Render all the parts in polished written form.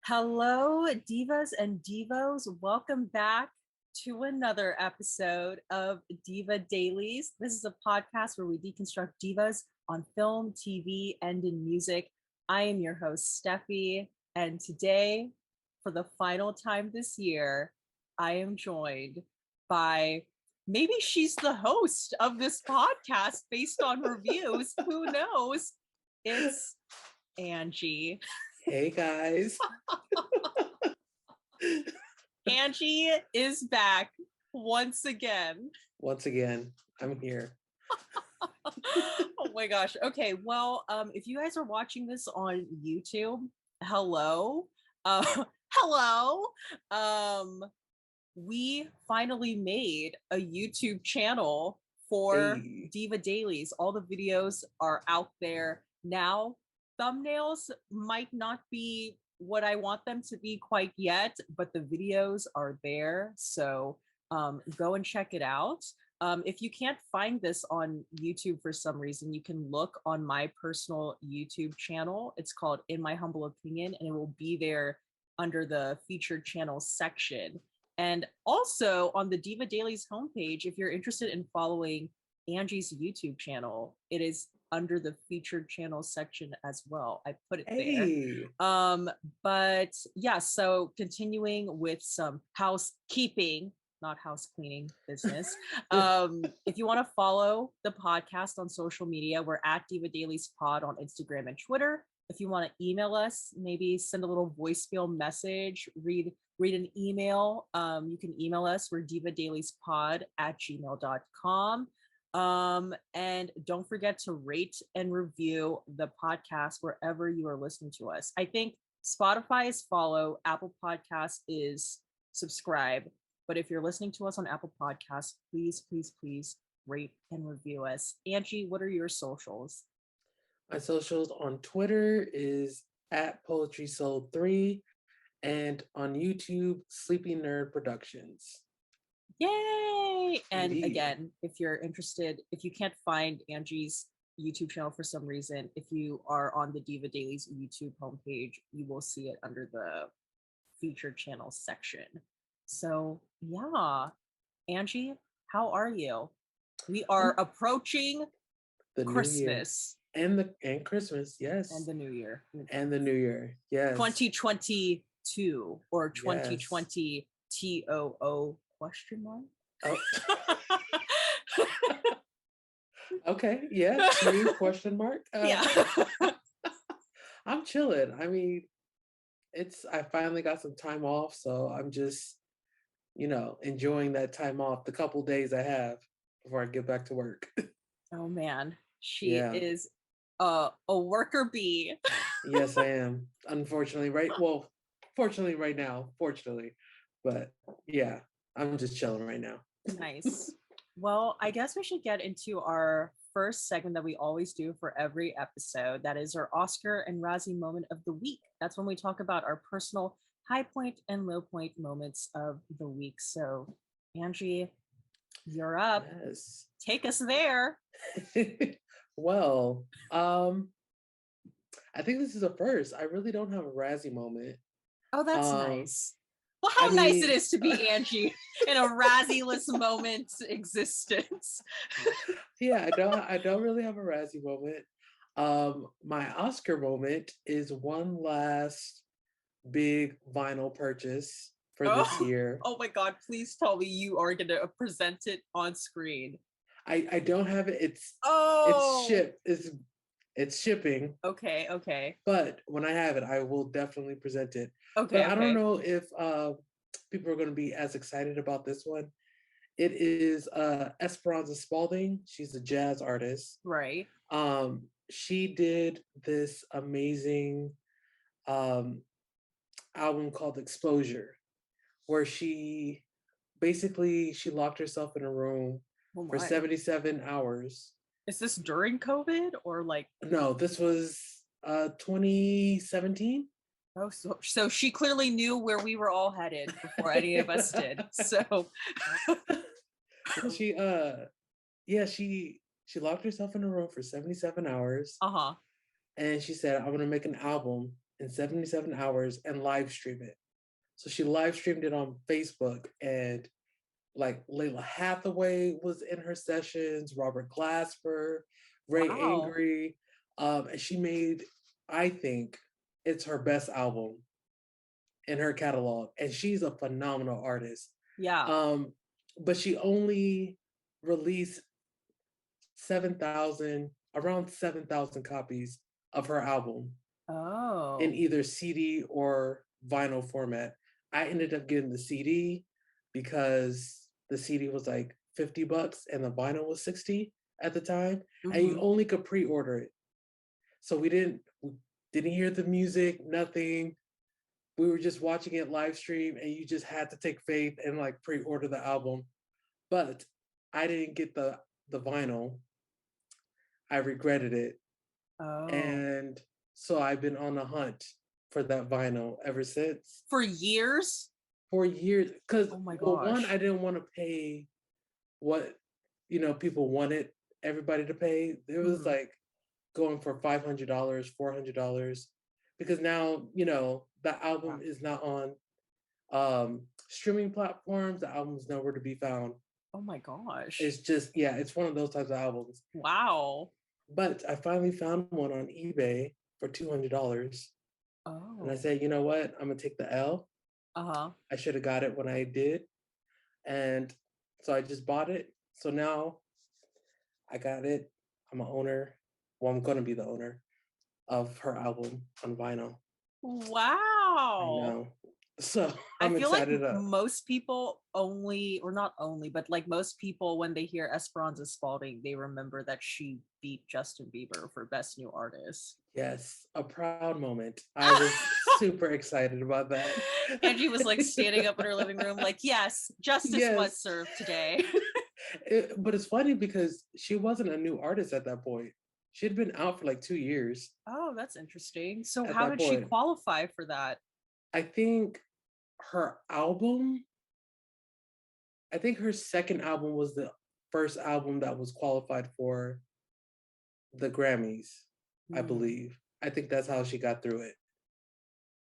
Hello, divas and divos. Welcome back to another episode of Diva Dailies. This is a podcast where we deconstruct divas on film, TV, and in music. I am your host, Steffi, and today, for the final time this year, I am joined by maybe she's the host of this podcast based on reviews. Who knows? It's Angie. Hey guys. Angie is back once again. Once again, I'm here. Oh my gosh. Okay, well, if you guys are watching this on YouTube, hello. Hello. We finally made a YouTube channel for Diva Dailies. All the videos are out there now. Thumbnails might not be what I want them to be quite yet, but the videos are there. So go and check it out. If you can't find this on YouTube for some reason, you can look on my personal YouTube channel. It's called In My Humble Opinion, and it will be there under the featured channels section. And also on the Diva Dailies homepage, if you're interested in following Angie's YouTube channel, it is under the featured channel section as well. I put it there. But yeah, so continuing with some housekeeping, not house cleaning business. If you want to follow the podcast on social media, we're at Diva Dailies Pod on Instagram and Twitter. If you want to email us, maybe send a little voicemail message, read an email, you can email us. We're divadailiespod@gmail.com. And don't forget to rate and review the podcast wherever you are listening to us. I think Spotify is follow, Apple Podcast is subscribe. But if you're listening to us on Apple Podcasts, please rate and review us. Angie, what are your socials? My socials on Twitter is @PoetrySoul3 and on YouTube, Sleepy Nerd Productions. Yay! And indeed, again, if you're interested, if you can't find Angie's YouTube channel for some reason, if you are on the Diva Dailies YouTube homepage, you will see it under the featured channel section. So yeah, Angie, how are you? We are approaching the Christmas. And Christmas, yes. And the New Year. And the New Year, yes. 2022 or 2020 yes. TOO question mark? Oh. Okay, yeah, question mark. Yeah. I'm chilling. I mean, I finally got some time off, so I'm just, enjoying that time off, the couple days I have before I get back to work. Oh man, she is a worker bee. Yes, I am. Unfortunately, fortunately right now, but yeah, I'm just chilling right now. Nice. Well, I guess we should get into our first segment that we always do for every episode. That is our Oscar and Razzie moment of the week. That's when we talk about our personal high point and low point moments of the week. So, Angie, you're up. Yes. Take us there. Well, I think this is a first. I really don't have a Razzie moment. Oh, that's nice. Well, how nice it is to be Angie in a Razzie-less moment existence. Yeah, I don't really have a Razzie moment. My Oscar moment is one last big vinyl purchase for this year. Oh my God, please tell me you are going to present it on screen. I don't have it. It's shipped. It's shipping. Okay. But when I have it, I will definitely present it. Okay. But I don't know if people are going to be as excited about this one. It is Esperanza Spalding. She's a jazz artist. Right. She did this amazing album called Exposure, where she locked herself in a room for 77 hours. Is this during COVID or like? No, this was 2017. Oh, so she clearly knew where we were all headed before any of us did. So she locked herself in a room for 77 hours. Uh-huh. And she said, I'm gonna make an album in 77 hours and live stream it. So she live streamed it on Facebook, and like Layla Hathaway was in her sessions, Robert Glasper, Ray Wow. Angry, and she made, I think, it's her best album in her catalog, and she's a phenomenal artist. Yeah. Um, but she only released 7,000 copies of her album in Oh. either CD or vinyl format. I ended up getting the CD because the CD was like $50 and the vinyl was 60 at the time, and you Mm-hmm. only could pre-order it. So we didn't hear the music, nothing. We were just watching it live stream, and you just had to take faith and like pre-order the album. But I didn't get the vinyl. I regretted it. Oh. And so I've been on a hunt for that vinyl ever since. For years? For years. Because, Oh my well, one, I gosh. didn't want to pay what, people wanted everybody to pay. It was Mm-hmm. like going for $500, $400. Because now, the Yeah. album is not on streaming platforms. The album's nowhere to be found. Oh my gosh. It's just, yeah, it's one of those types of albums. Wow. But I finally found one on eBay for $200. And I Oh. said, you know what? I'm going to take the L. Uh-huh. I should have got it when I did. And so I just bought it. So now I got it. I'm an owner. Well, I'm going to be the owner of her album on vinyl. I Wow. know. So I I'm feel like excited. most people only, or not only, but like most people, when they hear Esperanza Spalding, they remember that she beat Justin Bieber for Best New Artist. Yes, a proud moment. I was super excited about that. Angie was like standing up in her living room, like, yes, justice was Yes. served today. But it's funny because she wasn't a new artist at that point. She'd been out for like 2 years Oh, that's interesting. So, at how that did she point. qualify for that? I think her album, I think her second album was the first album that was qualified for the Grammys, I Hmm. believe. I think that's how she got through it.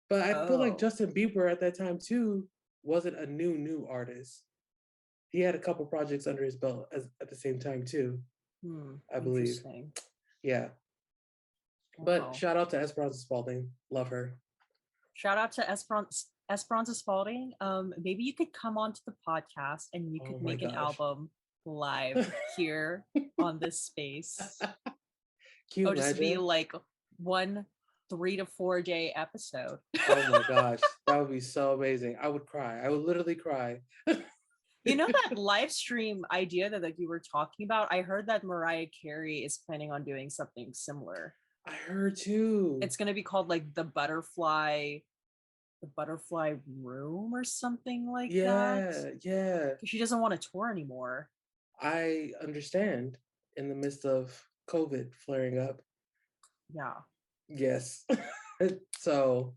But I feel like Oh, Justin Bieber at that time too wasn't a new artist. He had a couple projects under his belt at the same time too, I believe. interesting. Yeah. But Wow. shout out to Esperanza Spalding. Love her. Shout out to Esperanza Spalding. Maybe you could come onto the podcast and you Oh could my make an gosh. album live here on this space. Can you It'll just be imagine? like one 3 to 4 day episode. Oh my gosh. That would be so amazing. I would cry. I would literally cry. You know that live stream idea that like you were talking about? I heard that Mariah Carey is planning on doing something similar. I heard too. It's going to be called like the butterfly room or something like that. Yeah, yeah. Because she doesn't want to tour anymore. I understand in the midst of COVID flaring up. Yeah. Yes. So,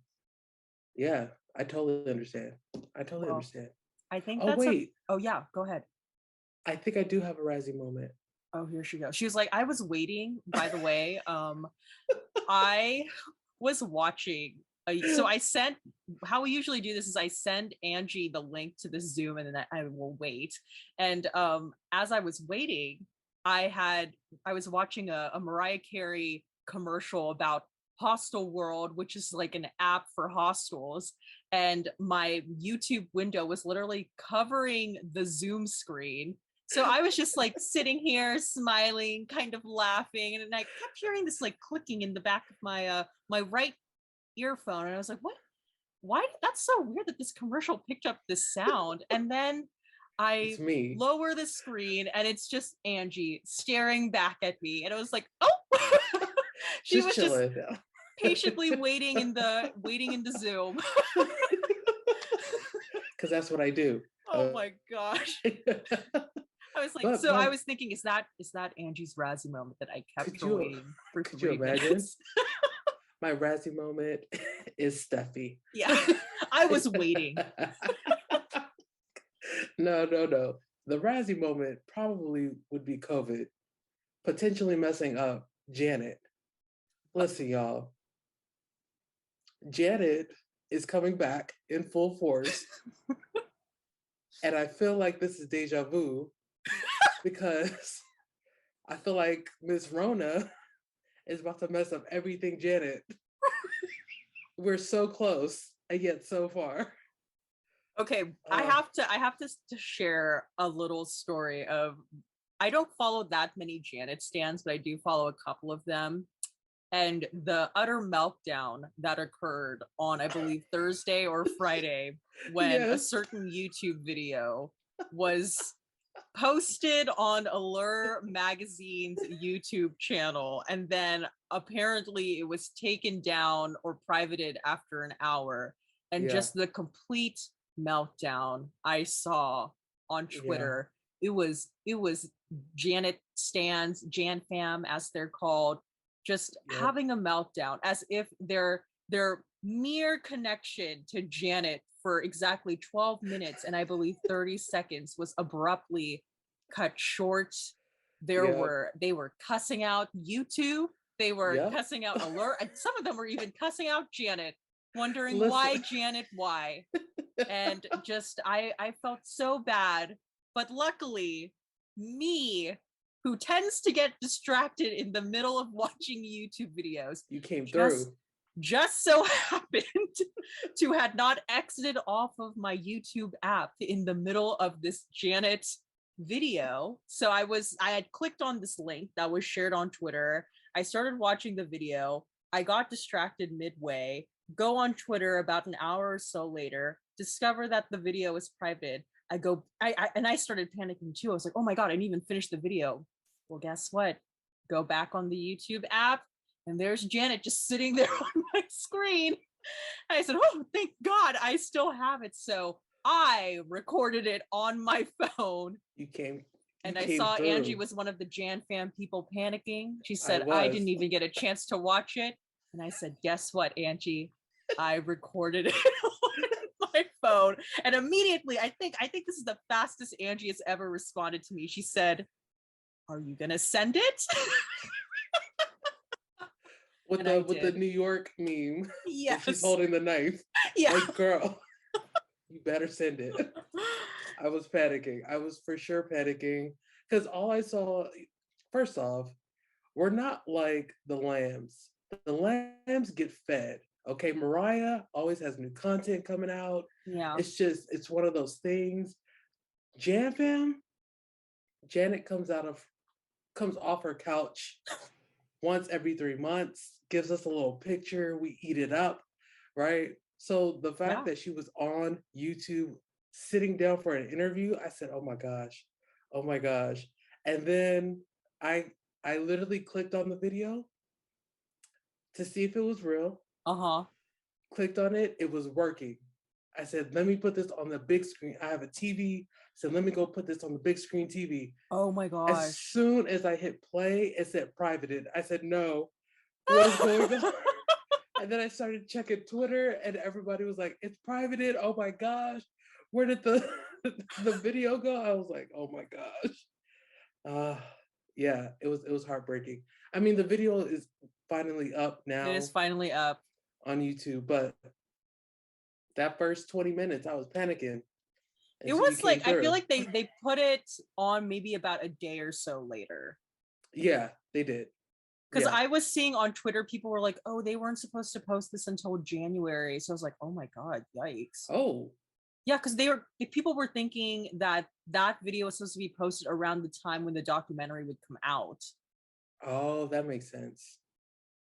yeah, I totally understand. I totally Well, understand. I think Oh, that's a. wait. Oh, yeah. Go ahead. I think I do have a Razzie moment. Oh, here she goes. She was like, I was waiting, by the way. I was watching. So I sent, how we usually do this is I send Angie the link to the Zoom and then I will wait. And as I was waiting, I was watching a Mariah Carey commercial about Hostel World, which is like an app for hostels. And my YouTube window was literally covering the Zoom screen. So I was just like sitting here smiling, kind of laughing, and then I kept hearing this like clicking in the back of my right earphone, and I was like, "What? Why? That's so weird that this commercial picked up this sound." And then It's I me. lower the screen, and it's just Angie staring back at me, and I was like, "Oh!" She Just was just chilling. patiently waiting in the Zoom. Because that's what I do. Oh my gosh. I was like, But so my I was thinking, is that Angie's Razzie moment that I kept could her you waiting for could you 3 imagine? minutes? My Razzie moment is Steffi. Yeah, I was waiting. No, no, no. The Razzie moment probably would be COVID potentially messing up Janet. Listen, y'all. Janet is coming back in full force. And I feel like this is deja vu because I feel like Miss Rona is about to mess up everything Janet. We're so close and yet so far. Okay, I have to share a little story of, I don't follow that many Janet stans, but I do follow a couple of them. And the utter meltdown that occurred on, I believe, Thursday or Friday, when a certain YouTube video was posted on Allure Magazine's YouTube channel, and then apparently it was taken down or privated after an hour. And just the complete meltdown I saw on Twitter. It was Janet stans, Jan fam as they're called, just having a meltdown, as if their mere connection to Janet for exactly 12 minutes and I believe 30 seconds was abruptly cut short. They were cussing out YouTube, they were cussing out Allure, and some of them were even cussing out Janet, wondering why Janet, why. And just I felt so bad, but luckily me, who tends to get distracted in the middle of watching YouTube videos, you came through. Just so happened to had not exited off of my YouTube app in the middle of this Janet video. So I had clicked on this link that was shared on Twitter. I started watching the video. I got distracted midway, go on Twitter about an hour or so later, discover that the video is private. I started panicking too. I was like, oh my God, I didn't even finish the video. Well, guess what? Go back on the YouTube app, and there's Janet just sitting there on my screen. And I said, oh, thank God I still have it. So I recorded it on my phone. And I saw through. Angie was one of the Jan fam people panicking. She said, I didn't even get a chance to watch it. And I said, guess what, Angie? I recorded it on my phone. And immediately, I think this is the fastest Angie has ever responded to me. She said, are you gonna send it? with the New York meme. Yes. She's holding the knife. Yeah. Like, girl, you better send it. I was panicking. I was for sure panicking. Because all I saw, first off, we're not like the Lambs. The Lambs get fed. Okay, Mariah always has new content coming out. Yeah. It's one of those things. Jan fam, Janet comes off her couch once every 3 months, gives us a little picture, we eat it up, right? So the fact that she was on YouTube sitting down for an interview, I said, oh my gosh. And then I literally clicked on the video to see if it was real. Clicked on it, it was working. I said, let me put this on the big screen. I have a TV. I said, let me go put this on the big screen TV. Oh my gosh. As soon as I hit play, it said privated. I said, no, what is going on? And then I started checking Twitter and everybody was like, it's privated. Oh my gosh. Where did the video go? I was like, oh my gosh. Yeah, it was heartbreaking. I mean, the video is finally up now. It is finally up on YouTube, but that first 20 minutes, I was panicking. It was like, I feel like they put it on maybe about a day or so later. Yeah, they did. Because I was seeing on Twitter, people were like, oh, they weren't supposed to post this until January. So I was like, oh my God, yikes. Oh. Yeah, because people were thinking that video was supposed to be posted around the time when the documentary would come out. Oh, that makes sense.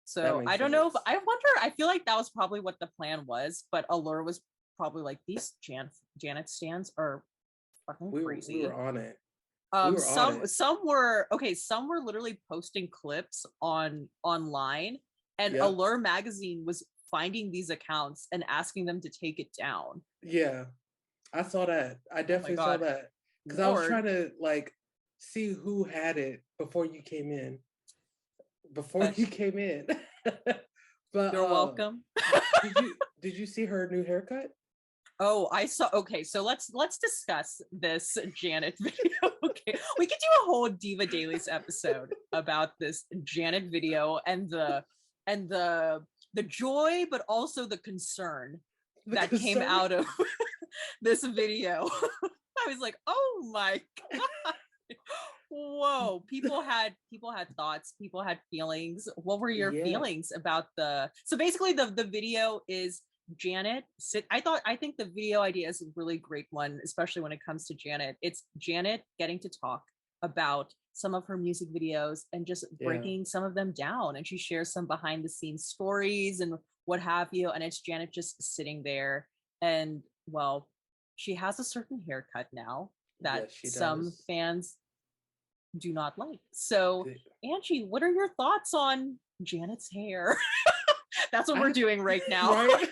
So I don't know. I wonder, I feel like that was probably what the plan was, but Allure was probably like, these Janet stans are fucking crazy. We were on it. Some were literally posting clips online, and Allure magazine was finding these accounts and asking them to take it down. Yeah, I saw that. I definitely saw that because I was trying to like see who had it before you came in. But you're welcome. did you see her new haircut? Oh, I saw. Okay, so let's discuss this Janet video. Okay, we could do a whole Diva Dailies episode about this Janet video and the the joy, but also the concern The that came concern. out of this video. I was like, oh my God. Whoa. People had thoughts, people had feelings. What were your Yeah. feelings about so basically the video is Janet I think the video idea is a really great one, especially when it comes to Janet. It's Janet getting to talk about some of her music videos and just Yeah. breaking some of them down, and she shares some behind the scenes stories and what have you, and it's Janet just sitting there. And well, she has a certain haircut now that Yes, she some does. fans do not like. So The- Angie, what are your thoughts on Janet's hair? That's what we're I doing right now. right.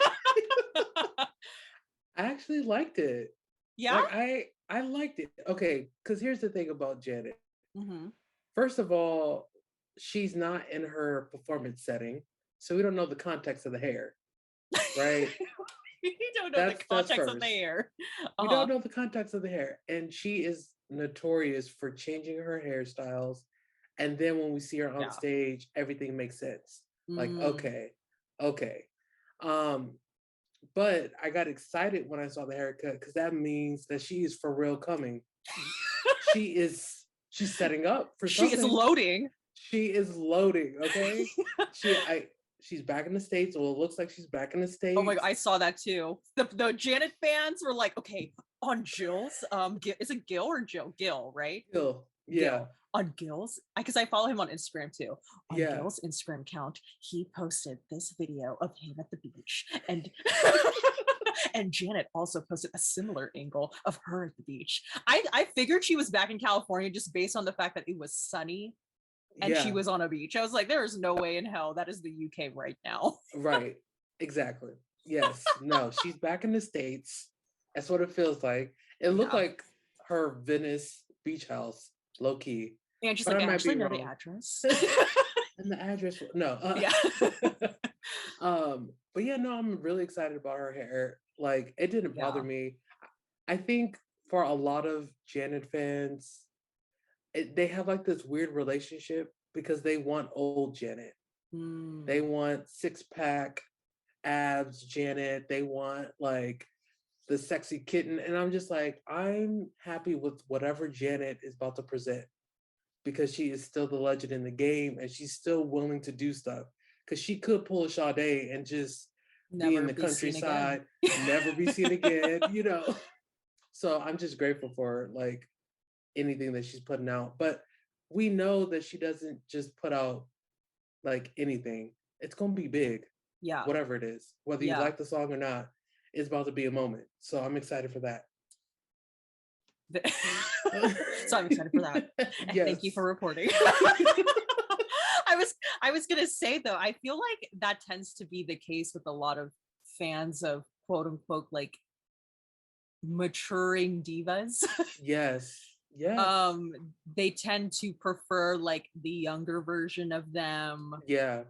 I actually liked it. Yeah. Like I liked it. Okay, because here's the thing about Janet. Mm-hmm. First of all, she's not in her performance setting, so we don't know the context of the hair, right? We don't know the That's context of the first. hair. We don't know the context of the hair, and she is notorious for changing her hairstyles. And then when we see her on Yeah. stage, everything makes sense. Like, Mm. okay. Um, but I got excited when I saw the haircut because that means that she is for real coming. She's setting up for She is something. loading. She is loading, okay? She's back in the States, or it looks like she's back in the States. Oh my God, I saw that too. The Janet fans were like, okay, on Jill's, is it Gil or Jill? Gil, right? Gil, yeah. Gil. On Gil's, because I follow him on Instagram too. On Yeah. Gil's Instagram account, he posted this video of him at the beach, and and Janet also posted a similar angle of her at the beach. I figured she was back in California just based on the fact that it was sunny and she was on a beach. I was like, there is no way in hell that is the UK right now. Right. Exactly. Yes. No, she's back in the States. That's what it feels like. It looked like her Venice beach house, low key. And she's like, I actually know the address. And the address, no. Yeah. But yeah, no, I'm really excited about her hair. Like, it didn't bother me. I think for a lot of Janet fans, they have like this weird relationship because they want old Janet. They want 6-pack abs Janet. They want like the sexy kitten. And I'm just like, I'm happy with whatever Janet is about to present because she is still the legend in the game and she's still willing to do stuff. Because she could pull a Sade and just be in the countryside, never be seen again, you know. So I'm just grateful for like anything that she's putting out. But we know that she doesn't just put out like anything. It's gonna be big. Yeah. Whatever it is. Whether you like the song or not, it's about to be a moment. So I'm excited for that. So I'm excited for that. And yes. Thank you for reporting. I was gonna say though, I feel like that tends to be the case with a lot of fans of quote unquote like maturing divas. Yes. Yes. They tend to prefer like the younger version of them. Yeah.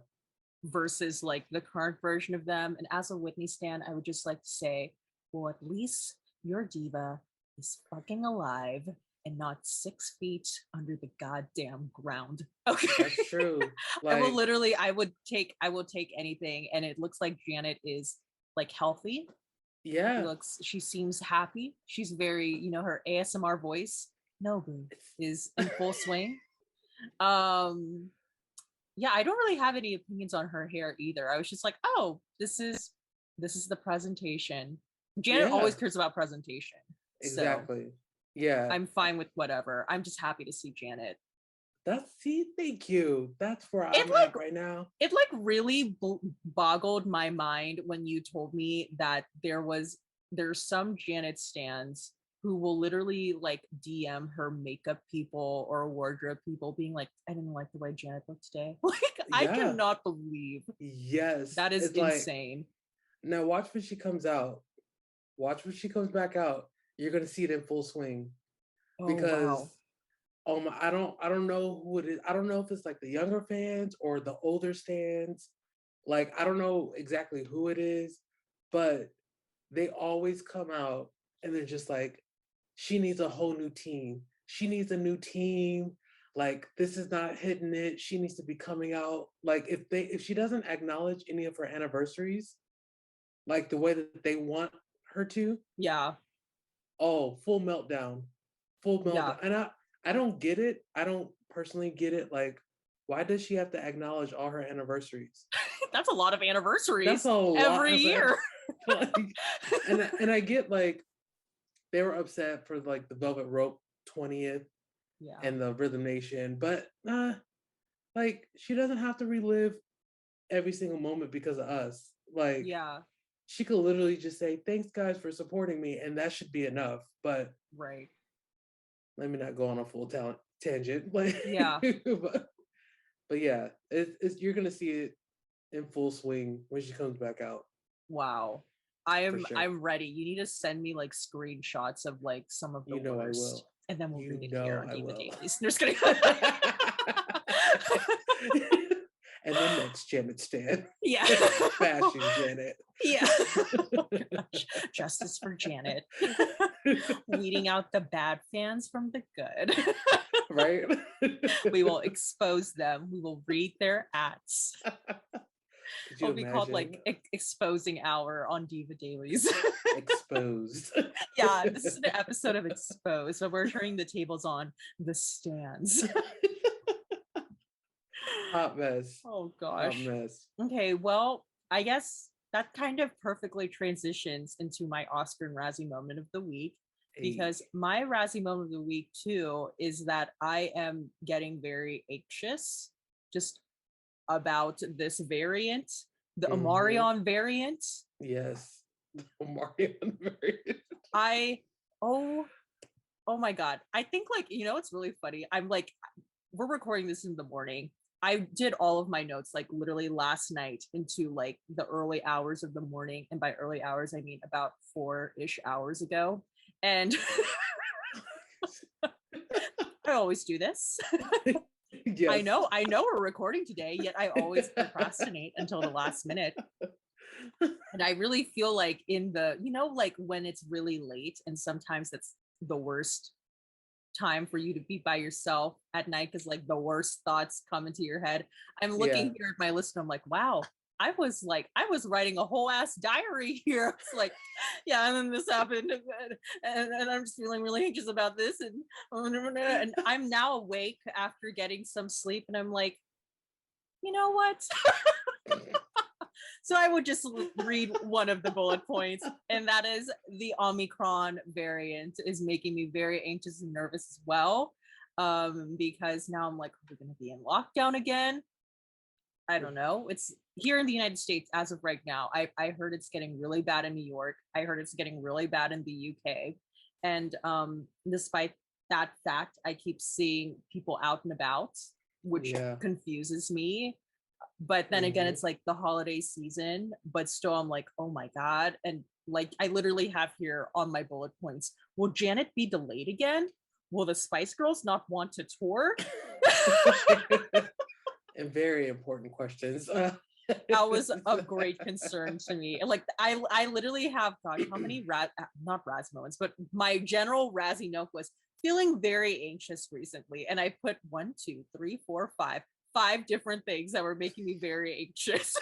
Versus like the current version of them. And as a Whitney stan, I would just like to say, well, at least your diva is fucking alive and not 6 feet under the goddamn ground. Okay. That's true. Like, I will take anything. And it looks like Janet is like healthy. Yeah. She seems happy. She's very, her ASMR voice, Nobu, is in full swing. Yeah, I don't really have any opinions on her hair either. I was just like, oh, this is the presentation. Janet always cares about presentation. Exactly. So yeah. I'm fine with whatever. I'm just happy to see Janet. Thank you. That's where I'm at right now. It like really boggled my mind when you told me that there's some Janet stans who will literally like DM her makeup people or wardrobe people being like, I didn't like the way Janet looked today. Like, I cannot believe. Yes. That is insane. Like, now watch when she comes out. Watch when she comes back out. You're going to see it in full swing. Oh, because, wow. I don't know who it is. I don't know if it's like the younger fans or the older stands. Like, I don't know exactly who it is, but they always come out and they're just like, she needs a whole new team. She needs a new team. Like, this is not hitting it. She needs to be coming out. Like, if she doesn't acknowledge any of her anniversaries, like the way that they want her to, Yeah. oh, full meltdown. Full Yeah. meltdown. And I don't get it. I don't personally get it. Like, why does she have to acknowledge all her anniversaries? That's a lot of That's anniversaries a lot every of year. like, and I get like they were upset for like the Velvet Rope 20th Yeah. and the Rhythm Nation, but like she doesn't have to relive every single moment because of us. Like, Yeah. she could literally just say, "Thanks guys for supporting me," and that should be enough. But Right. let me not go on a full talent tangent. Like, Yeah. but yeah, it's you're gonna see it in full swing when she comes back out. Wow. For sure. I'm ready. You need to send me like screenshots of like some of the You know I worst. will. And then we'll You read it know here on I Diva will. Dailies. Just kidding. And then next Janet Stan. Yeah. Fashion Janet. Yeah. Oh, gosh. Justice for Janet. Weeding out the bad fans from the good. Right? We will expose them. We will read their ads. It'll be called like Exposing Hour on Diva Dailies. Exposed. Yeah, this is an episode of Exposed, but we're turning the tables on the stands. Hot mess. Oh gosh. Hot mess. Okay, well, I guess that kind of perfectly transitions into my Oscar and Razzie moment of the week, because my Razzie moment of the week too is that I am getting very anxious just about this variant, the Omarion variant. Yes. The Omarion variant. Oh my god. I think like, it's really funny. I'm like, we're recording this in the morning. I did all of my notes like literally last night into like the early hours of the morning. And by early hours, I mean about 4-ish hours ago. And I always do this. Yes. I know we're recording today, yet I always procrastinate until the last minute. And I really feel like in the, like when it's really late, and sometimes that's the worst time for you to be by yourself at night because like the worst thoughts come into your head. I'm looking here at my list and I'm like, wow, I was writing a whole ass diary here. It's like, yeah, and then this happened, and I'm just feeling really anxious about this, and I'm now awake after getting some sleep, and I'm like, you know what? So I would just read one of the bullet points, and that is the Omicron variant is making me very anxious and nervous as well, because now I'm like, we're going to be in lockdown again. I don't know. It's here in the United States as of right now. I heard it's getting really bad in New York. I heard it's getting really bad in the UK. And despite that fact, I keep seeing people out and about, which confuses me. But then again, it's like the holiday season, but still I'm like, oh my God. And like, I literally have here on my bullet points, will Janet be delayed again? Will the Spice Girls not want to tour? And very important questions. That was a great concern to me. And like, I literally have, gosh, how many, not Razzie moments, but my general Razzie note was feeling very anxious recently. And I put 1, 2, 3, 4, 5 different things that were making me very anxious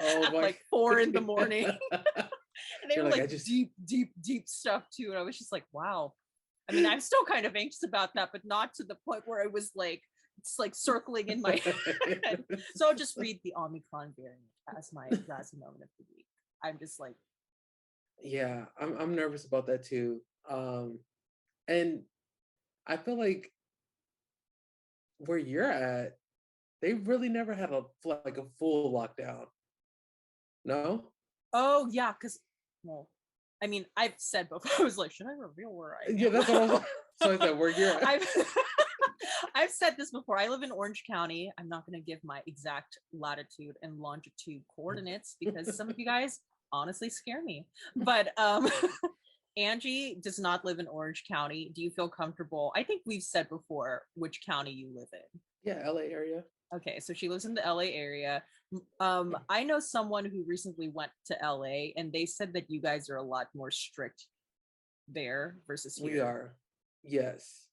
at like 4 in the morning. And they were like deep stuff too. And I was just like, wow. I mean, I'm still kind of anxious about that, but not to the point where it was like, it's like circling in my head. So I'll just read the Omicron variant as my Razzie moment of the week. I'm just like, yeah, I'm nervous about that too. And I feel like where you're at, they really never had a full lockdown. No? Oh yeah, because well, I mean, I've said before, I was like, should I reveal where I am? Yeah, that's what I was like. So I said, where you're at. I've said this before. I live in Orange County. I'm not going to give my exact latitude and longitude coordinates because some of you guys honestly scare me. But Angie does not live in Orange County. Do you feel comfortable? I think we've said before which county you live in. Yeah, LA area. Okay, so she lives in the LA area. I know someone who recently went to LA and they said that you guys are a lot more strict there versus here. We are. Yes.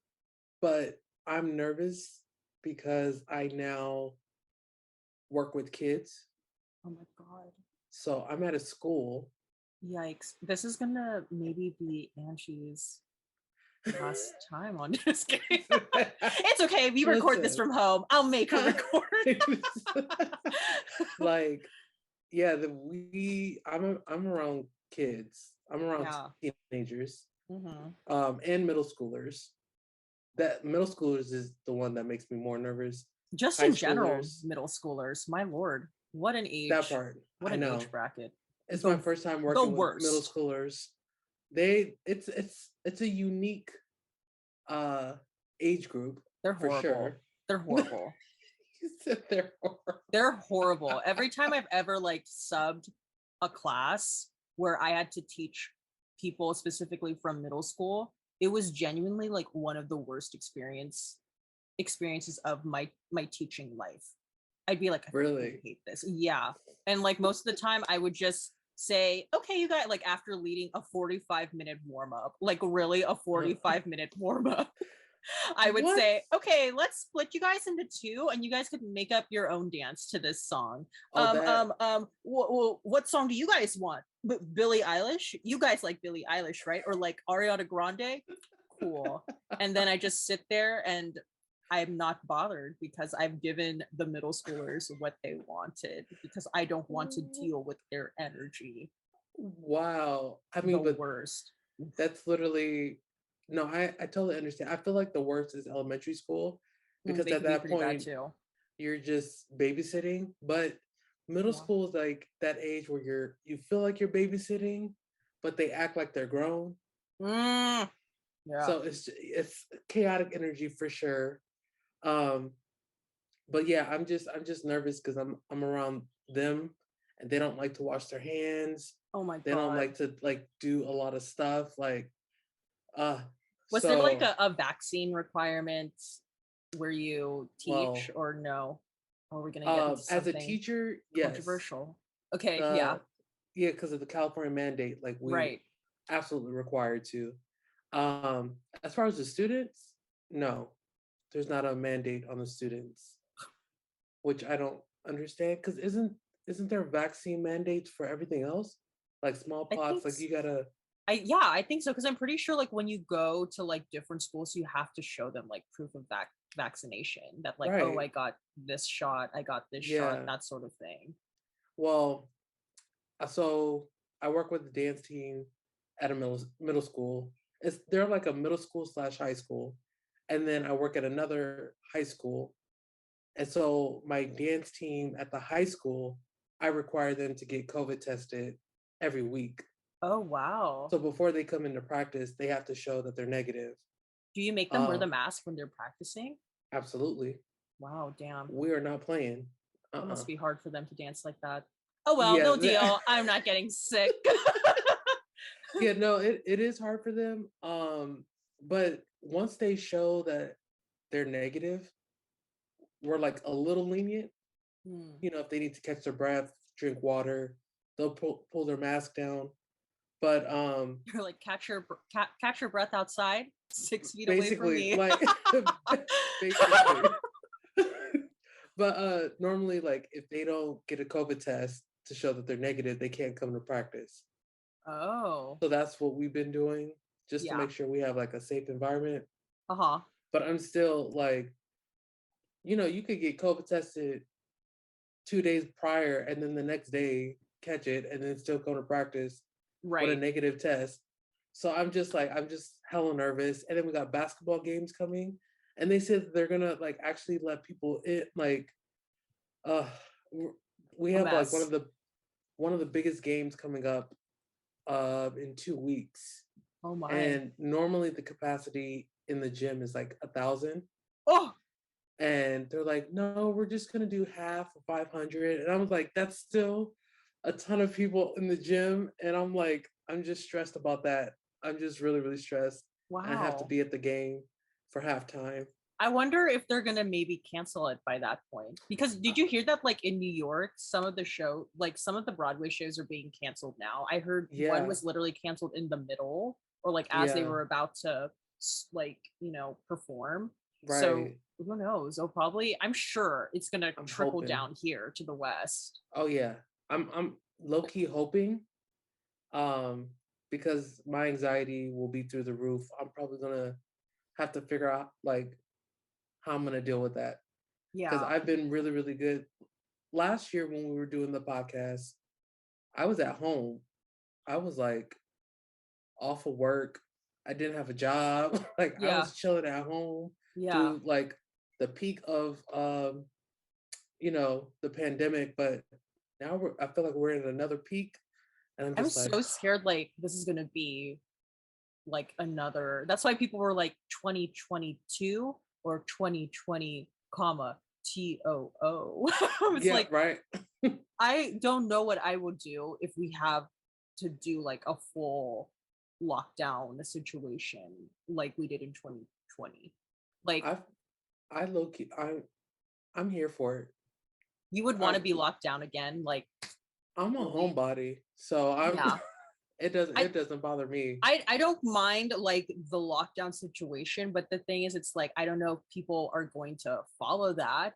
But I'm nervous because I now work with kids. Oh my God. So I'm at a school. Yikes. This is gonna maybe be Angie's last time on this game. It's okay. We record this Listen. from home. I'll make her record. Like, yeah, I'm around kids. I'm around Yeah. teenagers, Mm-hmm. and middle schoolers. That middle schoolers is the one that makes me more nervous. Just High in general, schoolers, middle schoolers. My lord, what an that age! part, What I an know. age bracket. It's my The first time the working with middle worst. schoolers. It's a unique uh age group They're for horrible. sure. They're horrible. You said they're horrible. They're horrible. Every time I've ever like subbed a class where I had to teach people specifically from middle school, it was genuinely like one of the worst experiences of my teaching life. I'd be like, I Really? hate this. Yeah. And like most of the time I would just say, okay, you got like after leading a 45-minute warm up, like really a 45-minute warm up. I would What? say, okay, let's split you guys into two, and you guys could make up your own dance to this song. Oh, that. What song do you guys want? Billie Eilish? You guys like Billie Eilish, right? Or like Ariana Grande? Cool. And then I just sit there and I'm not bothered because I've given the middle schoolers what they wanted because I don't want to deal with their energy. Wow. I The mean, but worst. that's literally no, I totally understand. I feel like the worst is elementary school because They at can be that pretty bad point too. you're just babysitting. But middle Yeah. school is like that age where you feel like you're babysitting, but they act like they're grown. Mm, yeah. So it's chaotic energy for sure. Um, but yeah, I'm just nervous because I'm around them and they don't like to wash their hands. Oh my They don't God. like to like do a lot of stuff. Like uh Was there like so a vaccine requirement where you teach well or no? Or are we going to get into as a something teacher, yes. controversial? Okay, yeah, The Yeah, because of the California mandate, like we right. absolutely required to. As far as the students, no, there's not a mandate on the students, which I don't understand. Because isn't there vaccine mandates for everything else, like I smallpox? think Like you gotta I think so because I'm pretty sure like when you go to like different schools, you have to show them like proof of vaccination that like, oh, I right, got this shot, I got this shot, yeah. that sort of thing. Well, so I work with the dance team at a middle school. They're like a middle school slash high school, and then I work at another high school. And so my dance team at the high school, I require them to get COVID tested every week. Oh wow. So before they come into practice, they have to show that they're negative. Do you make them wear the Um, mask when they're practicing? Absolutely. Wow, damn. We are not playing. It Uh-uh. must be hard for them to dance like that. Oh well, Yeah. no deal. I'm not getting sick. Yeah, no, it is hard for them. But once they show that they're negative, we're like a little lenient. Hmm. You know, if they need to catch their breath, drink water, they'll pull their mask down. But You're like catch your breath outside, 6 feet away from basically me. like basically. But normally like if they don't get a COVID test to show that they're negative, they can't come to practice. Oh, So that's what we've been doing just to yeah. make sure we have like a safe environment. Uh huh. But I'm still like, you could get COVID tested 2 days prior and then the next day catch it and then still come to practice with a Right. negative test. So I'm just hella nervous. And then we got basketball games coming, and they said that they're gonna like actually let people in. Like, uh, we A have like mess. one of the biggest games coming up in 2 weeks, Oh my. and normally the capacity in the gym is like 1,000, Oh, and they're like, no, we're just gonna do half of 500, and I was like, that's still a ton of people in the gym, and I'm like, I'm just stressed about that. I'm just really really stressed, and I have to wow. be at the game for halftime. I wonder if they're gonna maybe cancel it by that point. Because Uh, did you hear that like in New York, some of the Broadway shows are being canceled now. I heard one yeah, was literally canceled in the middle or like as they yeah, were about to perform. So Right. who knows? I'm sure it's gonna I'm trickle hoping. down here to the West. Oh yeah. I'm low key hoping. Um, because my anxiety will be through the roof. I'm probably gonna have to figure out like how I'm gonna deal with that. Because Yeah. I've been really, really good. Last year when we were doing the podcast, I was at home. I was like off of work. I didn't have a job. Like I Yeah. was chilling at home Yeah. through like the peak of the pandemic, but now I feel like we're in another peak and I'm I'm just like so scared like this is gonna be like another, that's why people were like 2022 or 2020 comma TOO. It's yeah, like right. I don't know what I would do if we have to do like a full lockdown situation like we did in 2020. Like I I low key I'm here for it. you would want to I'm be locked down again, like I'm a fully. homebody, so I'm Yeah. it doesn't I it doesn't bother me. I don't mind like the lockdown situation, but the thing is, it's like I don't know if people are going to follow that.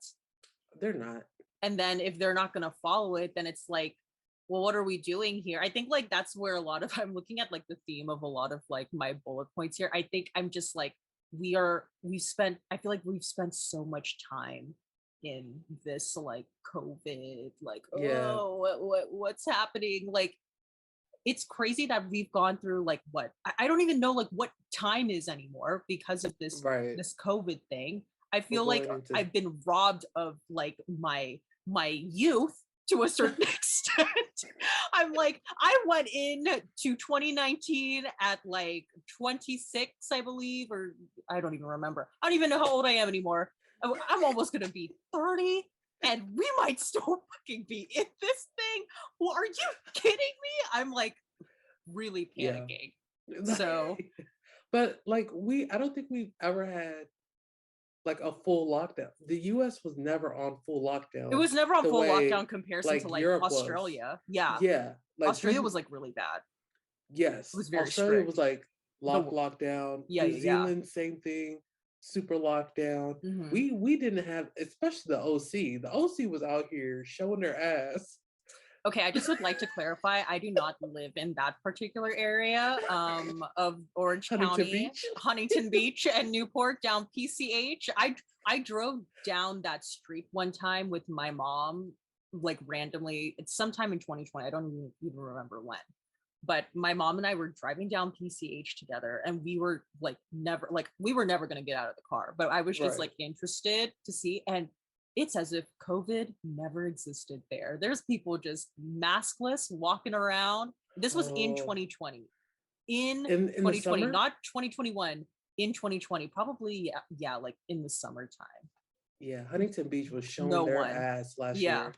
They're not. And then if they're not going to follow it, then it's like, well, what are we doing here? I think like that's where a lot of I'm looking at like the theme of a lot of like my bullet points here. I think I'm just like I feel like we've spent so much time in this like COVID, like, Yeah, oh, what's happening? Like it's crazy that we've gone through like what I don't even know like what time is anymore because of right. this COVID thing. I We're feel like going into I've been robbed of like my youth to a certain extent. I'm like, I went in to 2019 at like 26, I believe, or I don't even remember. I don't even know how old I am anymore. I'm almost gonna be 30, and we might still fucking be in this thing. Well, are you kidding me? I'm like really yeah. panicking. So But like I don't think we've ever had like a full lockdown. The US was never on full it lockdown was never on the full way lockdown comparison to like like Europe was. Australia. Yeah. Yeah, like Australia was like really bad. It yes, was very Australia was strict. like The lockdown. Yeah, New yeah, yeah. Zealand, same thing, super lockdown. Hmm. We didn't have, especially the OC. The OC was out here showing their ass. Okay, I just would like to clarify, I do not live in that particular area of Orange Huntington County, Beach. Huntington Beach and Newport down PCH. I drove down that street one time with my mom, like randomly. It's sometime in 2020. I don't even remember when. But my mom and I were driving down PCH together, and we were never going to get out of the car. But I was just Right. like interested to see, and it's as if COVID never existed there. There's people just maskless walking around. This was in Oh, 2020. In in the 2020, summer. not 2021, in 2020, probably, yeah, like in the summertime. Yeah, Huntington Beach was showing No their one. ass last Yeah. year.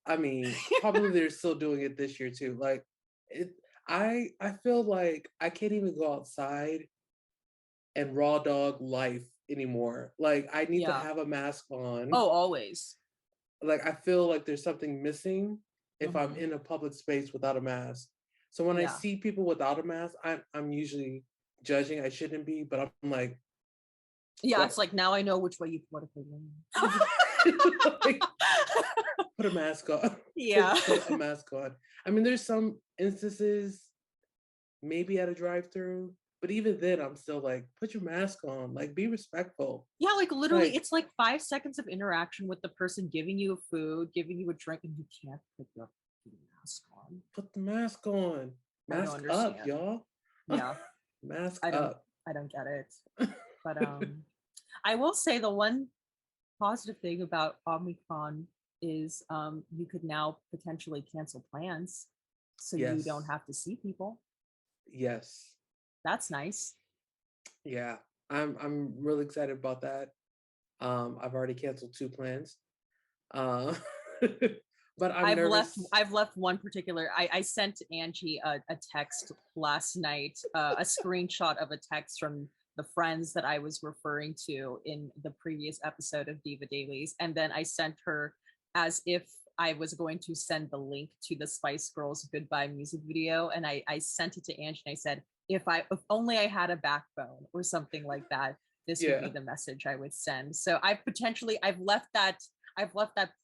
I mean, probably they're still doing it this year too. Like it I feel like I can't even go outside and raw dog life anymore. Like I need to Yeah. have a mask on. Oh, always. Like I feel like there's something missing if I'm Hmm. in a public space without a mask. So when I Yeah. see people without a mask, I'm usually judging. I shouldn't be, but I'm like, Yeah, what? it's like now I know which way you politically lean. Like, put a mask on. Yeah. Put a mask on. I mean, there's some instances maybe at a drive-through, but even then, I'm still like, put your mask on. Like, be respectful. Yeah, like literally, Like, it's like 5 seconds of interaction with the person giving you food, giving you a drink, and you can't put your mask on. put the mask on. I don't Mask up, understand. y'all. Yeah, Mask I don't up. I don't get it. But I will say the one positive thing about Omicron is you could now potentially cancel plans so you don't Yes. have to see people. Yes. That's nice. Yeah. I'm really excited about that. I've already canceled 2 plans. Uh, but I'm nervous. I've left one particular. I sent Angie a text last night, a screenshot of a text from the friends that I was referring to in the previous episode of Diva Dailies, and then I sent her as if I was going to send the link to the Spice Girls goodbye music video, and I sent it to Angie and I said, if only I had a backbone or something like that. this would be the message I would send. So I've left that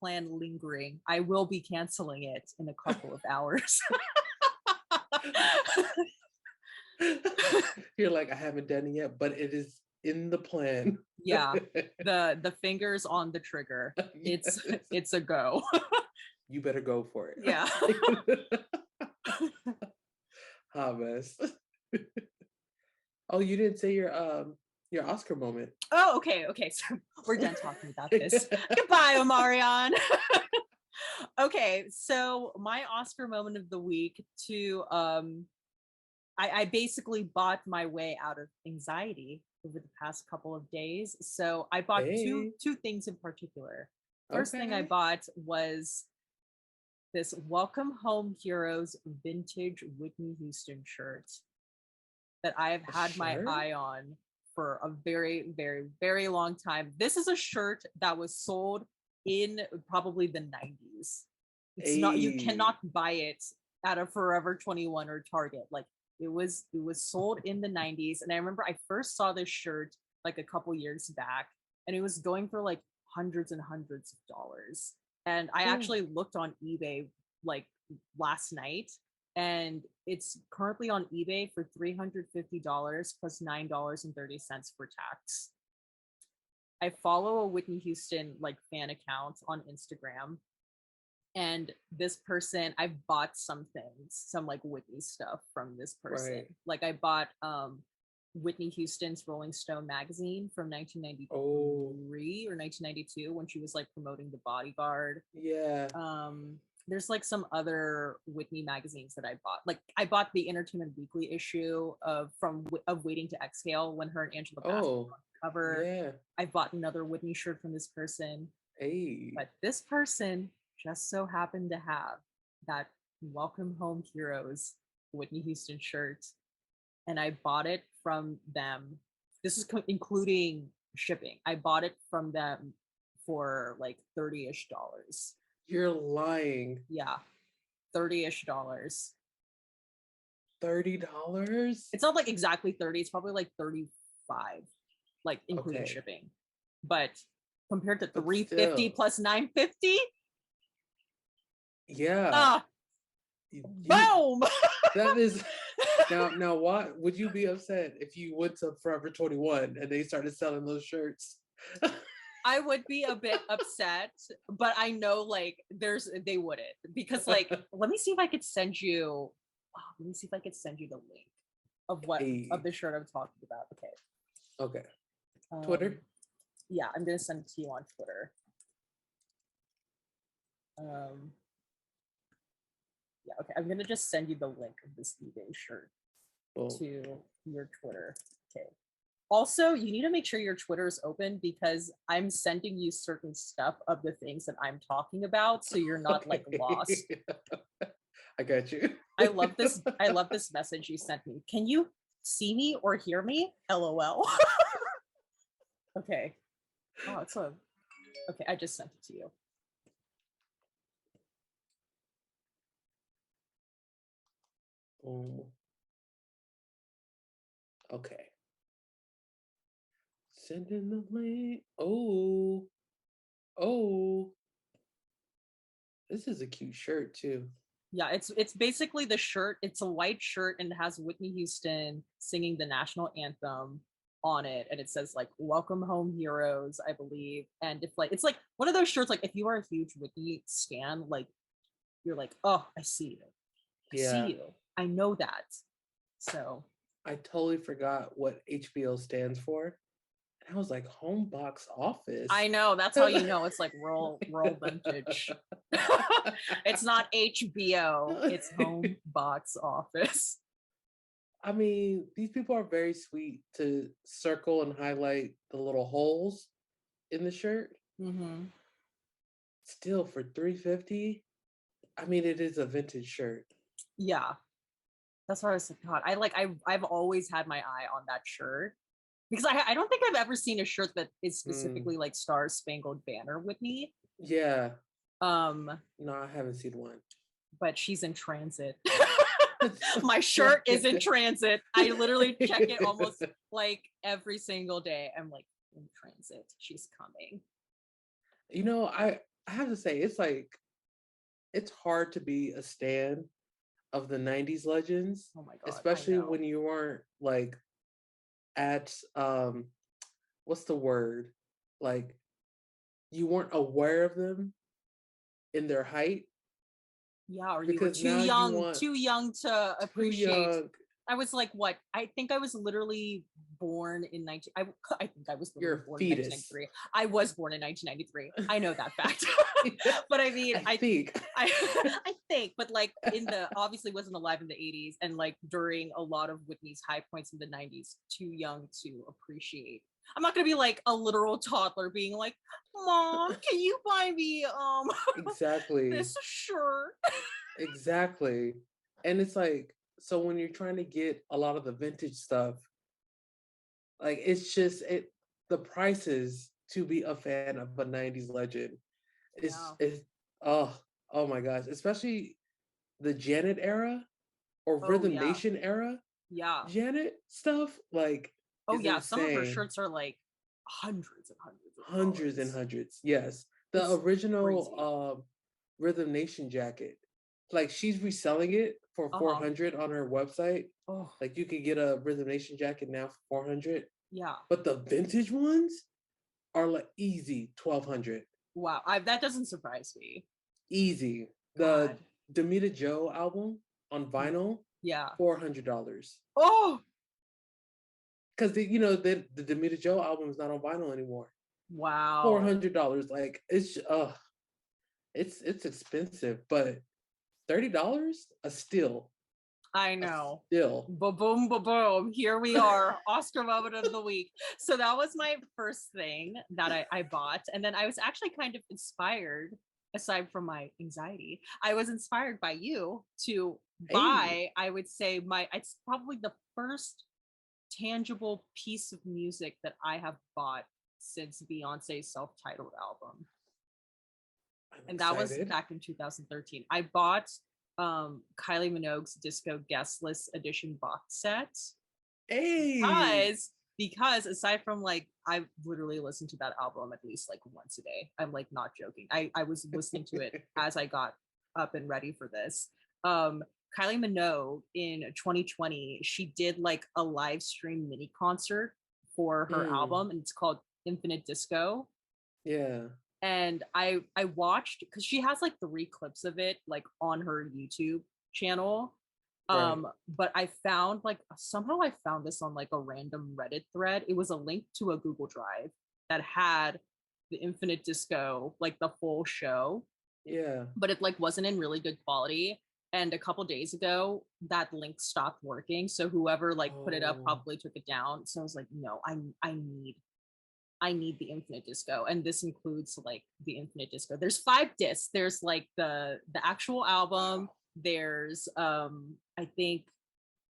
plan lingering. I will be canceling it in a couple of hours. You're like, I haven't done it yet, but it is in the plan. Yeah, the fingers on the trigger. Yes. It's a go. You better go for it. Yeah. Hot mess. Oh, you didn't say your Oscar moment. Oh, okay. So we're done talking about this. Goodbye, Omarion. Okay, so my Oscar moment of the week I basically bought my way out of anxiety over the past couple of days. So I bought two things in particular. First thing I bought was this Welcome Home Heroes vintage Whitney Houston shirt that I have had my eye on for a very, very, very long time. This is a shirt that was sold in probably the 90s. It's not, you cannot buy it at a Forever 21 or Target. Like it was sold in the 90s. And I remember I first saw this shirt like a couple years back, and it was going for like hundreds and hundreds of dollars. And I actually looked on eBay like last night, and it's currently on eBay for $350 plus $9.30 for tax. I follow a Whitney Houston like fan account on Instagram, and this person, I bought some things, some like Whitney stuff from this person. Right. Like I bought Whitney Houston's Rolling Stone magazine from 1993 or 1992 when she was like promoting The Bodyguard. Yeah. There's like some other Whitney magazines that I bought. Like I bought the Entertainment Weekly issue of Waiting to Exhale when her and Angela Bassett were on the cover. Yeah. I bought another Whitney shirt from this person. But this person just so happened to have that Welcome Home Heroes Whitney Houston shirt, and I bought it from them. This is including shipping. I bought it from them for like $30-ish. You're lying. Yeah, $30-ish. $30? It's not like exactly 30. It's probably like 35, like including shipping. But compared to $350 plus $950. Yeah. Boom. That is now. Why would you be upset if you went to Forever 21 and they started selling those shirts? I would be a bit upset, but I know like they wouldn't, because like let me see if I could send you the link of of the shirt I'm talking about. Okay. Twitter? Yeah, I'm gonna send it to you on Twitter. Yeah, okay. I'm gonna just send you the link of this eBay shirt to your Twitter. Okay. Also, you need to make sure your Twitter is open because I'm sending you certain stuff of the things that I'm talking about, so you're not like lost. I got you. I love this message you sent me. Can you see me or hear me? LOL. Okay. Oh, okay, I just sent it to you. Okay. Send in the link. Oh. This is a cute shirt too. Yeah, it's basically the shirt. It's a white shirt and it has Whitney Houston singing the national anthem on it, and it says like "Welcome Home Heroes," I believe. And if like it's like one of those shirts, like if you are a huge Whitney stan, like you're like, oh, I see you. I see you. I know that. So I totally forgot what HBO stands for. And I was like, home box office. I know, that's how you know it's like rural vintage. It's not HBO, it's home box office. I mean, these people are very sweet to circle and highlight the little holes in the shirt. Mm-hmm. Still for $350. I mean, it is a vintage shirt. Yeah, that's what I was thinking. I've always had my eye on that shirt because I don't think I've ever seen a shirt that is specifically like Star Spangled Banner Whitney. Yeah. No, I haven't seen one. But she's in transit. My shirt is in transit. I literally check it almost like every single day. I'm like, in transit, she's coming. You know, I have to say, it's like, it's hard to be a stan of the 90s legends, Oh my God, I especially know. when you weren't like at what's the word? Like, you weren't aware of them in their height, Yeah, or you were because now you want too young to too appreciate. young. I was like, what? I think I was literally born in 19. I think I was literally You're a born in fetus. 1993. I was born in 1993. I know that fact. But I mean, I think. I I think, but like in the obviously wasn't alive in the 80s, and like during a lot of Whitney's high points in the 90s, too young to appreciate. I'm not gonna be like a literal toddler being like, Mom, can you buy me Exactly. this shirt? Exactly. And it's like, so when you're trying to get a lot of the vintage stuff, like, it's just the prices to be a fan of a 90s legend Yeah. is oh, oh my gosh, especially the Janet era or Oh Rhythm yeah. Nation era Yeah. Janet stuff, like, Oh is yeah. Some of her insane. shirts are like hundreds and hundreds of Hundreds and dollars. hundreds. Yes. The It's original crazy. Rhythm Nation jacket, like, she's reselling it for Uh-huh. 400 on her website. Oh Like, you could get a Rhythm Nation jacket now for 400, yeah. but the vintage ones are like easy 1200. Wow. That doesn't surprise me. Easy. The God. Demita Joe album on vinyl, Yeah. $400. Oh Because the Demita Joe album is not on vinyl anymore. wow. $400. Like, it's expensive, but $30 a steal. I A know. steal. Ba-boom, ba-boom. Here we are. Oscar moment of the week. So that was my first thing that I bought. And then I was actually kind of inspired, aside from my anxiety, I was inspired by you to Hey, buy, I would say it's probably the first tangible piece of music that I have bought since Beyonce's self-titled album. I'm And that was excited. back in 2013. I bought Kylie Minogue's Disco Guest List Edition box set Hey. because aside from like I literally listened to that album at least like once a day. I'm like not joking. I was listening to it as I got up and ready for this. Um Kylie Minogue in 2020, she did like a live stream mini concert for her Mm, album, and it's called Infinite Disco. yeah. And I watched because she has like 3 clips of it like on her YouTube channel. Right. But I found like somehow I found this on like a random Reddit thread. It was a link to a Google Drive that had the Infinite Disco, like the full show, Yeah. but it like wasn't in really good quality. And a couple days ago, that link stopped working. So whoever like put it up Oh, probably took it down. So I was like, no, I need the Infinite Disco, and this includes like the Infinite Disco. There's 5 discs. There's like the actual album. wow. There's I think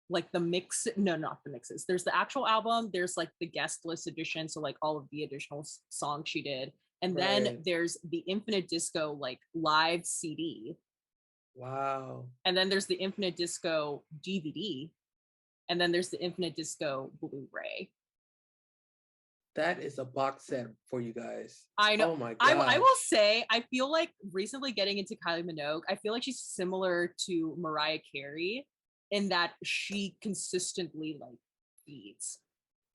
like the mix. No, not the mixes. There's the actual album. There's like the guest list edition, so like all of the additional songs she did, and then Right. there's the Infinite Disco like live CD, Wow. and then there's the Infinite Disco DVD, and then there's the Infinite Disco Blu-ray. That is a box set for you guys. I know. Oh my I will gosh. say, I feel like recently getting into Kylie Minogue, I feel like she's similar to Mariah Carey in that she consistently like feeds.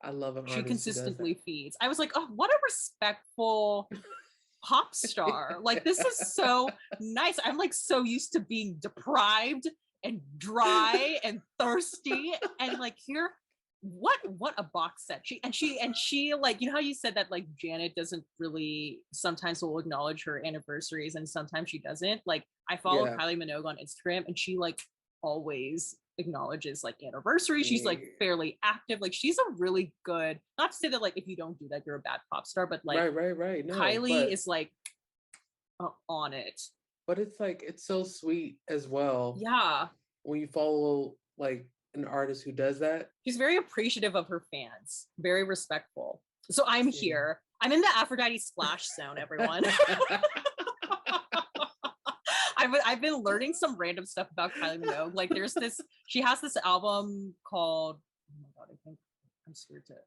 I love an She artist who does that. consistently feeds. I was like, oh, what a respectful pop star. Like, this is so nice. I'm like so used to being deprived and dry and thirsty. And like here, what a box set. She like, you know how you said that like Janet doesn't really sometimes will acknowledge her anniversaries and sometimes she doesn't. Like I follow Yeah. Kylie Minogue on Instagram and she like always acknowledges like anniversaries. She's like Yeah. fairly active. Like she's a really good, not to say that like if you don't do that you're a bad pop star, but like Right, right, right. No, Kylie is like on it. but it's like, it's so sweet as well Yeah. when you follow like an artist who does that. She's very appreciative of her fans, very respectful. So I'm Yeah. here. I'm in the Aphrodite splash zone, everyone. I've been learning some random stuff about Kylie Minogue. Like she has this album called, oh my god, I think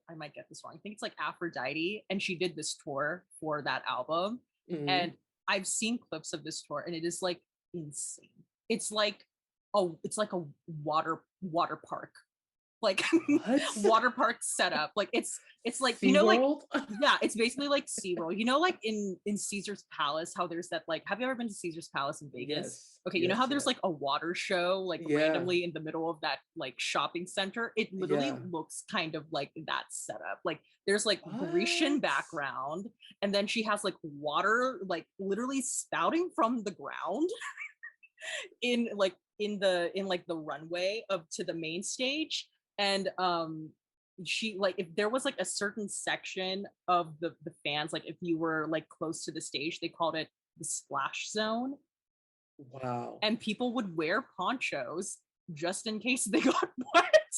I might get this wrong. I think it's like Aphrodite, and she did this tour for that album. Mhm. And I've seen clips of this tour, and it is like insane. It's like a water park, like water park setup. Like it's like SeaWorld? yeah, it's basically like SeaWorld. Like in Caesar's Palace, how there's that, like, have you ever been to Caesar's Palace in Vegas? Yes. Okay, you know how there's like a water show like randomly in the middle of that like shopping center? It literally looks kind of like that setup. Like there's like Grecian background, and then she has like water like literally spouting from the ground in the runway up to the main stage. And she, like, if there was like a certain section of the fans, like if you were like close to the stage, they called it the splash zone. Wow. And people would wear ponchos just in case they got wet.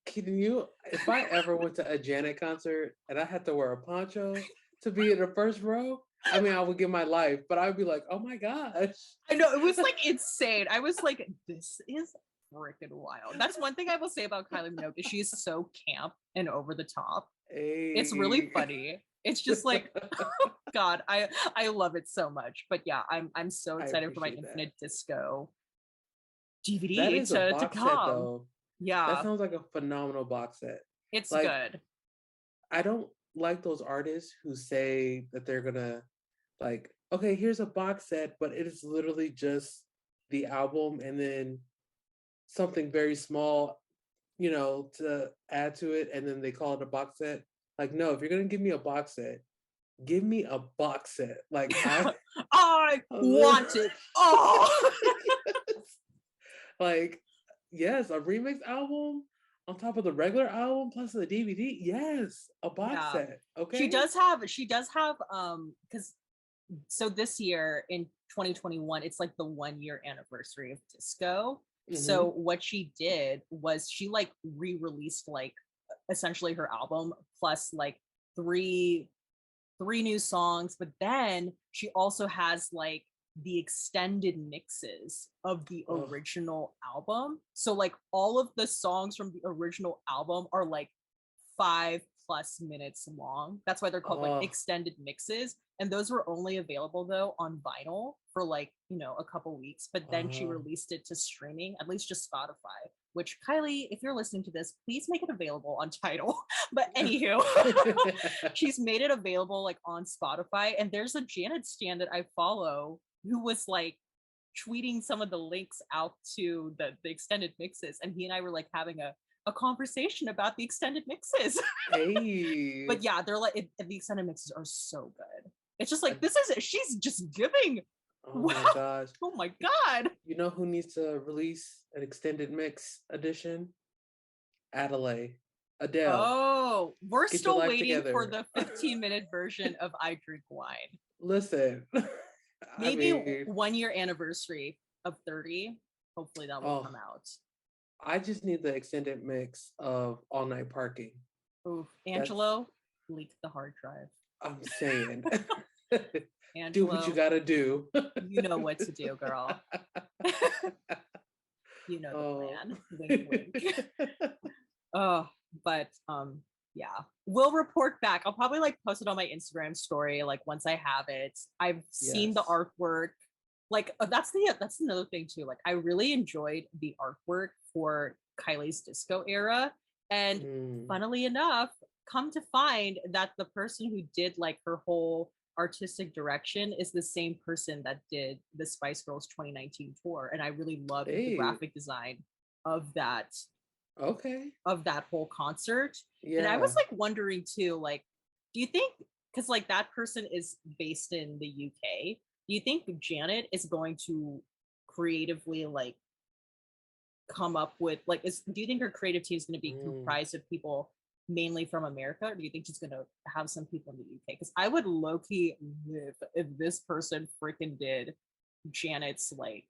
Can you, if I ever went to a Janet concert and I had to wear a poncho to be in the first row, I mean, I would give my life, but I would be like, oh my gosh. I know, it was like insane. I was like, this is freaking wild. That's one thing I will say about Kylie Minogue, is she is so camp and over the top. Hey. It's really funny. It's just like, God, I love it so much. But yeah, I'm so excited for my Infinite Disco DVD that is a box to come. set, though. Yeah, that sounds like a phenomenal box set. It's like, good. I don't like those artists who say that they're gonna, like, okay, here's a box set, but it is literally just the album and then something very small, to add to it, and then they call it a box set. Like, no, if you're gonna give me a box set, give me a box set. Like, I want it. Oh, like, yes, a remix album on top of the regular album plus the DVD. Yes, a box set. Okay. She does have because so this year in 2021, it's like the 1 year anniversary of disco. Mm-hmm. So what she did was she like re-released like essentially her album plus like three new songs, but then she also has like the extended mixes of the original album. So like all of the songs from the original album are like 5+ minutes long. That's why they're called like extended mixes. And those were only available though on vinyl for like, a couple weeks. But then she released it to streaming, at least just Spotify, which, Kylie, if you're listening to this, please make it available on Tidal. But anywho, she's made it available like on Spotify. And there's a Janet stan that I follow who was like tweeting some of the links out to the extended mixes. And he and I were like having a conversation about the extended mixes. Hey. But yeah, they're like, the extended mixes are so good. It's just like, she's just giving. Oh my gosh. Oh my God. You know who needs to release an extended mix edition? Adele. Oh, we're still waiting for the 15-minute version of I Drink Wine. Listen. Maybe 1 year anniversary of 30. Hopefully that will come out. I just need the extended mix of All Night Parking. Ooh, Angelo leaked the hard drive. I'm saying. Angelo, do what you gotta do. You know what to do, girl. You know the plan. Wink, wink. But yeah, we'll report back. I'll probably like post it on my Instagram story like once I have it. I've seen the artwork. Like that's another thing too. Like I really enjoyed the artwork for Kylie's disco era, and funnily enough, come to find that the person who did like her whole artistic direction is the same person that did the Spice Girls 2019 tour, and I really loved the graphic design of that. Of that whole concert. And I was like wondering too, like, do you think, because like that person is based in the UK, do you think Janet is going to creatively like come up with like, do you think her creative team is going to be comprised of people mainly from America, or do you think she's going to have some people in the UK? Because I would low-key live if this person freaking did Janet's like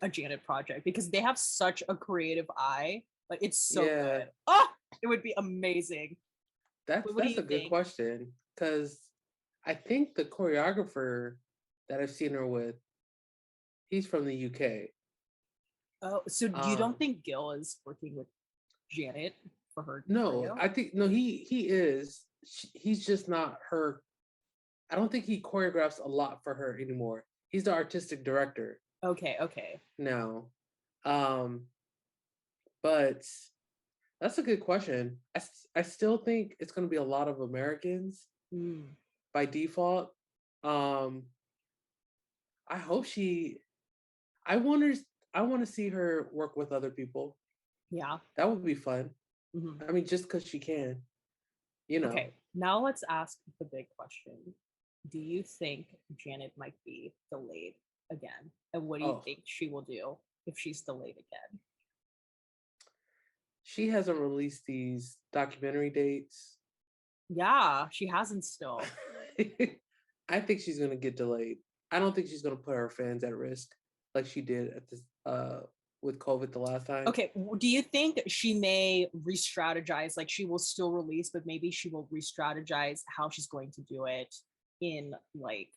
a Janet project, because they have such a creative eye. Like it's so good. Oh, it would be amazing. That's a good question, because I think the choreographer that I've seen her with He's from the UK. Oh, so you don't think Gil is working with Janet for her No, video? I think no. He is. He's just not her. I don't think he choreographs a lot for her anymore. He's the artistic director Okay. now. Um, but that's a good question. I still think it's going to be a lot of Americans by default. Um, I hope she. I wonder. I want to see her work with other people. Yeah. That would be fun. Mm-hmm. I mean, just because she can, you know. Okay, now let's ask the big question. Do you think Janet might be delayed again? And what do you Oh, think she will do if she's delayed again? she hasn't released these documentary dates. Yeah, she hasn't still. I think she's gonna get delayed. I don't think she's gonna put her fans at risk like she did at this with COVID the last time. Okay, do you think she may re-strategize? Like she will still release, but maybe she will re-strategize how she's going to do it in like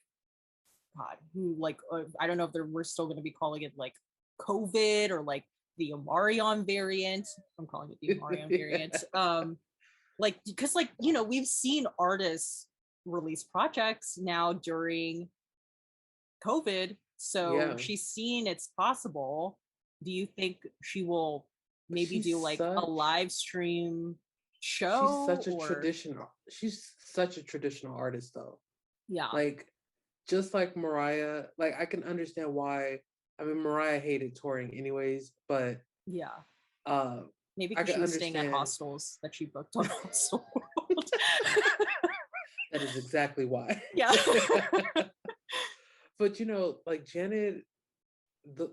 God, I don't know if we're still going to be calling it like COVID or like the Omarion variant. I'm calling it the Omarion variant. Like because like we've seen artists release projects now during COVID, so Yeah. she's seen it's possible. Do you think she will maybe She's do like a live stream show? She's such a traditional artist though. Yeah. Like just like Mariah, like I can understand why. I mean, Mariah hated touring anyways, but yeah. Uh, Maybe because she was staying at hostels that she booked on Hostel World. That is exactly why. Yeah. But like Janet,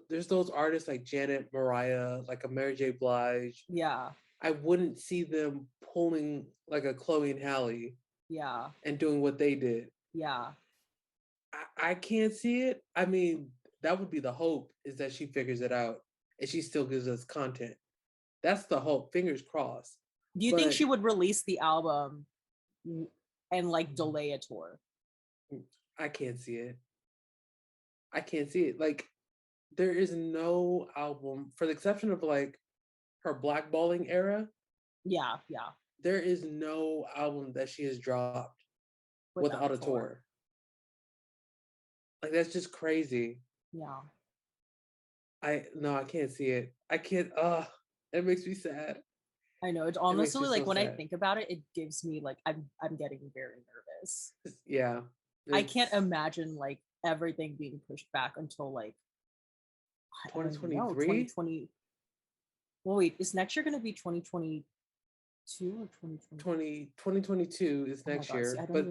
there's those artists like Janet, Mariah, like a Mary J. Blige. Yeah. I wouldn't see them pulling like a Chloe and Halle. Yeah. And doing what they did. Yeah. I can't see it. I mean, that would be the hope, is that she figures it out and she still gives us content. That's the hope. Fingers crossed. Do you think she would release the album and like delay a tour? I can't see it. I can't see it. Like, there is no album, for the exception of like her blackballing era. Yeah. There is no album that she has dropped without a tour. Like, that's just crazy. Yeah. I can't see it. I can't. It makes me sad. I know. It's honestly like when I think about it, it gives me like I'm getting very nervous. Yeah. I can't imagine like everything being pushed back until like 2023. 2020. Well, wait, is next year going to be 2022 or 2020? 2022 is next year, See, but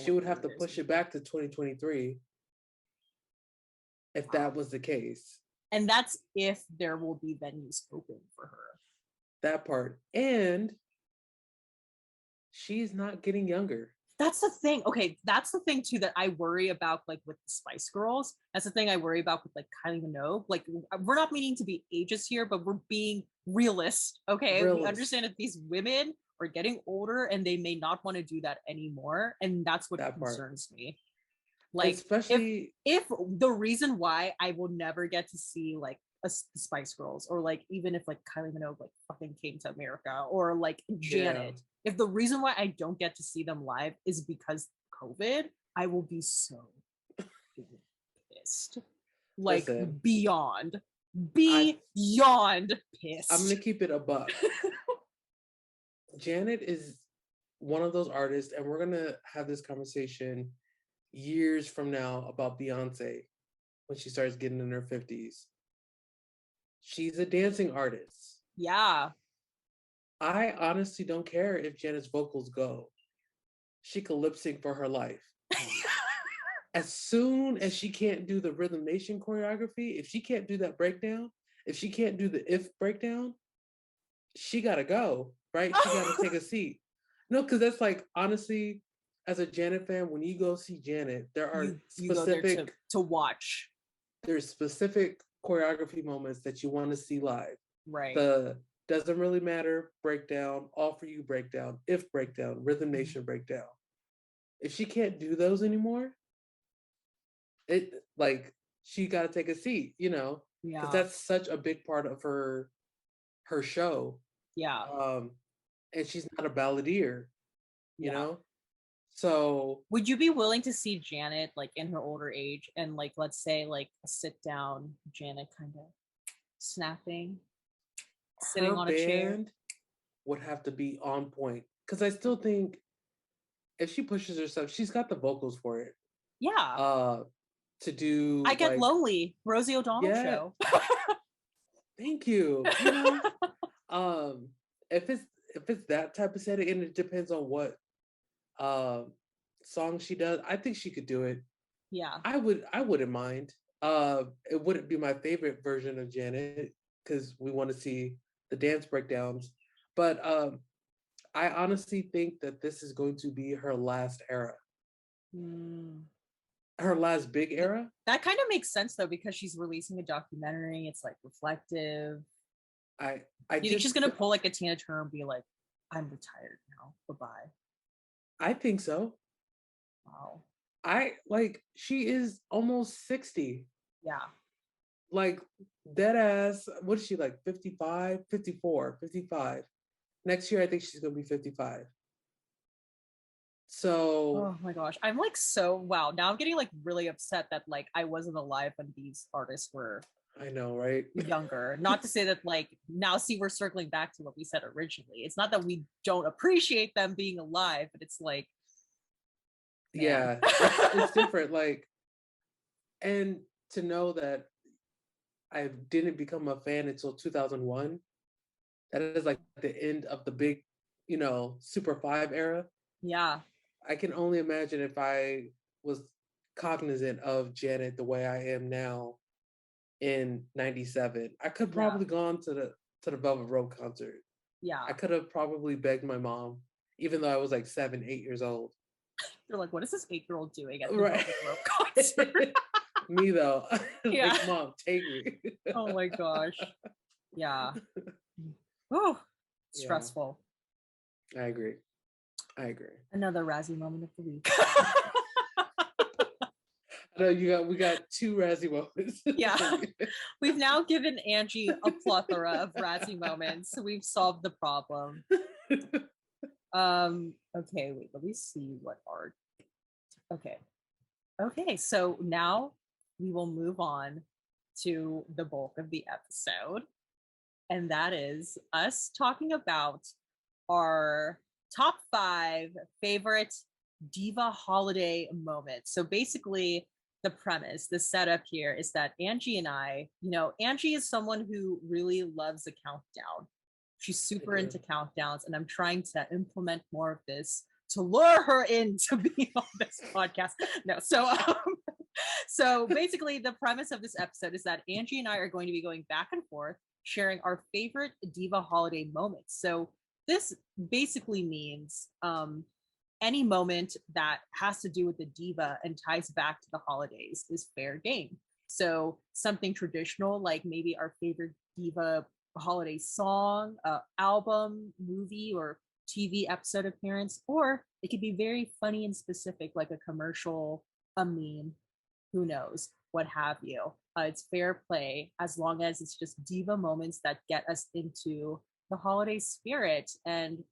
she would have to push it back to 2023 if that was the case. And that's if there will be venues open for her. That part. And she's not getting younger. That's the thing. Okay, that's the thing too that I worry about, like with the Spice Girls. That's the thing I worry about with like Kylie Minogue. Like we're not meaning to be ageist here, but we're being realist. Okay, we understand that these women are getting older and they may not want to do that anymore, and that's what concerns me. Like, especially if the reason why I will never get to see like the Spice Girls, or like even if like Kylie Minogue like fucking came to America, or like Janet, if the reason why I don't get to see them live is because COVID, I will be so pissed. Like, listen, beyond pissed. I'm gonna keep it a buck. Janet is one of those artists, and we're gonna have this conversation years from now about Beyonce when she starts getting in her 50s. She's a dancing artist. Yeah. I honestly don't care if Janet's vocals go. She could lip sync for her life. As soon as she can't do the Rhythm Nation choreography, if she can't do that breakdown, if she can't do the If breakdown, she gotta go, right? She gotta take a seat. No, because that's like, honestly, as a Janet fan, when you go see Janet, there are you go there to watch. There's specific choreography moments that you want to see live. Right. The Doesn't Really Matter breakdown, All For You breakdown, If breakdown, Rhythm Nation breakdown. If she can't do those anymore, it like she got to take a seat, because Yeah. that's such a big part of her show. Yeah. And she's not a balladeer, you Yeah. know. So would you be willing to see Janet like in her older age and like let's say like a sit down Janet kind of snapping, her sitting on a chair? band would have to be on point because I still think if she pushes herself, she's got the vocals for it. Yeah. To do I Get like, Lonely, Rosie O'Donnell yeah, show. thank you. Um, if it's that type of setting, and it depends on what um song she does, I think she could do it. Yeah. I wouldn't mind. It wouldn't be my favorite version of Janet because we want to see the dance breakdowns. But I honestly think that this is going to be her last era, Mm. her last big era. That kind of makes sense though because she's releasing a documentary. It's like reflective. I I You think she's just gonna pull like a Tina Turner and be like, "I'm retired now. Bye bye." I think so. Wow. She is almost 60. Yeah. Like dead ass. What is she like? 55, 54, 55. Next year I think she's gonna be 55. So Oh my gosh. I'm like so wow. Now I'm getting like really upset that like I wasn't alive when these artists were I know, right? younger. Not to say that like now see we're circling back to what we said originally. It's not that we don't appreciate them being alive, but it's like man. Yeah, it's different. Like, and to know that I didn't become a fan until 2001. That is like the end of the big, Super Five era. Yeah. I can only imagine if I was cognizant of Janet the way I am now in '97. I could Yeah. probably gone to the Velvet Rope concert. Yeah. I could have probably begged my mom, even though I was like 7, 8 years old. They're like, what is this 8-year-old doing at the Right. Velvet Rope concert? Me though, Yeah. like mom, take me. Oh my gosh. Yeah. Oh, Yeah, stressful. I agree. I agree. Another Razzie moment of the week. I know we got two Razzie moments. Yeah. We've now given Angie a plethora of Razzie moments, so we've solved the problem. Okay, wait, let me see what are okay, so now we will move on to the bulk of the episode, and that is us talking about our top 5 favorite diva holiday moments. So basically, the premise, the setup here is that Angie and I, Angie is someone who really loves a countdown. She's super into countdowns, and I'm trying to implement more of this to lure her into being on this podcast. No, so basically, the premise of this episode is that Angie and I are going to be going back and forth, sharing our favorite diva holiday moments. So this basically means any moment that has to do with the diva and ties back to the holidays is fair game. So something traditional, like maybe our favorite diva holiday song, album, movie, or TV episode appearance, or it could be very funny and specific, like a commercial, a meme, who knows, what have you. It's fair play as long as it's just diva moments that get us into the holiday spirit. And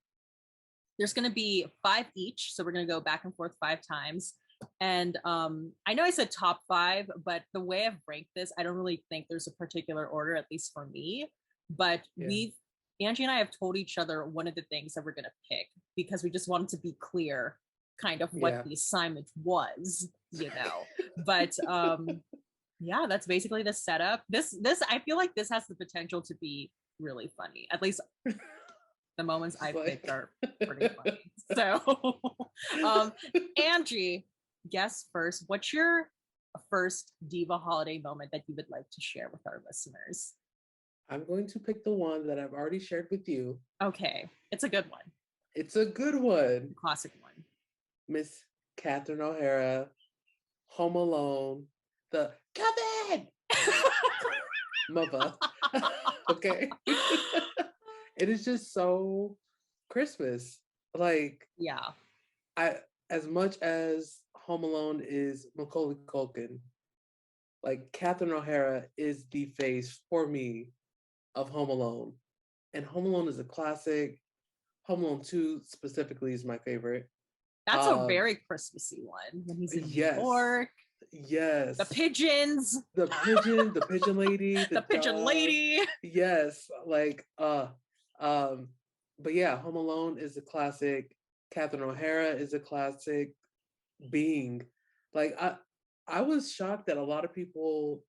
there's going to be 5 each, so we're going to go back and forth 5 times. And I know I said top 5, but the way I've ranked this, I don't really think there's a particular order, at least for me. But Angie and I have told each other one of the things that we're going to pick because we just wanted to be clear kind of what the assignment was, But yeah, that's basically the setup. This I feel like this has the potential to be really funny. At least the moments I picked are pretty funny. So Angie, guess first, what's your first diva holiday moment that you would like to share with our listeners? I'm going to pick the one that I've already shared with you. Okay, it's a good one. It's a good one. Classic one. Miss Catherine O'Hara, Home Alone, the Kevin mother. Okay. It is just so Christmas. Like, as much as Home Alone is Macaulay Culkin, like Catherine O'Hara is the face for me of Home Alone. And Home Alone is a classic. Home Alone 2 specifically is my favorite. That's a very Christmassy one when he's in New York. Yes. The pigeons. The pigeon lady, the pigeon dog. lady. Yes, like but yeah, Home Alone is a classic. Catherine O'Hara is a classic being. Like I was shocked that a lot of people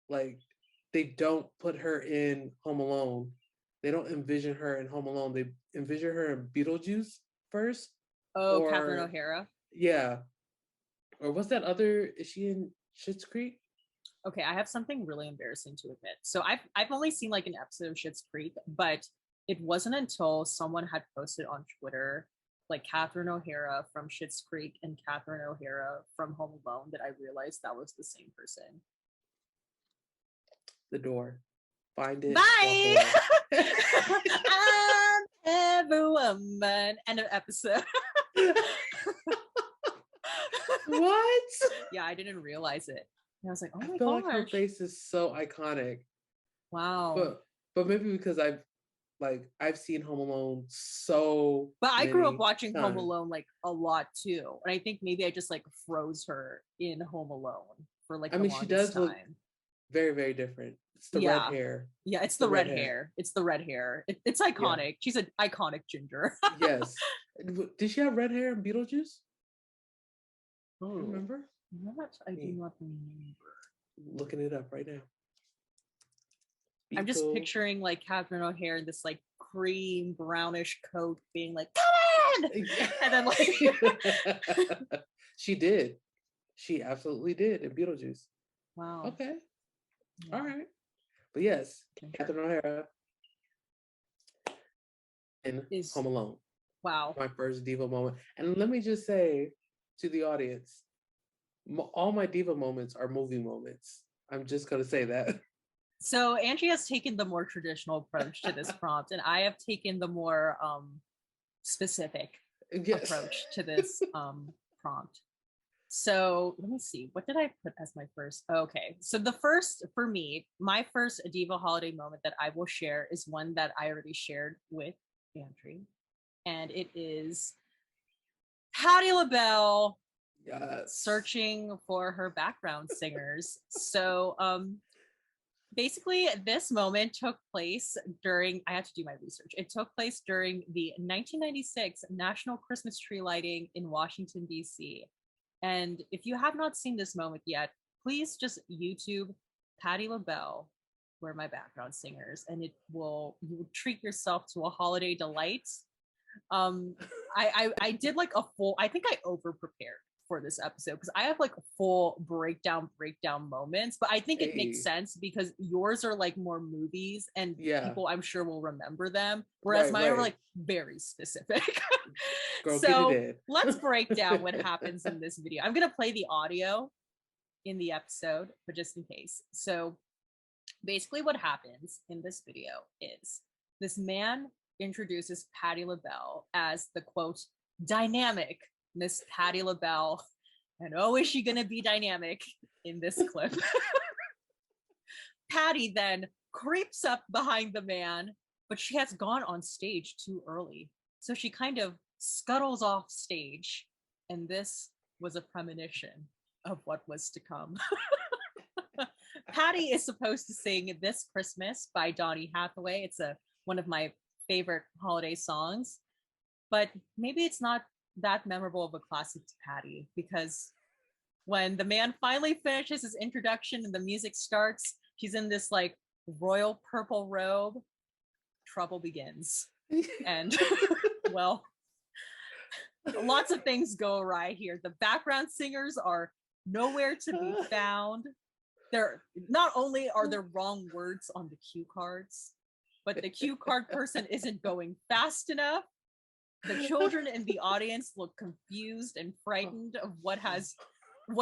like they don't put her in Home Alone. They don't envision her in Home Alone. They envision her in Beetlejuice first. Oh, Catherine O'Hara. Yeah. Or what's that other? Is she in Schitt's Creek? Okay, I have something really embarrassing to admit. So I've only seen like an episode of Schitt's Creek, but it wasn't until someone had posted on Twitter like Catherine O'Hara from Schitt's Creek and Catherine O'Hara from Home Alone that I realized that was the same person. The door. Find it. Bye. I'm every woman. End of episode. What? Yeah, I didn't realize it. And I was like, oh my gosh. I feel like her face is so iconic. Wow. But maybe because I've seen Home Alone so But I grew up watching times. Home Alone like a lot too. And I think maybe I just like froze her in Home Alone for like the she does time. look very, very different. It's the red hair. Yeah, it's the red hair. It's the red hair. It's iconic. Yeah. She's an iconic ginger. Yes. Did she have red hair in Beetlejuice? Oh, remember? What? I do not remember. Looking it up right now. I'm just picturing like Catherine O'Hara in this like cream brownish coat being like, come on! And then like she did. She absolutely did in Beetlejuice. Wow. Okay. Yeah. All right. But yes, Catherine O'Hara in Home Alone. Wow. My first diva moment. And let me just say to the audience, all my diva moments are movie moments. I'm just going to say that. So Angie has taken the more traditional approach to this prompt, and I have taken the more specific approach to this prompt. So let me see. What did I put as my first? Okay. So the first, for me, my first diva holiday moment that I will share is one that I already shared with Andrew. And it is Patti LaBelle searching for her background singers. So basically this moment took place during, I had to do my research. It took place during the 1996 National Christmas Tree Lighting in Washington, D.C. And if you have not seen this moment yet, please just YouTube Patti LaBelle, who are my background singers, and you will treat yourself to a holiday delight. I did like a full, I think I over prepared for this episode because I have like a full breakdown moments, but I think it makes sense because yours are like more movies and people I'm sure will remember them, whereas mine are like very specific. Girl, so let's break down what happens in this video. I'm gonna play the audio in the episode, but just in case. So basically what happens in this video is this man introduces Patti LaBelle as the quote dynamic Miss Patti LaBelle, and oh, is she gonna be dynamic in this clip? Patti then creeps up behind the man, but she has gone on stage too early, so she kind of scuttles off stage, and this was a premonition of what was to come. Patti is supposed to sing "This Christmas" by Donny Hathaway. It's one of my favorite holiday songs, but maybe it's not that memorable of a classic to Patti, because when the man finally finishes his introduction and the music starts, she's in this like royal purple robe. Trouble begins. And well, lots of things go awry here. The background singers are nowhere to be found. They're not only are there wrong words on the cue cards, but the cue card person isn't going fast enough. The children in the audience look confused and frightened of what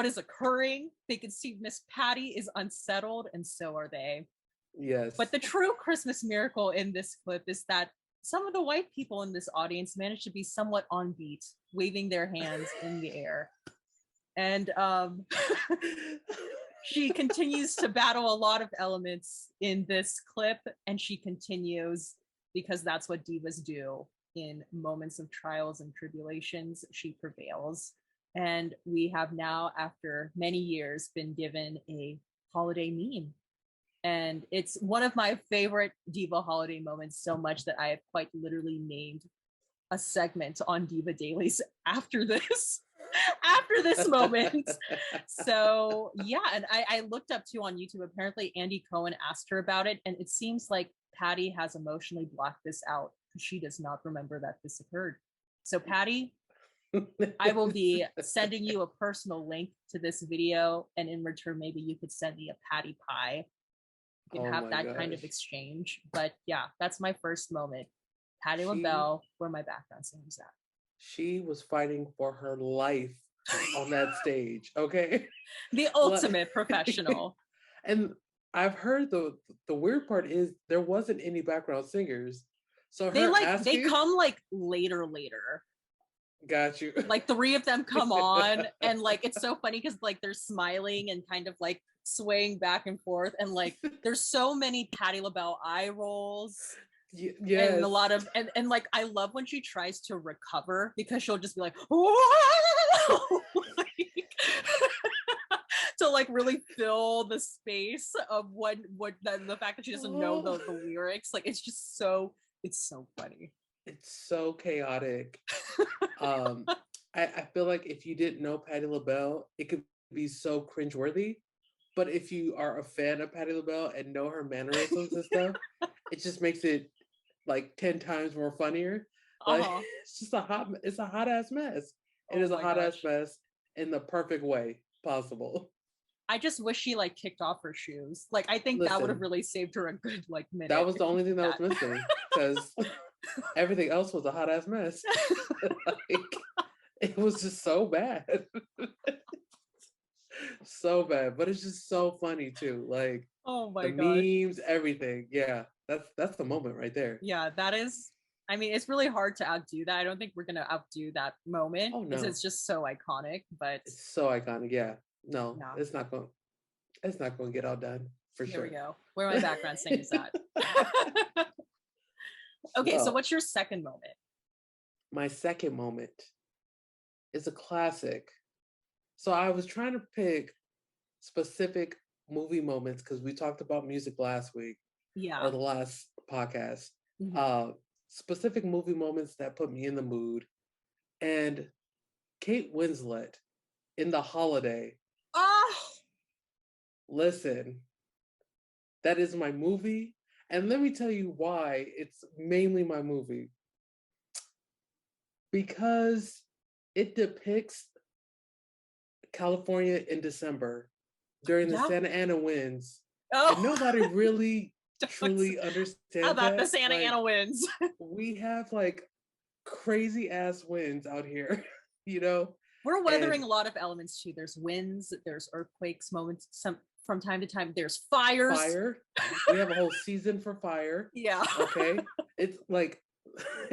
is occurring. They can see Miss Patti is unsettled, and so are they. Yes. But the true Christmas miracle in this clip is that some of the white people in this audience managed to be somewhat on beat, waving their hands in the air. And She continues to battle a lot of elements in this clip, and she continues because that's what divas do. In moments of trials and tribulations, she prevails. And we have now, after many years, been given a holiday meme. And it's one of my favorite diva holiday moments, so much that I have quite literally named a segment on Diva Dailies after this. After this moment. So yeah, and I looked up too on YouTube. Apparently Andy Cohen asked her about it, and it seems like Patty has emotionally blocked this out. She does not remember that this occurred. So Patty, I will be sending you a personal link to this video, and in return, maybe you could send me a Patty pie. You can have that kind of exchange. But yeah, that's my first moment. Patty LaBelle, where my background singer's at. She was fighting for her life on that stage, okay? The ultimate professional. And I've heard the weird part is there wasn't any background singers. So they come like later. Got you. Like 3 of them come on, and like it's so funny because like they're smiling and kind of like swaying back and forth, and like there's so many Patty LaBelle eye rolls. Yes. And a lot of and like I love when she tries to recover, because she'll just be like to like really fill the space of the fact that she doesn't know the lyrics. Like it's so funny. It's so chaotic. I feel like if you didn't know Patty LaBelle, it could be so cringeworthy. But if you are a fan of Patty LaBelle and know her mannerisms and stuff, it just makes it like 10 times more funnier. Like it's just a hot ass mess. It is a hot ass mess in the perfect way possible. I just wish she like kicked off her shoes. Like I think that would have really saved her a good like minute. That was the only thing that was missing, because everything else was a hot ass mess. Like, it was just so bad. So bad, but it's just so funny too. Like the memes, everything. Yeah, that's the moment right there. Yeah, that is. I mean, it's really hard to outdo that. I don't think we're gonna outdo that moment because it's just so iconic. But it's so iconic. Yeah, no, it's not going. It's not going to get outdone for sure. There we go. Where my background singers at. Okay, so what's your second moment? My second moment is a classic. So I was trying to pick specific movie moments because we talked about music last week. Yeah. Or the last podcast. Specific movie moments that put me in the mood. And Kate Winslet in The Holiday. Oh! Listen, that is my movie. And let me tell you why it's mainly my movie. Because it depicts California in December during the Santa Ana winds. And nobody really truly understands about the Santa Ana winds. We have like crazy ass winds out here, you know? We're weathering a lot of elements too. There's winds, there's earthquakes, moments, from time to time, there's fires. We have a whole season for fire. Yeah. Okay. It's like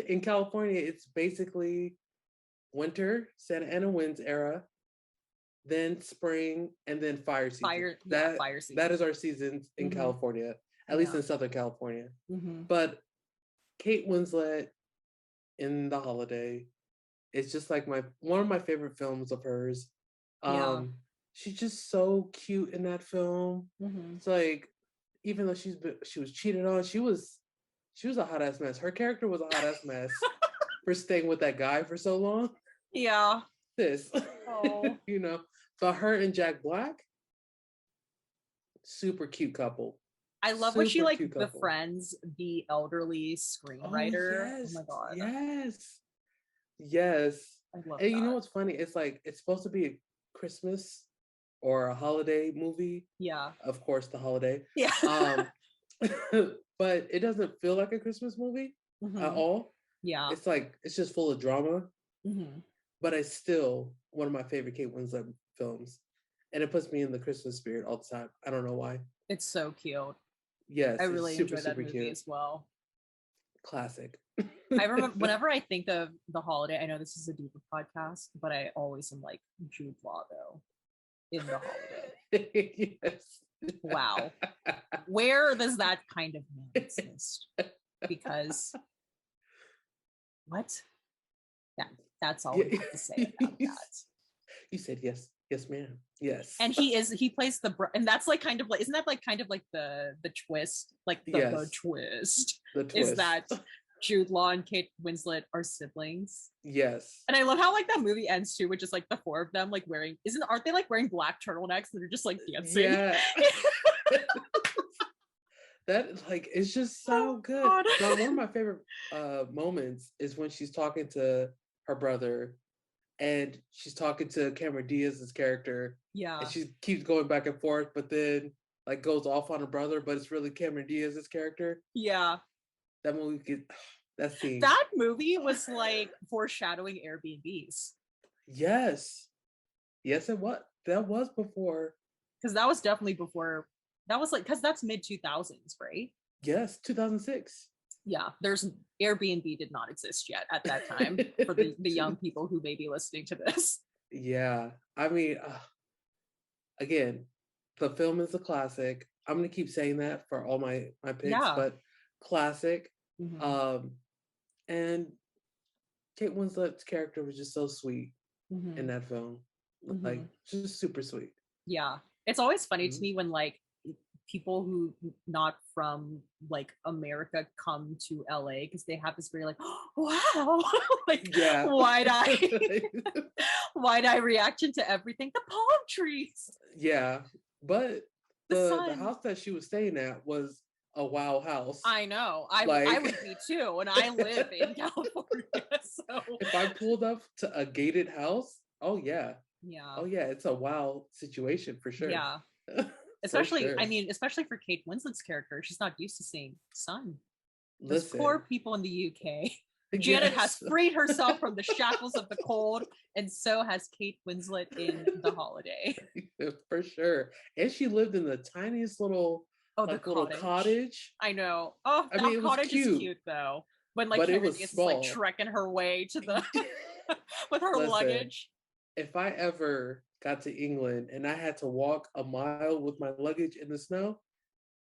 in California, it's basically winter, Santa Ana winds era, then spring, and then fire season. Fire season. That is our seasons in California, at least in Southern California. But Kate Winslet in The Holiday is just like one of my favorite films of hers. She's just so cute in that film. It's like, even though she was cheated on, she was a hot ass mess. Her character was a hot ass mess for staying with that guy for so long. Yeah. You know, but her and Jack Black, super cute couple. I love when she like befriends the elderly screenwriter. Oh my god. Yes. I love and that. You know what's funny? It's like it's supposed to be a Christmas or a holiday movie. Yeah. Of course, The Holiday. Yeah. But it doesn't feel like a Christmas movie at all. Yeah. It's like it's just full of drama. But it's still one of my favorite Kate Winslet films. And it puts me in the Christmas spirit all the time. I don't know why. It's so cute. Yes. I really enjoy that movie cute. As well. Classic. I remember whenever I think of The Holiday, I know this is a Diva podcast, but I always am like Jude Law though. in the holiday. Yes. Wow. Where does that kind of man exist? Because what? That's all we have to say about that. You said yes. Yes, ma'am. Yes. And he plays and that's like kind of like, isn't that like kind of like the twist? Like the twist. The twist is that Jude Law and Kate Winslet are siblings. Yes. And I love how like that movie ends too, with just like the four of them like aren't they like wearing black turtlenecks that are just like dancing? Yeah. That like it's just so good. Now, one of my favorite moments is when she's talking to her brother and she's talking to Cameron Diaz's character. Yeah. And she keeps going back and forth, but then like goes off on her brother, but it's really Cameron Diaz's character. Yeah. That movie that scene. That movie was like foreshadowing Airbnbs. Yes. Yes, it was. That was before. Because that was definitely before. That was like, because that's mid 2000s, right? Yes, 2006. Yeah, Airbnb did not exist yet at that time for the young people who may be listening to this. Yeah, I mean, again, the film is a classic. I'm gonna keep saying that for all my picks, but classic. Mm-hmm. And Kate Winslet's character was just so sweet in that film, like just super sweet. Yeah, it's always funny to me when like people who not from like America come to LA because they have this very like, oh, wow, like wide-eye reaction to everything. The palm trees. Yeah, but the house that she was staying at was a wow house. I know. I would be too, and I live in California. So if I pulled up to a gated house, oh yeah, it's a wow situation for sure. Yeah. Especially, sure. I mean, especially for Kate Winslet's character, she's not used to seeing sun. Those poor people in the UK. Janet has freed herself from the shackles of the cold, and so has Kate Winslet in The Holiday. For sure. And she lived in the tiniest little, little cottage. I know. Oh, that cottage is cute though. When like Cameron is like trekking her way to the with her luggage. If I ever got to England and I had to walk a mile with my luggage in the snow,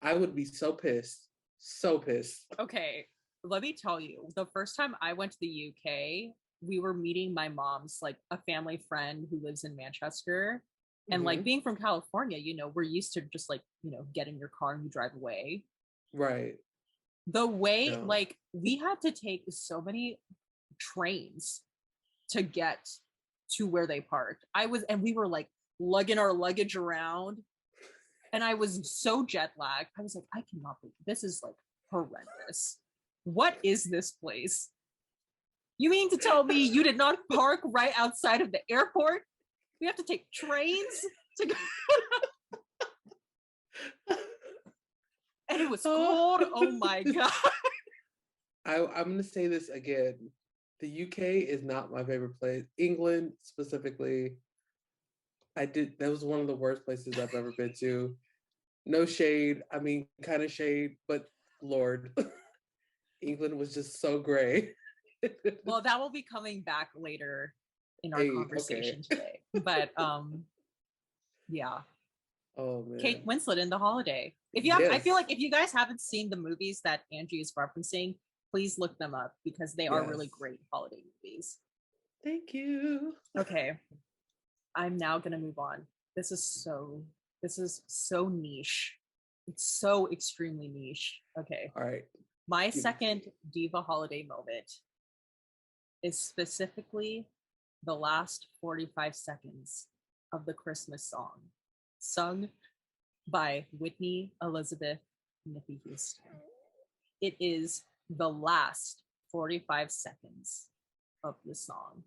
I would be so pissed. So pissed. Okay, let me tell you, the first time I went to the UK, we were meeting my mom's like a family friend who lives in Manchester. And like being from California, you know, we're used to just like, you know, get in your car and you drive away. Right. The way like we had to take so many trains to get to where they parked. And we were like lugging our luggage around, and I was so jet lagged. I was like, I cannot believe this is like horrendous. What is this place? You mean to tell me you did not park right outside of the airport? We have to take trains to go. And it was cold. Oh my god. I'm gonna say this again. The UK is not my favorite place. England specifically, that was one of the worst places I've ever been to. No shade. I mean, kind of shade, but Lord, England was just so gray. Well, that will be coming back later in our conversation today. But yeah. Oh man. Kate Winslet in The Holiday. I feel like if you guys haven't seen the movies that Angie is referencing, please look them up because they are really great holiday movies. Thank you. Okay. I'm now going to move on. This is so niche. It's so extremely niche. Okay. All right. My second Diva holiday moment is specifically the last 45 seconds of the Christmas song, sung by Whitney Elizabeth Nippy Houston. It is the last 45 seconds of the song.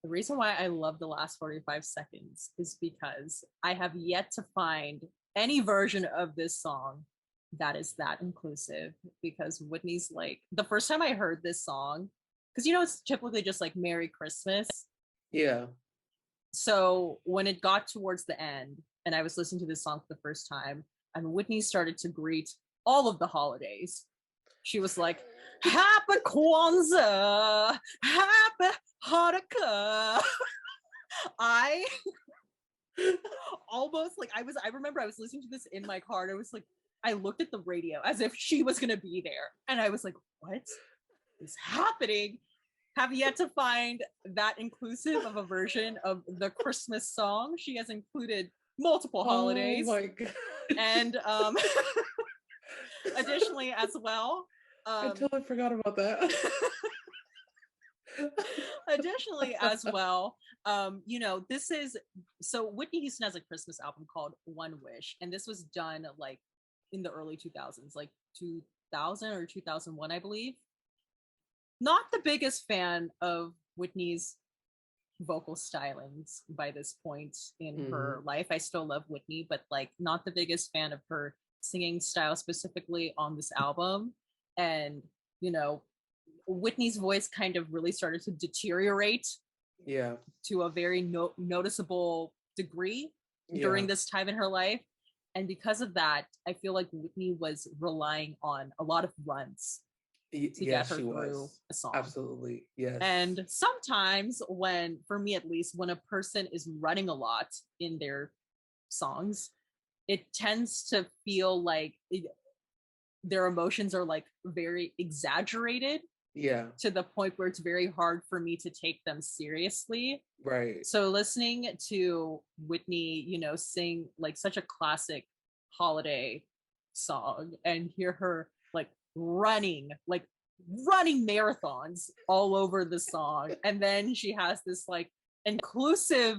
The reason why I love the last 45 seconds is because I have yet to find any version of this song that is that inclusive, because Whitney's like, the first time I heard this song, because you know it's typically just like Merry Christmas. Yeah. So when it got towards the end and I was listening to this song for the first time, and Whitney started to greet all of the holidays, she was like, Happy Kwanzaa, Happy Hanukkah. I Almost like I remember I was listening to this in my car and I was like, I looked at the radio as if she was gonna be there. And I was like, what is happening? Have yet to find that inclusive of a version of the Christmas song. She has included multiple holidays. Oh my god. And additionally as well. I totally forgot about that. Additionally as well, you know, this is so Whitney Houston has a Christmas album called One Wish, and this was done like in the early 2000s, like 2000 or 2001, I believe. Not the biggest fan of Whitney's vocal stylings by this point in her life. I still love Whitney, but like not the biggest fan of her singing style specifically on this album. And you know, Whitney's voice kind of really started to deteriorate, Yeah, to a very noticeable degree during this time in her life. And because of that, I feel like Whitney was relying on a lot of runs to get her through a song. Absolutely, yes. And sometimes when, for me at least, when a person is running a lot in their songs, it tends to feel like their emotions are like very exaggerated. Yeah. To the point where it's very hard for me to take them seriously. Right. So listening to Whitney, you know, sing like such a classic holiday song and hear her like running marathons all over the song. And then she has this like inclusive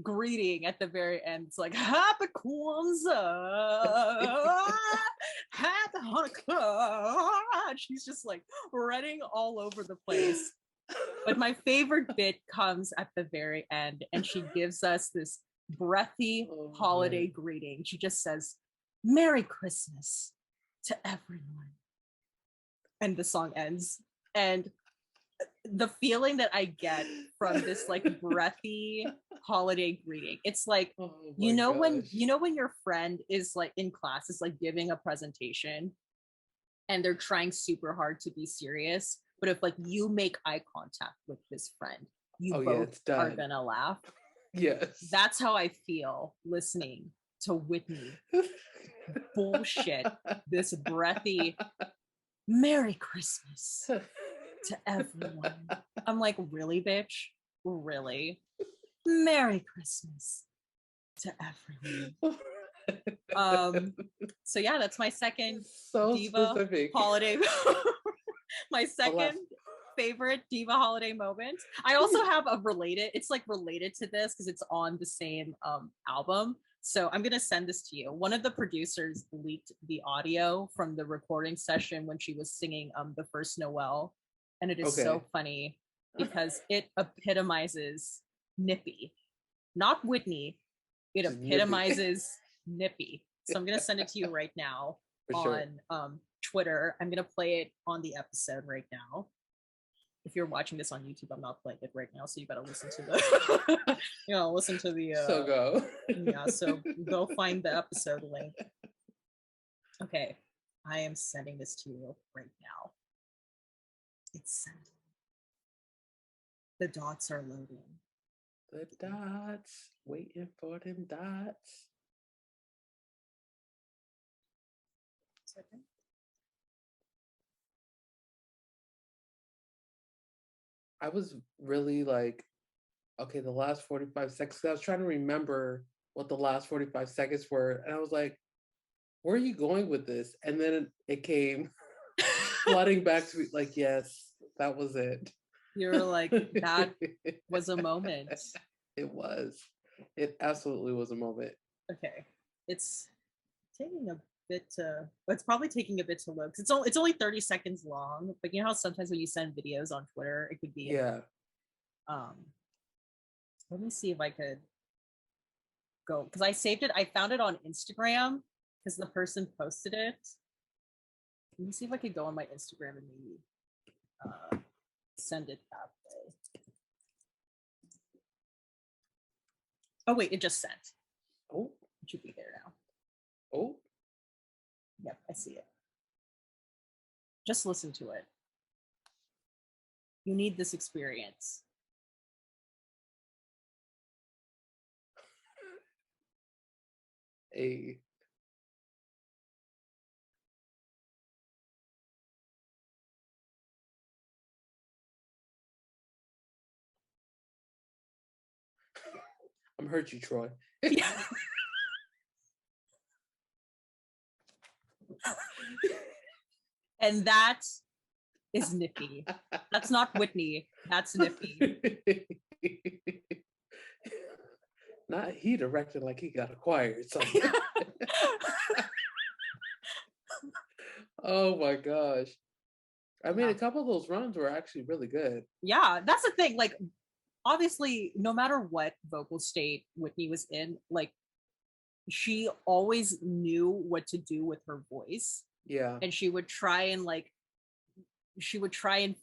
greeting at the very end. It's like Happy Kwanzaa, Happy Hanukkah. She's just like running all over the place. But my favorite bit comes at the very end, and she gives us this breathy holiday greeting. She just says, "Merry Christmas to everyone." And the song ends. And the feeling that I get from this like breathy holiday greeting, it's like, you know, when your friend is like in class, is like giving a presentation and they're trying super hard to be serious, but if like you make eye contact with this friend, you both are gonna laugh. Yes. That's how I feel listening to Whitney bullshit this breathy Merry Christmas to everyone. I'm like, really, bitch? Really? Merry Christmas to everyone. So yeah, that's my second diva specific holiday. My second favorite diva holiday moment. I also have a related, it's like related to this because it's on the same album. So I'm going to send this to you. One of the producers leaked the audio from the recording session when she was singing the first Noel. And it is so funny because it epitomizes Nippy. Not Whitney. It epitomizes Nippy. So I'm going to send it to you right now on Twitter. I'm going to play it on the episode right now. If you're watching this on YouTube, I'm not playing it right now, so you gotta listen to the listen to the so go. Yeah, so go find the episode link. Okay, I am sending this to you right now. It's sent. The dots are loading. The dots, waiting for them dots. Second. I was really like, okay, the last 45 seconds, I was trying to remember what the last 45 seconds were. And I was like, where are you going with this? And then it came flooding back to me like, yes, that was it. You're like, that was a moment. It was. It absolutely was a moment. Okay. It's taking a bit to, it's probably taking a bit to load. It's only 30 seconds long, but you know how sometimes when you send videos on Twitter, it could be let me see if I could go, because I saved it. I found it on Instagram because the person posted it. Let me see if I could go on my Instagram and maybe send it that way. Oh wait, it just sent. Oh, it should be there now. Oh, yep, I see it. Just listen to it. You need this experience. Hey. I'm hurt you, Troy. Yeah. And that is Nippy. That's not Whitney. That's Nippy. Not he directed like he got acquired something. Oh my gosh. I mean, a couple of those runs were actually really good. Yeah, that's the thing. Like, obviously, no matter what vocal state Whitney was in, like, she always knew what to do with her voice. Yeah. And she would try and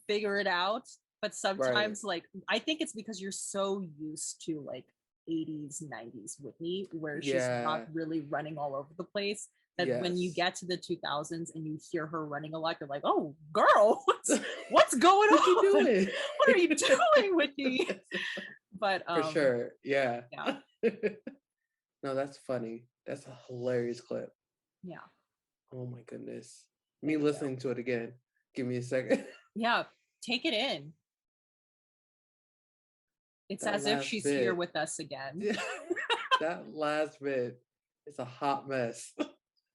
figure it out. But sometimes, like, I think it's because you're so used to like 80s, 90s Whitney, where she's not really running all over the place. That when you get to the 2000s and you hear her running a lot, you're like, oh, girl, what's going on? What you doing? What are you doing, Whitney? But for sure, yeah. No, that's funny. That's a hilarious clip. Yeah. Oh my goodness. Me listening to it again. Give me a second. Yeah, take it in. It's as if she's here with us again. That last bit is a hot mess.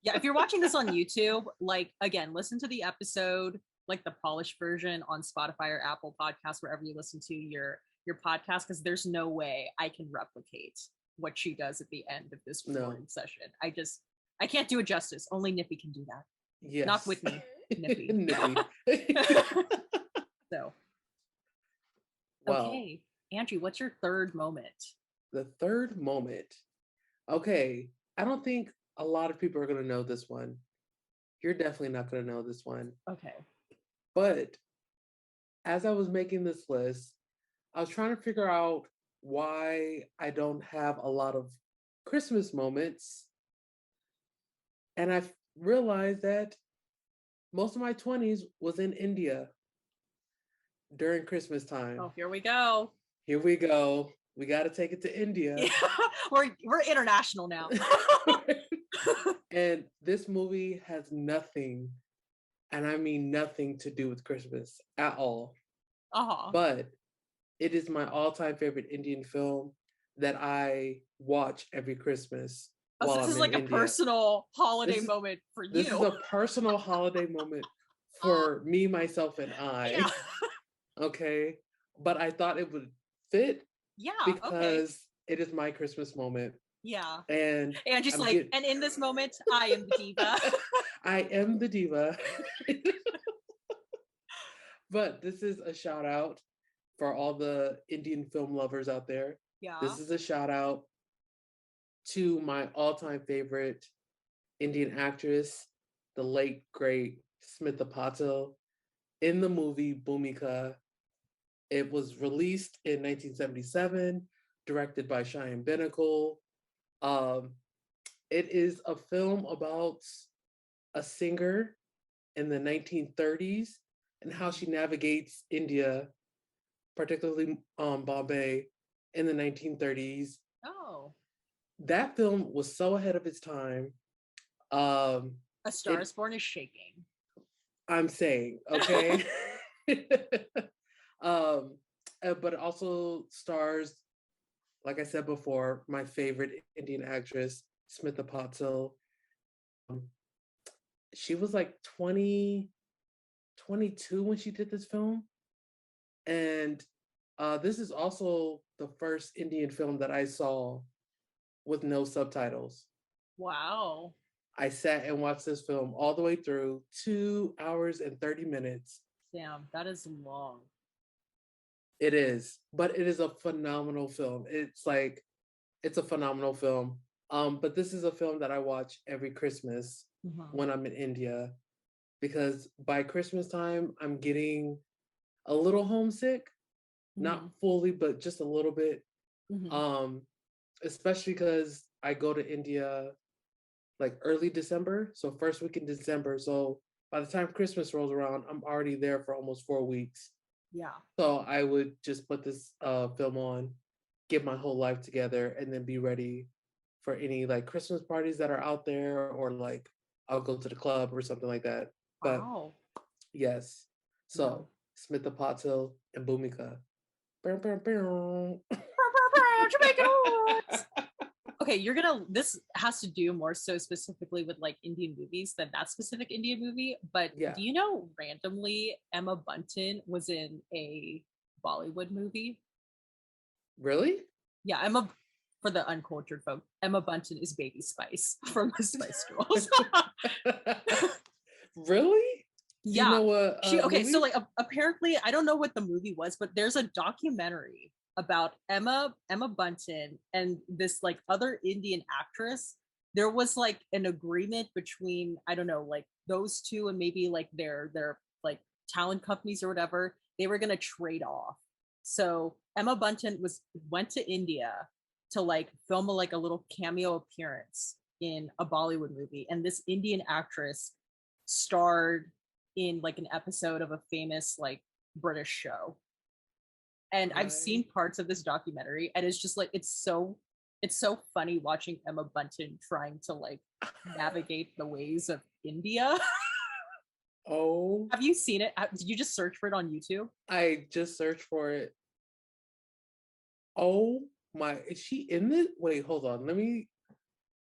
Yeah, if you're watching this on YouTube, like, again, listen to the episode, like the polished version on Spotify or Apple Podcasts, wherever you listen to your podcast, because there's no way I can replicate what she does at the end of this recording session. I can't do it justice. Only Nippy can do that. Yes. Not Whitney. Nippy. Nippy. So. Wow. Okay. Andrew, what's your third moment? The third moment. Okay. I don't think a lot of people are going to know this one. You're definitely not going to know this one. Okay. But as I was making this list, I was trying to figure out why I don't have a lot of Christmas moments. And I realized that most of my 20s was in India during Christmas time. Oh, here we go. Here we go. We got to take it to India. Yeah, we're international now. And this movie has nothing, and I mean nothing, to do with Christmas at all. But it is my all-time favorite Indian film that I watch every Christmas. So this is like a personal holiday moment for you. This is a personal holiday moment for me, myself, and I. Yeah. Okay. But I thought it would fit. Yeah. Because it is my Christmas moment. Yeah. And just and in this moment, I am the diva. I am the diva. But this is a shout out for all the Indian film lovers out there. Yeah. This is a shout out to my all-time favorite Indian actress, the late, great Smita Patil, in the movie Bhumika. It was released in 1977, directed by Cheyenne Benekul. It is a film about a singer in the 1930s and how she navigates India, particularly Bombay, in the 1930s. Oh. That film was so ahead of its time. A Star is Born is shaking. I'm saying, okay? But it also stars, like I said before, my favorite Indian actress, Smita Patil. She was like 22 when she did this film. And this is also the first Indian film that I saw with no subtitles. Wow. I sat and watched this film all the way through, 2 hours and 30 minutes. Damn, that is long. It is, but it is a phenomenal film. It's a phenomenal film. But this is a film that I watch every Christmas when I'm in India, because by Christmas time, I'm getting a little homesick, not fully, but just a little bit. Especially because I go to India like early December, so first week in December. So by the time Christmas rolls around, I'm already there for almost 4 weeks. Yeah. So I would just put this film on, get my whole life together, and then be ready for any like Christmas parties that are out there, or like I'll go to the club or something like that. But Wow. yes, No. so Smith and Pottsville and Boomika. Jamaican roots. Okay, this has to do more so specifically with like Indian movies than that specific Indian movie. But Yeah, do you know randomly Emma Bunton was in a Bollywood movie? really? Yeah, for the uncultured folk, Emma Bunton is Baby Spice from the Spice Girls. Really? Do you Yeah. know what Okay, so movie? like apparently I don't know what the movie was, but there's a documentary about Emma Bunton and this like other Indian actress. There was like an agreement between, I don't know, like those two and maybe like their like talent companies or whatever. They were gonna trade off. So Emma Bunton went to India to like film like a little cameo appearance in a Bollywood movie, and this Indian actress starred in like an episode of a famous like British show. And I've seen I parts of this documentary, and it's just like it's so funny watching Emma Bunton trying to like navigate the ways of India. oh, Have you seen it? Did you just search for it on YouTube? I just searched for it. Oh my, is she in this? Wait, hold on. Let me.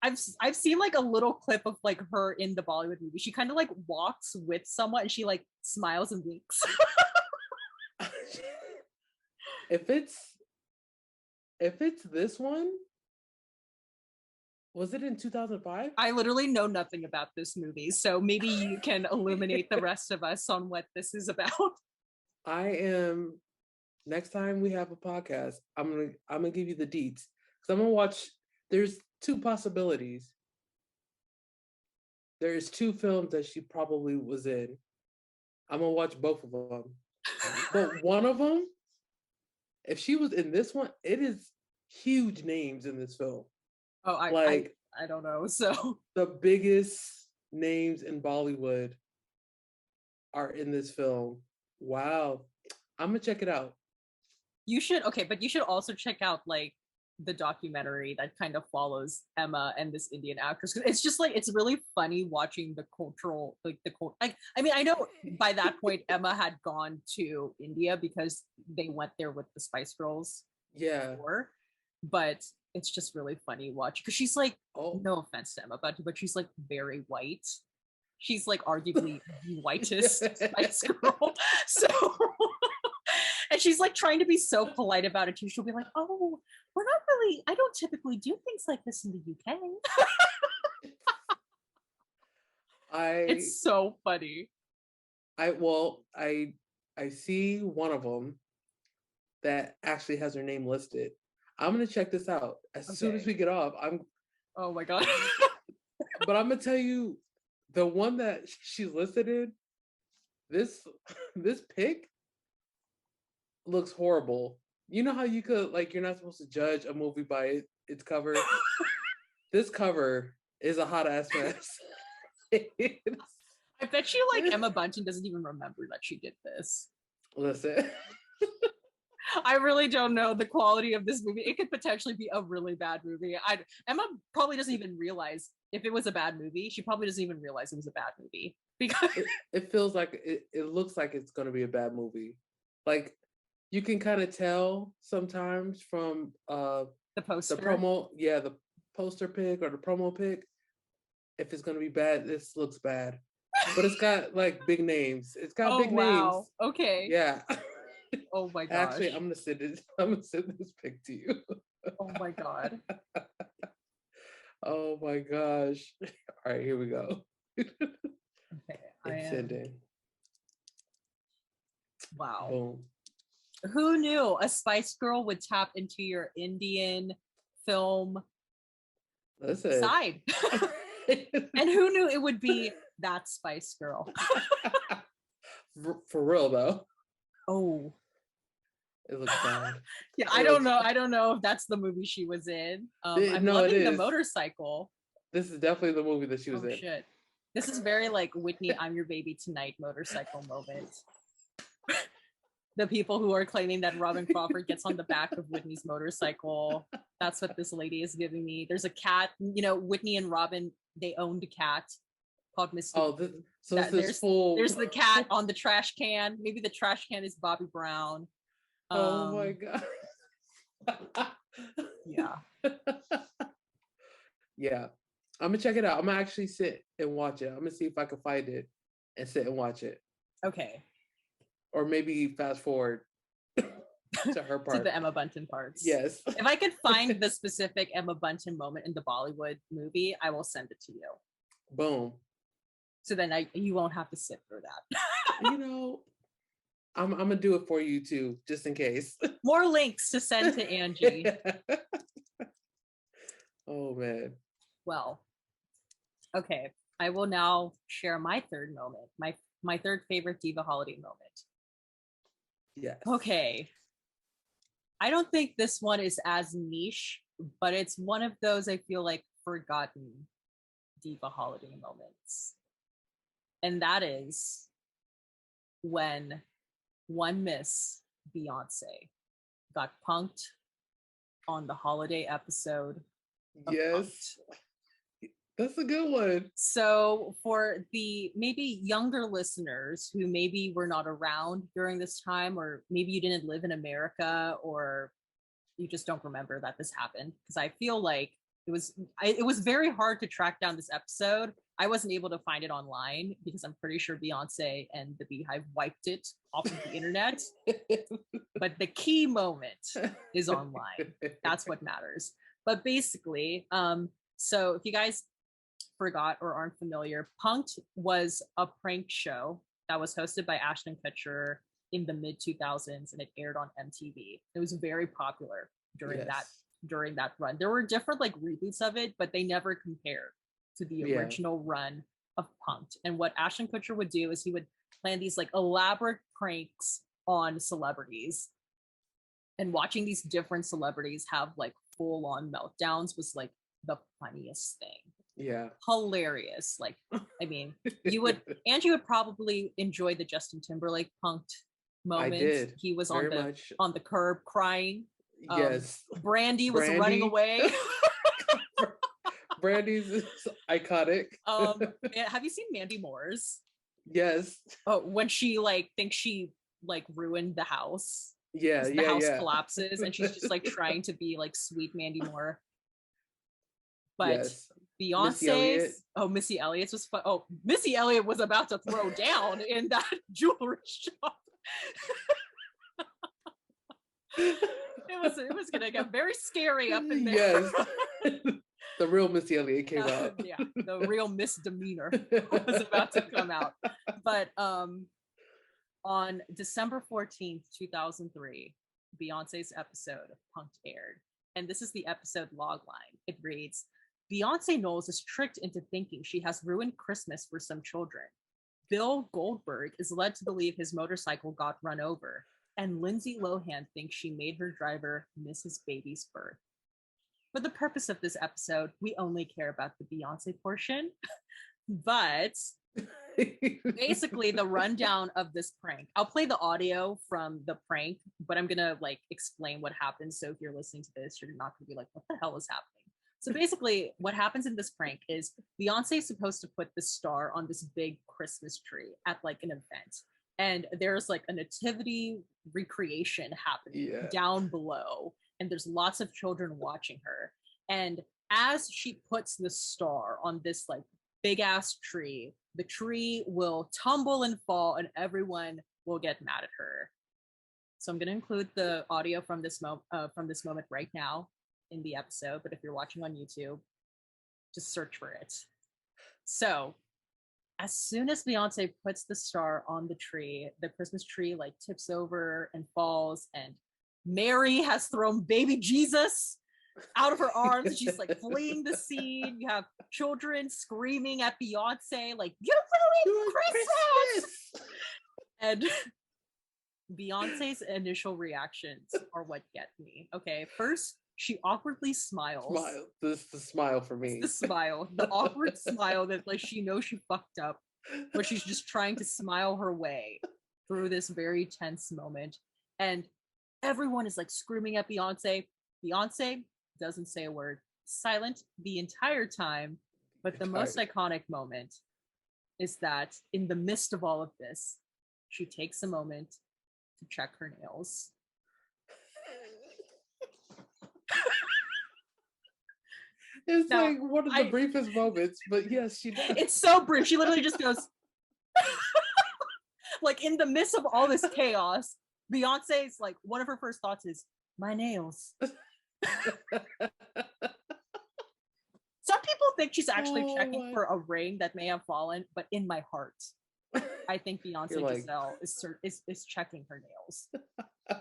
I've seen like a little clip of like her in the Bollywood movie. She kind of like walks with someone and she like smiles and winks. if it's if it's this one, was it in 2005? I literally know nothing about this movie, so maybe you can illuminate the rest of us on what this is about. I am. Next time we have a podcast, I'm gonna give you the deets because I'm gonna watch. There's two possibilities. There's two films that she probably was in. I'm gonna watch both of them, but one of them, if she was in this one, it is huge names in this film. Oh, Like I don't know. So the biggest names in Bollywood are in this film. Wow. I'm gonna check it out. you should okay, but you should also check out like the documentary that kind of follows Emma and this Indian actress. It's just like it's really funny watching the cultural like the cult. Like I mean, I know by that point Emma had gone to India because they went there with the Spice Girls Yeah. before, but it's just really funny watching because she's like, Oh. no offense to Emma, but she's like very white. She's like arguably the whitest Spice Girl. So and she's like trying to be so polite about it too. She'll be like, "Oh, we're not really. I don't typically do things like this in the UK." I It's so funny. I see one of them that actually has her name listed. I'm gonna check this out as soon as Okay. we get off. Oh my god. But I'm gonna tell you the one that she's listed in. This this pic looks horrible. You know how you could like you're not supposed to judge a movie by its cover. This cover is a hot ass mess. I bet you like Emma Bunton doesn't even remember that she did this. Listen. I really don't know the quality of this movie. It could potentially be a really bad movie. Emma probably doesn't even realize if it was a bad movie. She probably doesn't even realize it was a bad movie because it feels like it looks like it's going to be a bad movie. Like you can kind of tell sometimes from the poster. the promo, yeah, the poster pic or the promo pic. If it's going to be bad, this looks bad. But it's got like big names. It's got big names. Okay. Yeah. Oh my gosh. Actually, I'm gonna send this pic to you. Oh my god. Oh my gosh. All right, here we go. Okay. It's sending. Wow. Boom. Who knew a Spice Girl would tap into your Indian film Listen. side? And who knew it would be that Spice Girl? For real though. Oh. It looks bad. Yeah, I don't know. I don't know if that's the movie she was in. I'm loving the motorcycle. This is definitely the movie that she was in. Shit. This is very like Whitney, I'm Your Baby Tonight motorcycle moment. The people who are claiming that Robin Crawford gets on the back of Whitney's motorcycle. That's what this lady is giving me. There's a cat, Whitney and Robin, they owned a cat called Miss. Oh, there's the cat on the trash can. Maybe the trash can is Bobby Brown. Oh my God. Yeah. Yeah. I'm gonna check it out. I'm gonna actually sit and watch it. I'm gonna see if I can find it and sit and watch it. Okay. Or maybe fast forward to her part. To the Emma Bunton parts. Yes. If I could find the specific Emma Bunton moment in the Bollywood movie, I will send it to you. Boom. So then you won't have to sit through that. I'm gonna do it for you too, just in case. More links to send to Angie. Oh man. Well, okay. I will now share my third moment, my third favorite Diva holiday moment. Yes. Okay. I don't think this one is as niche, but it's one of those I feel like forgotten Diva holiday moments. And that is when one Miss Beyonce got punked on the holiday episode. Yes. That's a good one. So for the maybe younger listeners who maybe were not around during this time, or maybe you didn't live in America, or you just don't remember that this happened, because I feel like it was very hard to track down this episode. I wasn't able to find it online because I'm pretty sure Beyonce and the Beehive wiped it off of the internet. But the key moment is online. That's what matters. But basically, so if you guys forgot or aren't familiar, Punk'd was a prank show that was hosted by Ashton Kutcher in the mid 2000s, and it aired on MTV. It was very popular during that run. There were different like reboots of it, but they never compared to the original run of Punk'd. And what Ashton Kutcher would do is he would plan these like elaborate pranks on celebrities, and watching these different celebrities have like full-on meltdowns was like the funniest thing. Yeah. Hilarious. Like, I mean, Angie would probably enjoy the Justin Timberlake Punk'd moment. I did. He was on the curb crying. Yes. Brandy was running away. Brandy's iconic. Have you seen Mandy Moore's? Yes. Oh, when she like thinks she like ruined the house. Yeah, the house collapses and she's just like trying to be like sweet Mandy Moore. But Beyonce's Missy Elliott's was fun. Oh, Missy Elliott was about to throw down in that jewelry shop. It was gonna get very scary up in there. Yes. The real Missy Elliott came out. Yeah, the real misdemeanor was about to come out. But on December 14th, 2003, Beyonce's episode of Punk'd aired. And this is the episode logline. It reads, Beyonce Knowles is tricked into thinking she has ruined Christmas for some children. Bill Goldberg is led to believe his motorcycle got run over. And Lindsay Lohan thinks she made her driver miss his baby's birth. For the purpose of this episode, we only care about the Beyonce portion. But basically the rundown of this prank. I'll play the audio from the prank, but I'm gonna like explain what happens. So if you're listening to this, you're not gonna be like, what the hell is happening? So basically what happens in this prank is Beyonce is supposed to put the star on this big Christmas tree at like an event. And there's like a nativity recreation happening down below. And there's lots of children watching her. And as she puts the star on this like big ass tree, the tree will tumble and fall and everyone will get mad at her. So I'm going to include the audio from this moment right now in the episode. But if you're watching on YouTube, just search for it. So as soon as Beyonce puts the star on the tree, the Christmas tree like tips over and falls, and Mary has thrown baby Jesus out of her arms and she's like fleeing the scene. You have children screaming at Beyonce like, you ruined Christmas! And Beyonce's initial reactions are what get me. Okay, first she awkwardly smiles. This is the smile for me. It's the smile, the awkward smile that like she knows she fucked up, but she's just trying to smile her way through this very tense moment. And everyone is like screaming at Beyonce. Beyonce doesn't say a word, silent the entire time. But the most iconic moment is that in the midst of all of this, she takes a moment to check her nails. It's now, like one of the briefest moments, but yes, she does. It's so brief. She literally just goes, like in the midst of all this chaos, Beyonce's like, one of her first thoughts is, my nails. Some people think she's actually checking for a ring that may have fallen, but in my heart, I think Beyonce Giselle is checking her nails.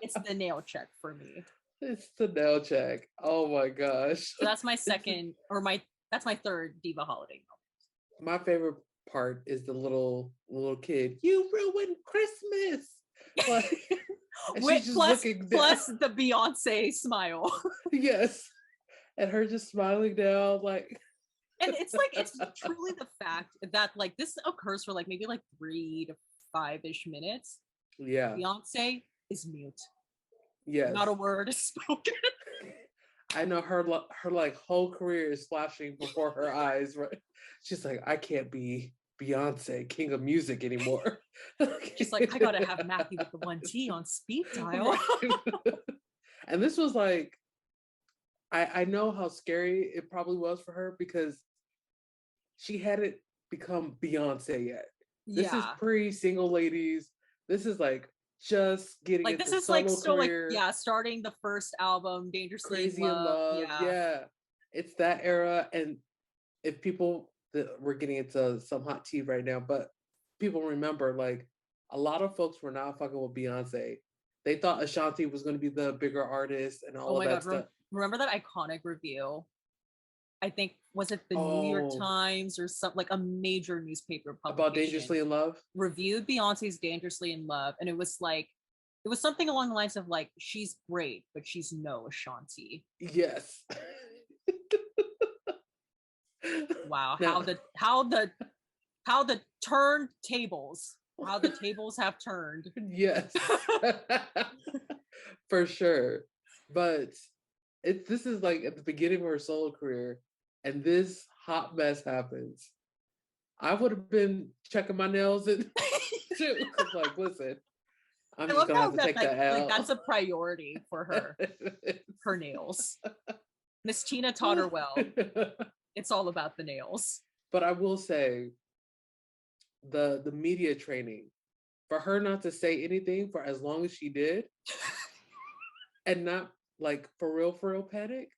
It's the nail check for me. It's the nail check. Oh my gosh. So that's my second, that's my third diva holiday moment. My favorite part is the little kid. You ruined Christmas. Like, plus the Beyonce smile. Yes. And her just smiling down, like. And it's like, it's truly the fact that like this occurs for like maybe like 3 to 5-ish minutes. Yeah. Beyonce is mute. Yes. Not a word is spoken. I know her like whole career is flashing before her eyes, right? She's like, I can't be Beyonce, king of music anymore. She's like, I gotta have Matthew with the 1 T on speed dial. And this was like, I know how scary it probably was for her because she hadn't become Beyonce yet. This is pre-Single Ladies. This is like just getting like into this is solo like still career. like starting the first album, Dangerously Crazy in Love. Yeah, it's that era. And if people we're getting into some hot tea right now, but people remember like a lot of folks were not fucking with Beyonce. They thought Ashanti was going to be the bigger artist and all of that stuff. Remember that iconic review? I think, was it the New York Times or something, like a major newspaper publication? About Dangerously in Love? Reviewed Beyonce's Dangerously in Love. And it was like, it was something along the lines of like, she's great, but she's no Ashanti. Yes. Wow. Now, how the turntables, how the tables have turned. Yes. For sure. But this is like at the beginning of her solo career, and this hot mess happens. I would have been checking my nails too. Cause like, listen, I'm just gonna have to take that out. Like that's a priority for her. Her nails. Miss Tina taught her well. It's all about the nails. But I will say, the media training for her not to say anything for as long as she did, and not like for real panic,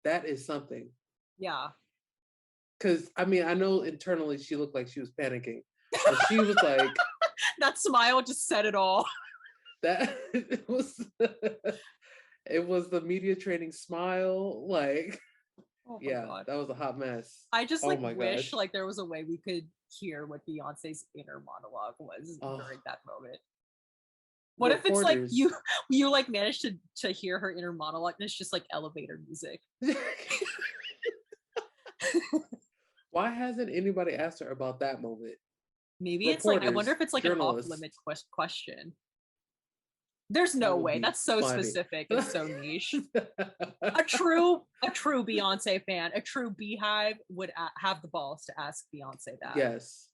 that is something. Yeah. Because I mean, I know internally she looked like she was panicking, but she was like, that smile just said it all. That it was the media training smile, like. Oh God. That was a hot mess. I just wish like there was a way we could hear what Beyonce's inner monologue was during that moment. What if it's like you like managed to hear her inner monologue and it's just like elevator music? Why hasn't anybody asked her about that moment? Maybe it's like, I wonder if it's like an off-limit question. There's no way. That's so specific and so niche. A true Beyonce fan, a true Beehive would have the balls to ask Beyonce that. Yes,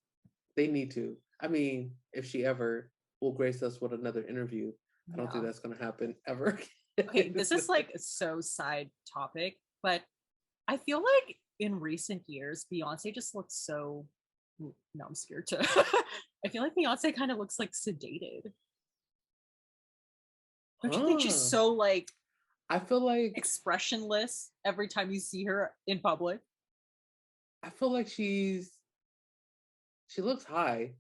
they need to. I mean, if she ever will grace us with another interview, I don't think that's going to happen ever. Okay, this is like so side topic, but I feel like in recent years, Beyonce just looks so. No, I'm scared to. I feel like Beyonce kind of looks like sedated. Don't you think she's so like, I feel like expressionless every time you see her in public? I feel like she looks high.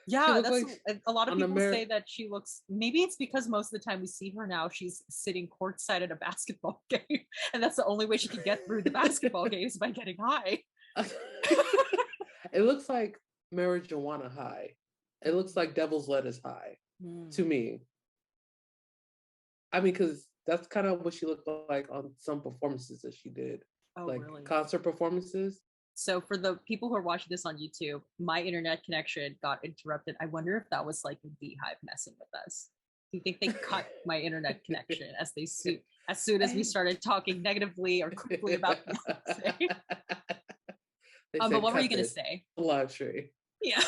Yeah, that's like, a lot of people say that she looks, maybe it's because most of the time we see her now, she's sitting courtside at a basketball game. And that's the only way she can get through the basketball games by getting high. It looks like marijuana high. It looks like devil's lettuce high to me. I mean, because that's kind of what she looked like on some performances that she did, like really? Concert performances. So for the people who are watching this on YouTube, my internet connection got interrupted. I wonder if that was like a beehive messing with us. Do you think they cut my internet connection as soon as we started talking negatively or quickly about Beyonce? But what were you gonna say? Live stream. Yeah.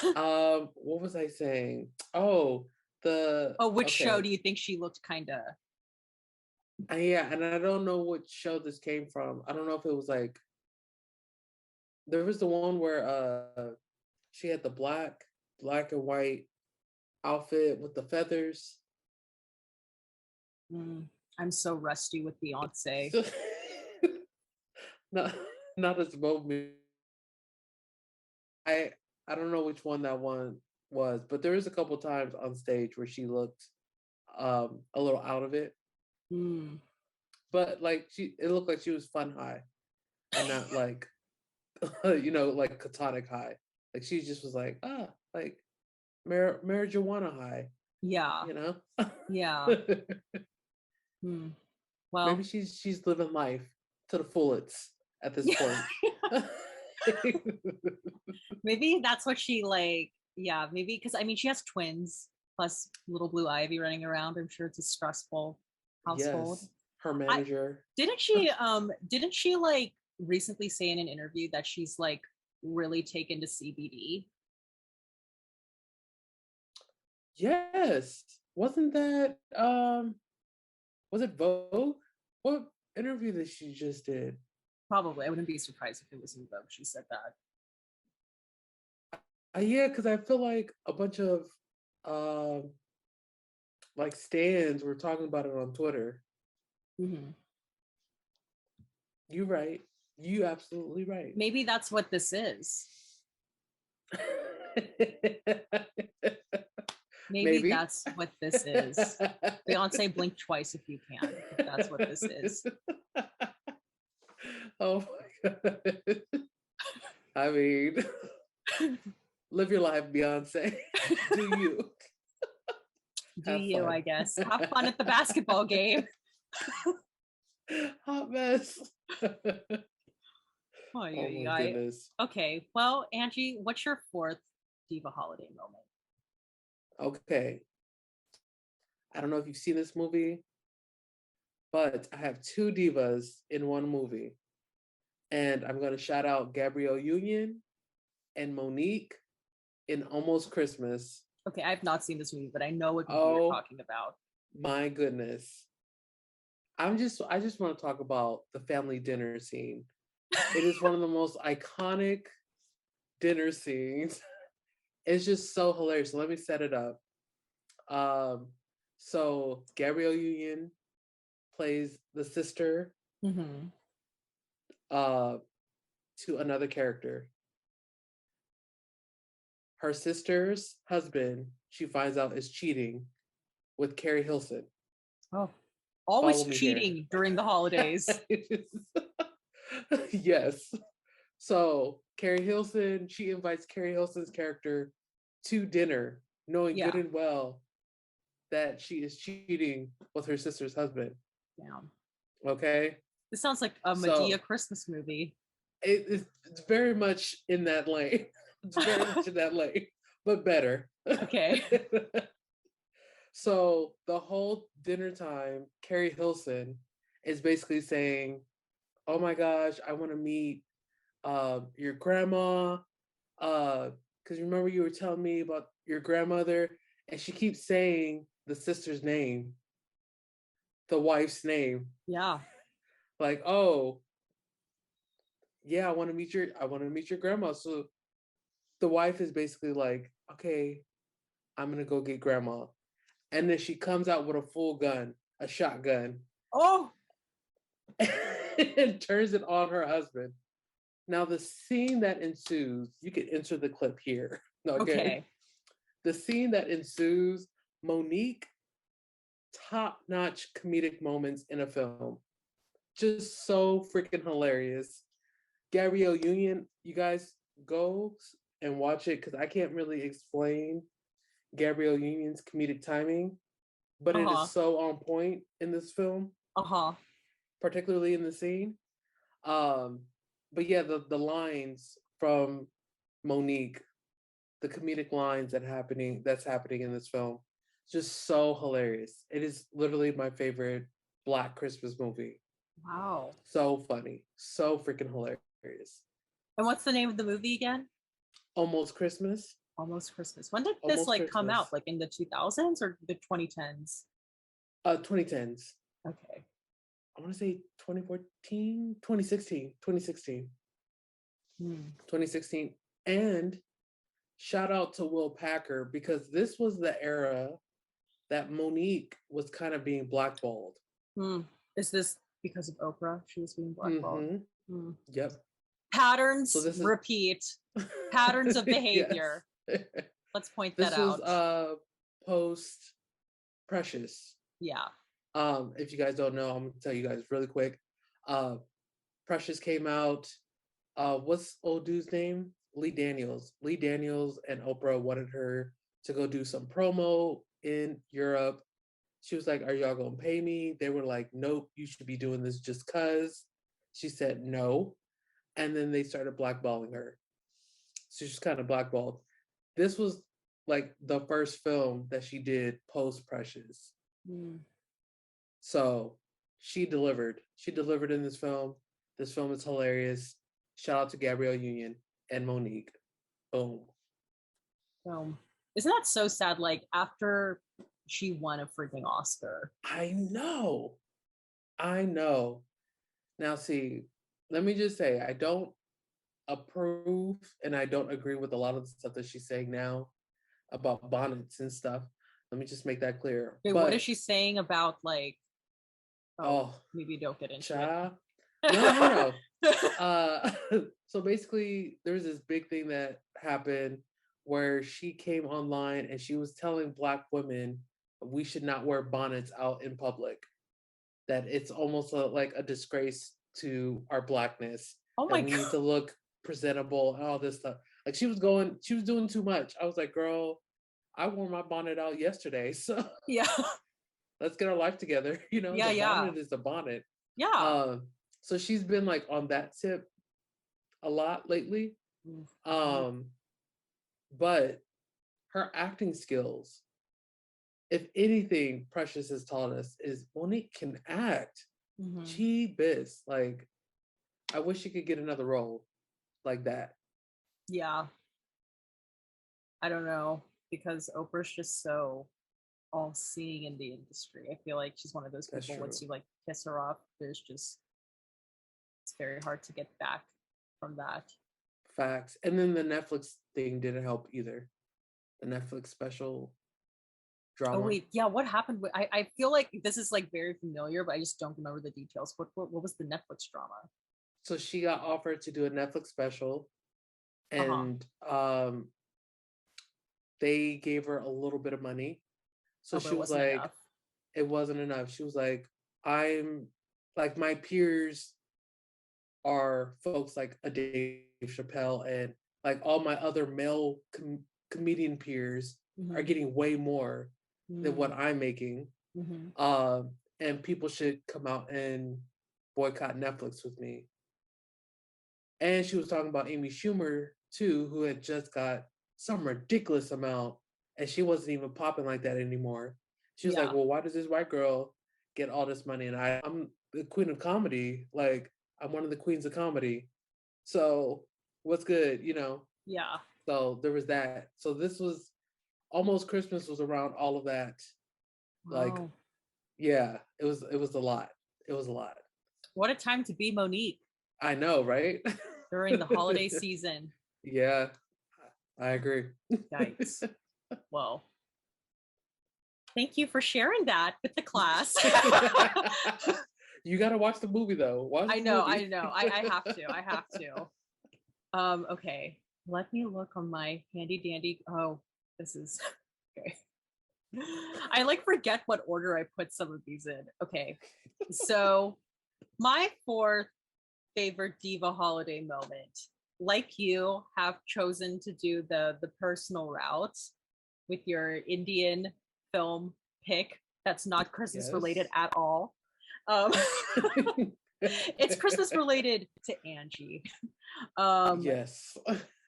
What was I saying? Oh, which show do you think she looked kind of? Yeah, and I don't know what show this came from. I don't know if it was like there was the one where she had the black and white outfit with the feathers. I'm so rusty with Beyonce. Not as moment. I don't know which one that one was, but there was a couple times on stage where she looked a little out of it. But like it looked like she was fun high and not like like catonic high. Like she just was like, like marijuana high. Yeah. Yeah. Well, maybe she's living life to the fullest at this point. Maybe that's what she like. Yeah, maybe because I mean she has twins plus little Blue Ivy running around. I'm sure it's a stressful household. Yes, her manager. Didn't she like recently say in an interview that she's like really taken to CBD? Yes. Wasn't that was it Vogue? What interview that she just did? Probably. I wouldn't be surprised if it was in Vogue. She said that. Yeah, because I feel like a bunch of like stands were talking about it on Twitter. You're right. You absolutely right. Maybe that's what this is. Maybe that's what this is. Beyonce, blink twice if you can. If that's what this is. Oh my God. I mean, live your life, Beyonce. Do you? Do you, I guess. Have fun at the basketball game. Hot mess. Oh my goodness. Okay, well, Angie, what's your fourth diva holiday moment? Okay. I don't know if you've seen this movie, but I have two divas in one movie. And I'm going to shout out Gabrielle Union and Monique in Almost Christmas. Okay, I've not seen this movie, but I know what you're talking about. My goodness. I just want to talk about the family dinner scene. It is one of the most iconic dinner scenes. It's just so hilarious. So let me set it up. So Gabrielle Union plays the sister to another character. Her sister's husband, she finds out, is cheating with Carrie Hilson. Oh, always cheating during the holidays. Yes. So Carrie Hilson, she invites Carrie Hilson's character to dinner, knowing good and well that she is cheating with her sister's husband. Yeah. Okay. This sounds like a Medea Christmas movie. It's very much in that lane. It's very much in that lane, but better. Okay. So the whole dinner time, Carrie Hilson is basically saying, "Oh my gosh, I want to meet your grandma. Because remember you were telling me about your grandmother," and she keeps saying the sister's name, the wife's name. Yeah. Like, oh, yeah, I want to meet your grandma. So the wife is basically like, okay, I'm gonna go get grandma. And then she comes out with a full gun, a shotgun. Oh. And turns it on her husband. Now the scene that ensues, you can enter the clip here. Okay. The scene that ensues, Monique, top-notch comedic moments in a film. Just so freaking hilarious. Gabrielle Union, you guys go and watch it because I can't really explain Gabrielle Union's comedic timing, but it is so on point in this film. Particularly in the scene. but yeah, the lines from Monique, the comedic lines that's happening in this film, just so hilarious. It is literally my favorite Black Christmas movie. Wow. So funny, so freaking hilarious. And what's the name of the movie again? Almost Christmas. Almost Christmas. When did this Almost like come out? Christmas. Like in the 2000s or the 2010s? 2010s. Okay. I want to say 2014, 2016, 2016. 2016. And shout out to Will Packer, because this was the era that Monique was kind of being blackballed. Is this because of Oprah? She was being blackballed. Yep. Patterns repeat. Patterns of behavior. Let's point that out. This was post Precious. Yeah. If you guys don't know, I'm gonna tell you guys really quick. Precious came out. What's old dude's name? Lee Daniels. Lee Daniels and Oprah wanted her to go do some promo in Europe. She was like, "Are y'all gonna pay me?" They were like, "Nope, you should be doing this just cause." She said no. And then they started blackballing her. So she's kind of blackballed. This was like the first film that she did post Precious. So she delivered. She delivered in this film. This film is hilarious. Shout out to Gabrielle Union and Monique. Boom. Boom. Isn't that so sad? Like after she won a freaking Oscar. I know. Now see, let me just say, I don't approve and I don't agree with a lot of the stuff that she's saying now about bonnets and stuff. Let me just make that clear. Wait, what is she saying about like? Maybe don't get into it. No. So basically, there's this big thing that happened where she came online and she was telling Black women we should not wear bonnets out in public. That it's almost like a disgrace to our Blackness. Oh my God. We need to look presentable and all this stuff. Like she was doing too much. I was like, girl, I wore my bonnet out yesterday. So yeah. Let's get our life together. The bonnet is the bonnet. Yeah. So she's been like on that tip a lot lately. But her acting skills, if anything, Precious has taught us is Monique can act. Jeebus. Like, I wish she could get another role like that. Yeah. I don't know, because Oprah's just so all seeing in the industry. I feel like she's one of those people, once you like kiss her off, it's very hard to get back from that. Facts. And then the Netflix thing didn't help either. The Netflix special drama. Oh wait, yeah, what happened? I feel like this is like very familiar, but I just don't remember the details. What was the Netflix drama? So she got offered to do a Netflix special, and they gave her a little bit of money. So she was like, enough. It wasn't enough. She was like, I'm like, my peers are folks like a Dave Chappelle, and like all my other male comedian peers are getting way more than what I'm making. And people should come out and boycott Netflix with me. And she was talking about Amy Schumer too, who had just got some ridiculous amount, and she wasn't even popping like that anymore. She was like, well, why does this white girl get all this money? And I'm the queen of comedy. Like, I'm one of the queens of comedy. So what's good, Yeah. So there was that. So this was Almost Christmas was around all of that. Wow. Like, yeah, it was a lot. It was a lot. What a time to be Monique. I know, right? During the holiday season. Yeah, I agree. Yikes. Well, thank you for sharing that with the class. You got to watch the movie though. I know. I have to. Okay. Let me look on my handy dandy. Oh, this is okay. I like forget what order I put some of these in. Okay. So my fourth favorite diva holiday moment, like you, have chosen to do the personal route with your Indian film pick that's not Christmas related at all. It's Christmas related to Angie. Um, Yes.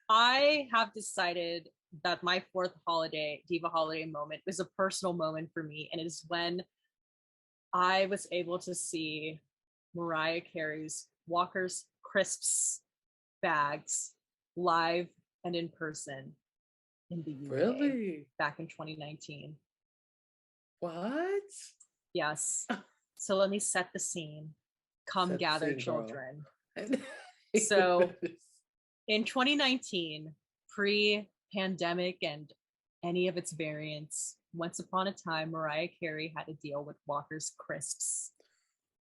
I have decided that my fourth holiday, Diva holiday moment, is a personal moment for me, and it is when I was able to see Mariah Carey's Walker's Crisps bags live and in person in the UK Really? back in 2019. What? Yes. So let me set the scene. Come Set the gather, scene, girl. children. So Yes. in 2019, pre-pandemic and any of its variants, once upon a time, Mariah Carey had a deal with Walker's Crisps.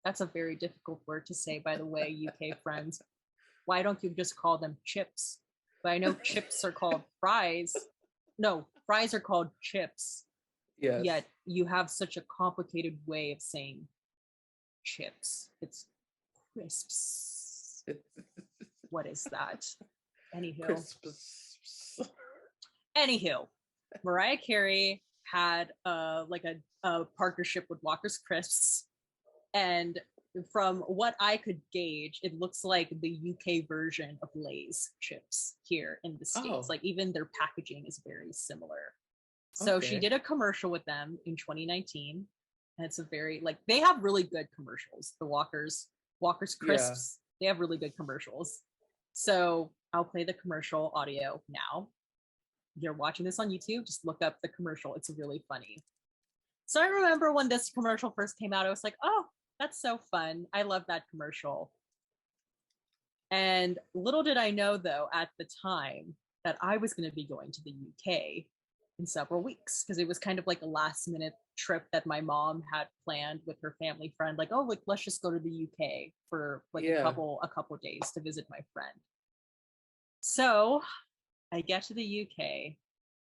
That's a very difficult word to say, by the way, UK friends. Why don't you just call them chips? But I know chips are called fries. No, fries are called chips. Yes. Yet you have such a complicated way of saying chips. It's crisps. What is that? Anywho. Crisps. Anywho, Mariah Carey had a partnership with Walker's Crisps, and from what I could gauge, it looks like the UK version of Lay's chips here in the States. Oh. Like even their packaging is very similar. So she did a commercial with them in 2019. And it's a very they have really good commercials. The Walker's Crisps, they have really good commercials. So I'll play the commercial audio now. If you're watching this on YouTube, just look up the commercial. It's really funny. So I remember when this commercial first came out, I was like, oh, that's so fun. I love that commercial. And little did I know, though, at the time that I was going to be going to the UK in several weeks, because it was kind of like a last minute trip that my mom had planned with her family friend. Like, oh, let's just go to the UK for a couple days to visit my friend. So I get to the UK,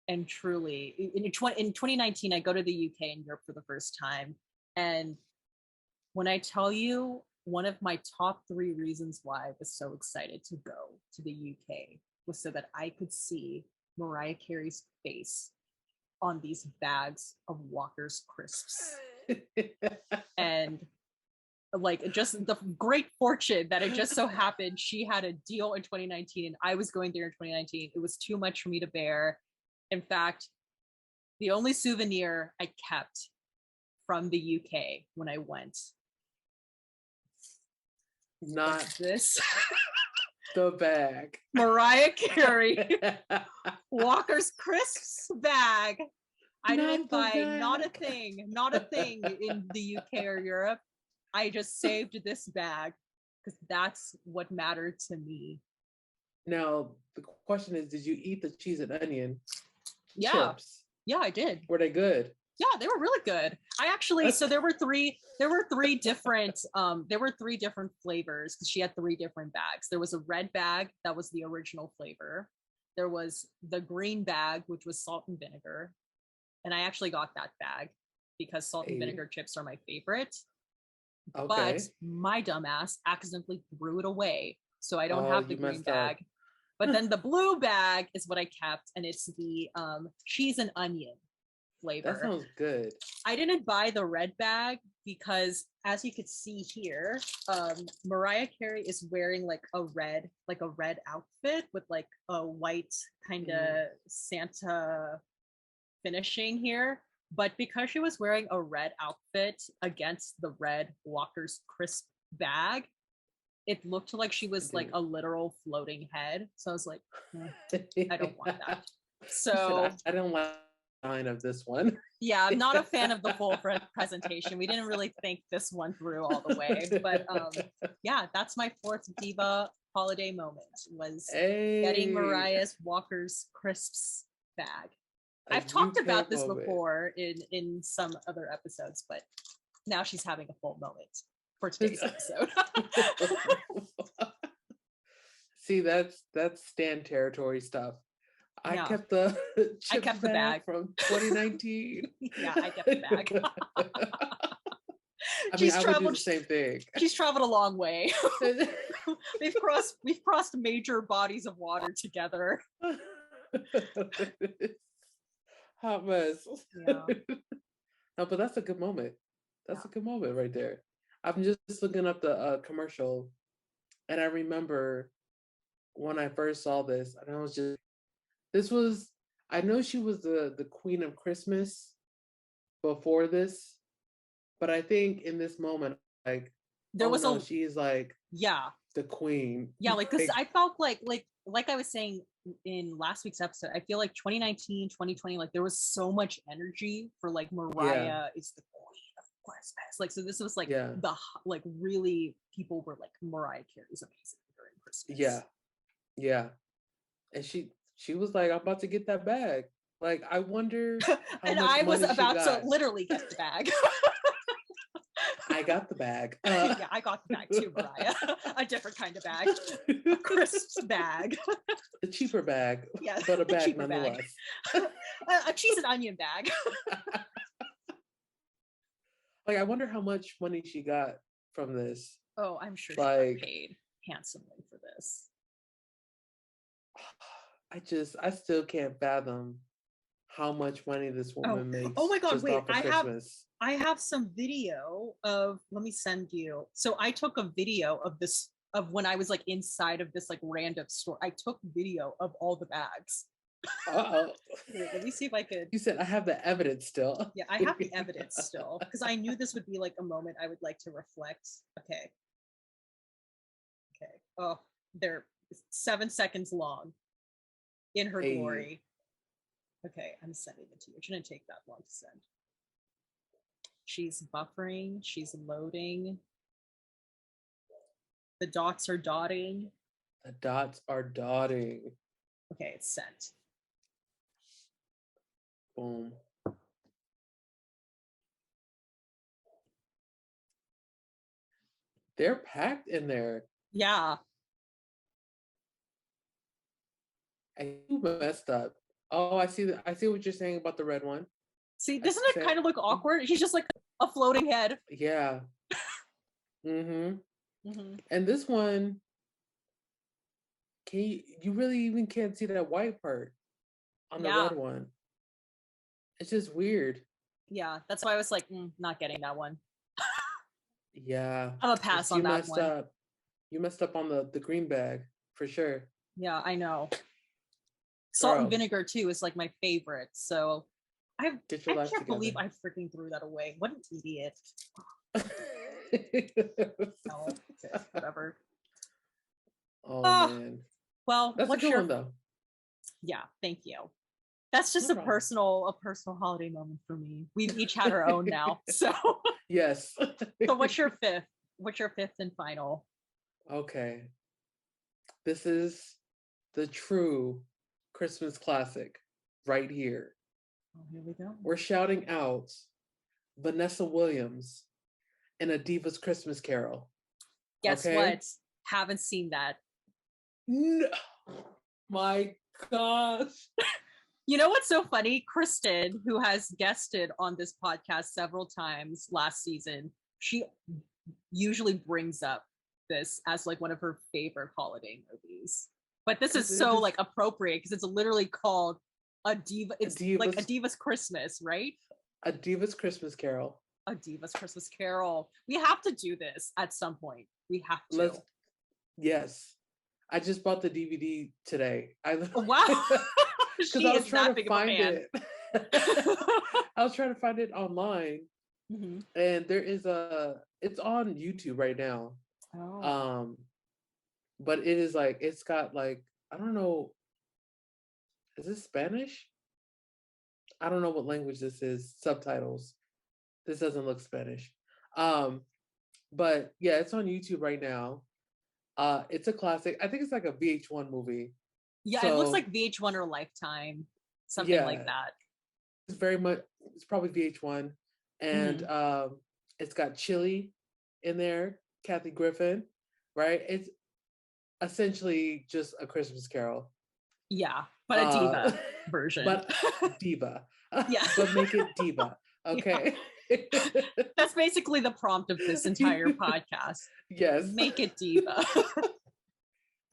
and truly, in 2019, I go to the UK and Europe for the first time. And when I tell you, one of my top 3 reasons why I was so excited to go to the UK was so that I could see Mariah Carey's face on these bags of Walker's Crisps. And just the great fortune that it just so happened she had a deal in 2019 and I was going there in 2019. It was too much for me to bear. In fact, the only souvenir I kept from the UK when I went, not this the bag. Mariah Carey Walker's Crisps bag. I didn't buy not a thing in the UK or Europe. I just saved this bag because that's what mattered to me. Now the question is, did you eat the cheese and onion chips? Yeah, I did. Were they good? Yeah, they were really good. I actually, so there were three different flavors because she had 3 different bags. There was a red bag that was the original flavor. There was the green bag, which was salt and vinegar. And I actually got that bag because salt and vinegar chips are my favorite. Okay. But my dumbass accidentally threw it away. So I don't have the green bag. But then the blue bag is what I kept, and it's the cheese and onion flavor. That sounds good. I didn't buy the red bag because, as you could see here, Mariah Carey is wearing a red outfit with a white kind of Santa finishing here. But because she was wearing a red outfit against the red Walker's Crisp bag, it looked like she was a literal floating head. So I was like, I don't want that. So I don't like the line of this one. Yeah, I'm not a fan of the full presentation. We didn't really think this one through all the way. But yeah, that's my 4th Diva holiday moment, was getting Mariah's Walker's Crisps bag. I've talked about this before in some other episodes, but now she's having a full moment for today's episode. See, that's Stan territory stuff. I kept the bag from 2019. Yeah, I kept the bag. I mean, I would do the same thing. She's traveled a long way. We've crossed major bodies of water together. Hot mess. Yeah. No, but that's a good moment. That's a good moment right there. I'm just looking up the commercial, and I remember when I first saw this, and I was just, this was, I know she was the queen of Christmas before this, but I think in this moment, like, There oh was no, a she is like yeah. the queen. Yeah, like this, Like, I felt like I was saying in last week's episode, I feel like 2019, 2020, like there was so much energy for like yeah, Mariah is the queen of Christmas. Like, so this was like yeah, like really people were like Mariah Carey's amazing during yeah, Christmas. yeah. And she was like, I'm about to get that bag. Like, I wonder how And much I was money she about to got. literally get the bag. I got the bag. Yeah, I got the bag too, Mariah. A different kind of bag. A crisp bag. The cheaper bag, Yeah, but a the bag cheaper bag. nonetheless. A cheese and onion bag. Like, I wonder how much money she got from this. Oh, I'm sure she got Like, paid handsomely for this. I still can't fathom how much money this Oh, woman oh makes my God! just Wait, off of Christmas. I have some video of. Let me send you. So I took a video of this of when I was like inside of this like random store. I took video of all the bags. Uh-oh. Wait, let me see if I could. You said I have the evidence still. Yeah, I have the evidence still because I knew this would be like a moment I would like to reflect. Okay. Okay. Oh, they're 7 seconds long in her Hey, glory. Okay, I'm sending it to you. It shouldn't take that long to send. She's buffering, she's loading. The dots are dotting. the dots are dotting. Okay, it's sent. Boom. They're packed in there. Yeah. And you messed up. Oh, I see what you're saying about the red one. See, I doesn't it said, kind of look awkward? She's just like a floating head. yeah. Mm-hmm. Mm-hmm. And this one, you really even can't see that white part on the Yeah. red one. It's just weird. Yeah. That's why I was like, not getting that one. Yeah. I'm a pass on You that messed one. up. You messed up on the green bag for sure. Yeah, I know. Salt and Girl, vinegar too is like my favorite. So get your I life can't believe together. I freaking threw that away. What an idiot. Oh, okay, whatever. Oh Ah, man. well, That's a what's good one your though. yeah, thank you. That's just No problem. a personal holiday moment for me. We've each had our own now. So Yes. so what's your fifth? What's your fifth and final? Okay. This is the true Christmas classic right here. Oh, here we go. We're shouting out Vanessa Williams in A Diva's Christmas Carol. Guess Okay? what? Haven't seen that. No. My gosh. You know what's so funny? Kristen, who has guested on this podcast several times last season, she usually brings up this as like one of her favorite holiday movies. But this is so like appropriate because it's literally called a diva. It's like a diva's Christmas, right? A Diva's Christmas Carol. A Diva's Christmas Carol. We have to do this at some point. We have to. Yes. I just bought the DVD today. Wow. Because She I was is trying that to big of a find fan. it. I was trying to find it online. Mm-hmm. And it's on YouTube right now. Oh. But it is like, it's got like, I don't know, is this Spanish? I don't know what language this is. Subtitles. This doesn't look Spanish. But yeah, it's on YouTube right now. It's a classic. I think it's like a VH1 movie. Yeah, it looks like VH1 or Lifetime, something like that. It's very much. It's probably VH1, and it's got Chili in there, Kathy Griffin, right? It's essentially just a Christmas Carol. Yeah, but a diva version. But diva. Yeah. But make it diva. Okay. Yeah. That's basically the prompt of this entire podcast. Yes. Make it diva.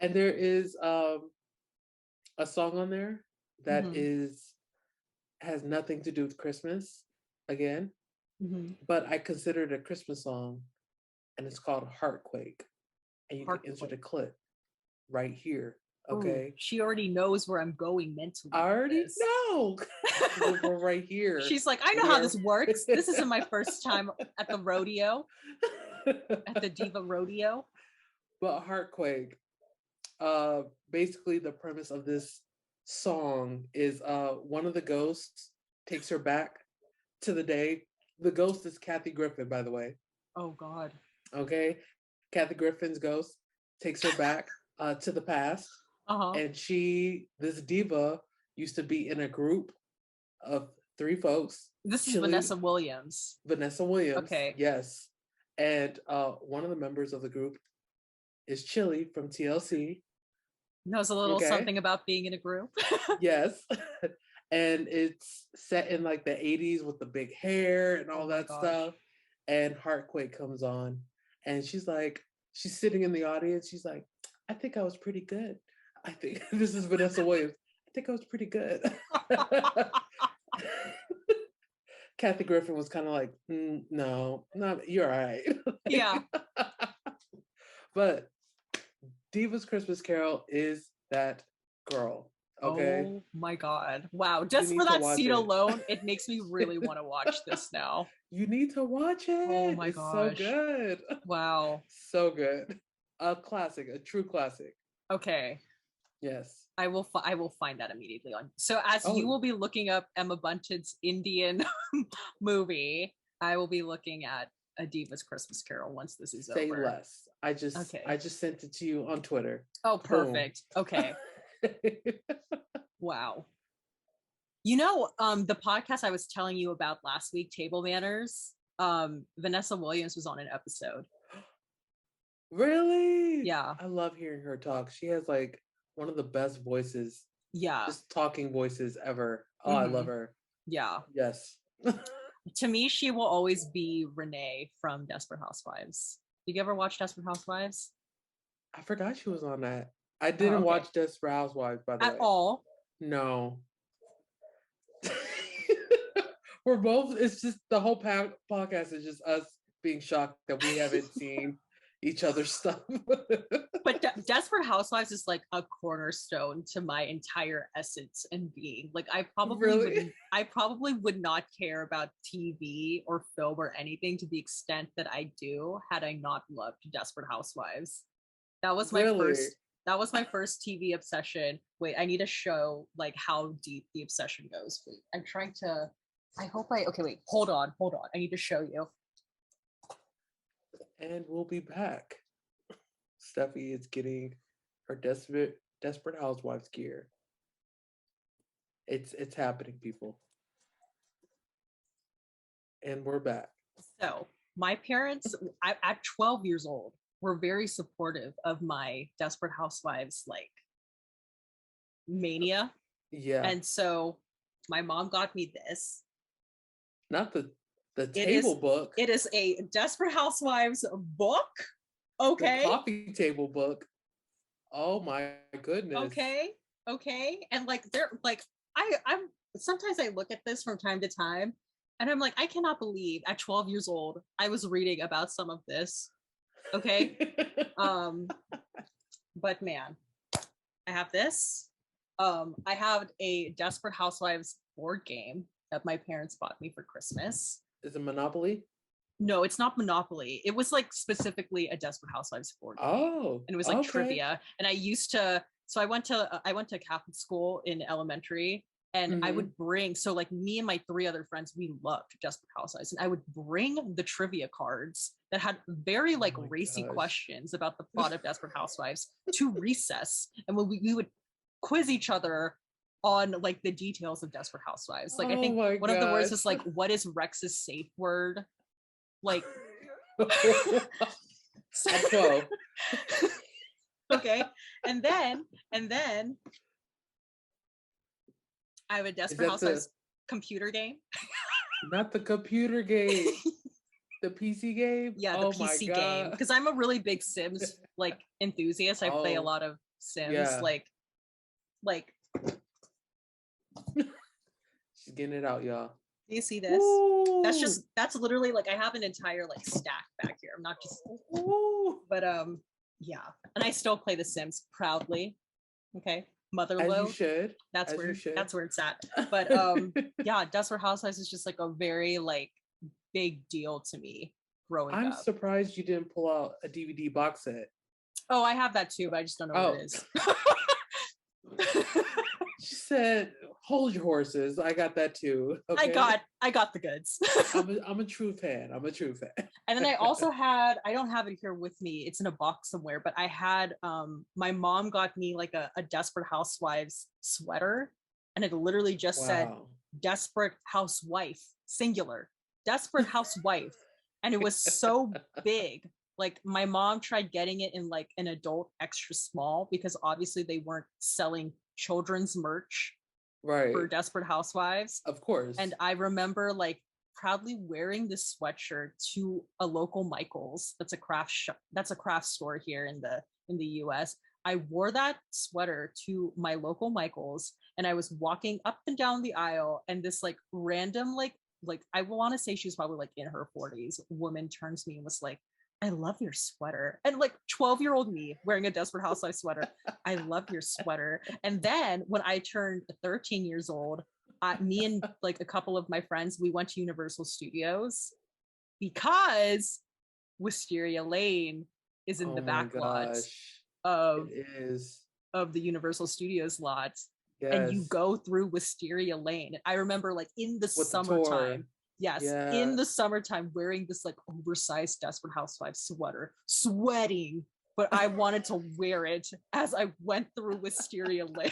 And there is a song on there that has nothing to do with Christmas again. But I consider it a Christmas song and it's called Heartquake. And you can insert a clip right here. Okay. Ooh, she already knows where I'm going mentally. I already know. We're right here. She's like, I know how this works. This isn't my first time at the rodeo, at the Diva rodeo. But Heartquake, basically the premise of this song is one of the ghosts takes her back to the day. The ghost is Kathy Griffin, by the way. Oh God. Okay. Kathy Griffin's ghost takes her back to the past. And this diva used to be in a group of 3 folks. This is Vanessa Williams. Vanessa Williams. Okay. Yes. And one of the members of the group is Chili from TLC. Knows a little something about being in a group. Yes. And it's set in like the 80s with the big hair and all that stuff. And Heartquake comes on. And she's sitting in the audience. She's like, I think I was pretty good. I think this is Vanessa Williams. I think I was pretty good. Kathy Griffin was kind of like, no, you're all right. Yeah. But Diva's Christmas Carol is that girl. Okay. Oh my God. Wow. Just for that scene alone, it makes me really want to watch this now. You need to watch it. Oh my gosh. So good. Wow. So good. A classic, a true classic. Okay. Yes. I will find that immediately on. So as you will be looking up Emma Bunton's Indian movie, I will be looking at A Diva's Christmas Carol once this is over. Say less. I just sent it to you on Twitter. Oh, perfect. Boom. Okay. Wow. You know, the podcast I was telling you about last week, Table Manners, Vanessa Williams was on an episode. Really? Yeah. I love hearing her talk. She has like one of the best voices. Yeah. Just talking voices ever. Oh, I love her. Yeah. Yes. To me, she will always be Renee from Desperate Housewives. Did you ever watch Desperate Housewives? I forgot she was on that. I didn't watch Desperate Housewives, by the way. At all? No. We're both, it's just the whole podcast is just us being shocked that we haven't seen each other's stuff. But Desperate Housewives is like a cornerstone to my entire essence and being. Like I probably would not care about TV or film or anything to the extent that I do had I not loved Desperate Housewives. That was my first TV obsession. Wait, I need to show like how deep the obsession goes. Wait, wait, hold on. I need to show you. And we'll be back. Steffi is getting her Desperate Housewives gear. It's happening, people. And we're back. So my parents, at 12 years old, were very supportive of my Desperate Housewives like mania. Yeah. And so my mom got me this. Not the table book. It is a Desperate Housewives book. Okay. The coffee table book. Oh my goodness. Okay. And like they're like I'm sometimes I look at this from time to time and I'm like, I cannot believe at 12 years old I was reading about some of this. Okay. But man, I have this. I have a Desperate Housewives board game that my parents bought me for Christmas. Is it Monopoly? No, it's not Monopoly. It was like specifically a Desperate Housewives board game. Oh. And it was like trivia. And I went to Catholic school in elementary and I would bring, so like me and my 3 other friends, we loved Desperate Housewives. And I would bring the trivia cards that had very like racy questions about the plot of Desperate Housewives to recess. And when we would quiz each other on like the details of Desperate Housewives. Like I think one of the words is like, what is Rex's safe word? Like so, okay. And then I have a Desperate Housewives computer game. Not the computer game. The PC game? Yeah, the PC game. Because I'm a really big Sims like enthusiast. I play a lot of Sims. Yeah. Like she's getting it out, y'all. Do you see this? Ooh. That's literally like, I have an entire like stack back here. I'm not just, but yeah. And I still play The Sims proudly. Okay. Motherload. As you should. That's As where you should. that's where it's at. But yeah, Desperate Housewives is just like a very like big deal to me growing I'm up. surprised you didn't pull out a DVD box set. Oh, I have that too, but I just don't know what it is. She said, "Hold your horses. I got that too." Okay? I got the goods. I'm a true fan. I'm a true fan. And then I also had, I don't have it here with me. It's in a box somewhere, but I had, my mom got me like a Desperate Housewives sweater, and it literally just said Desperate Housewife, singular, Desperate Housewife. And it was so big. Like my mom tried getting it in like an adult extra small, because obviously they weren't selling children's merch for Desperate Housewives. Of course. And I remember like proudly wearing this sweatshirt to a local Michael's. That's a craft store here in the US. I wore that sweater to my local Michael's, and I was walking up and down the aisle, and this like random like I want to say she was probably like in her 40s woman turns to me and was like, "I love your sweater." And like 12-year-old me wearing a Desperate Housewives sweater, "I love your sweater." And then when I turned 13 years old, me and like a couple of my friends, we went to Universal Studios because Wisteria Lane is in the back lot of the Universal Studios lot. Yes. And you go through Wisteria Lane. I remember like in the summertime. Yes, in the summertime, wearing this like oversized Desperate Housewives sweater, sweating, but I wanted to wear it as I went through Wisteria Lane.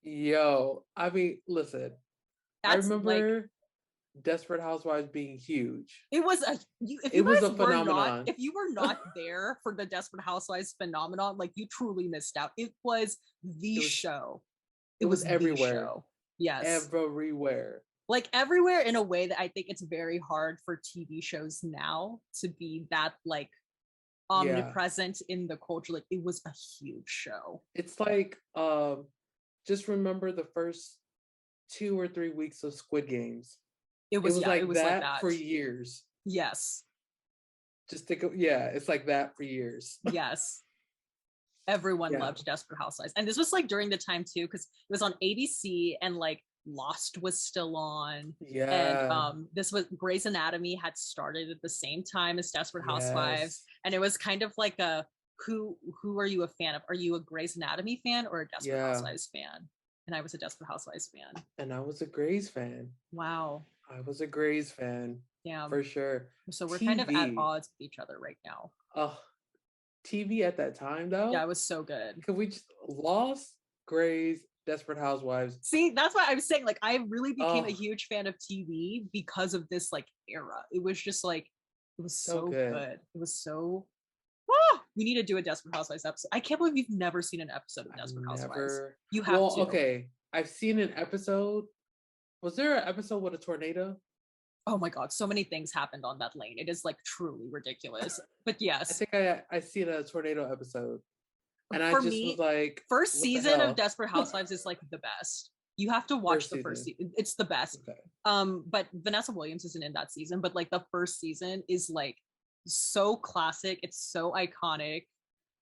Yo, I mean, listen, I remember like, Desperate Housewives being huge. It was a phenomenon. If you were not there for the Desperate Housewives phenomenon, like you truly missed out. It was the show. It was everywhere. Show. Yes, everywhere. Like everywhere, in a way that I think it's very hard for TV shows now to be that like omnipresent in the culture. Like it was a huge show. It's like just remember the first 2 or 3 weeks of Squid Games. It was like that for years. Yes. Just think of, it's like that for years. Yes. Everyone loved Desperate Housewives. And this was like during the time too, because it was on ABC and like Lost was still on. Yeah. And this was Grey's Anatomy had started at the same time as Desperate Housewives. And it was kind of like a who are you a fan of? Are you a Grey's Anatomy fan or a Desperate Housewives fan? And I was a Desperate Housewives fan. And I was a Grey's fan. Wow. I was a Grey's fan. Yeah. For sure. So we're kind of at odds with each other right now. Oh, TV at that time though. Yeah, it was so good. Could we just Lost, Grey's, Desperate Housewives. See, that's why I was saying, like, I really became a huge fan of TV because of this, like, era. It was just, like, it was so good. It was so... we need to do a Desperate Housewives episode. I can't believe you've never seen an episode of Desperate Housewives. You have to. Okay. I've seen an episode. Was there an episode with a tornado? Oh my God. So many things happened on that lane. It is, like, truly ridiculous. But yes. I think I seen a tornado episode. And I just was like, first season of Desperate Housewives is like the best. You have to watch the first season. It's the best. Okay. But Vanessa Williams isn't in that season, but like the first season is like so classic. It's so iconic.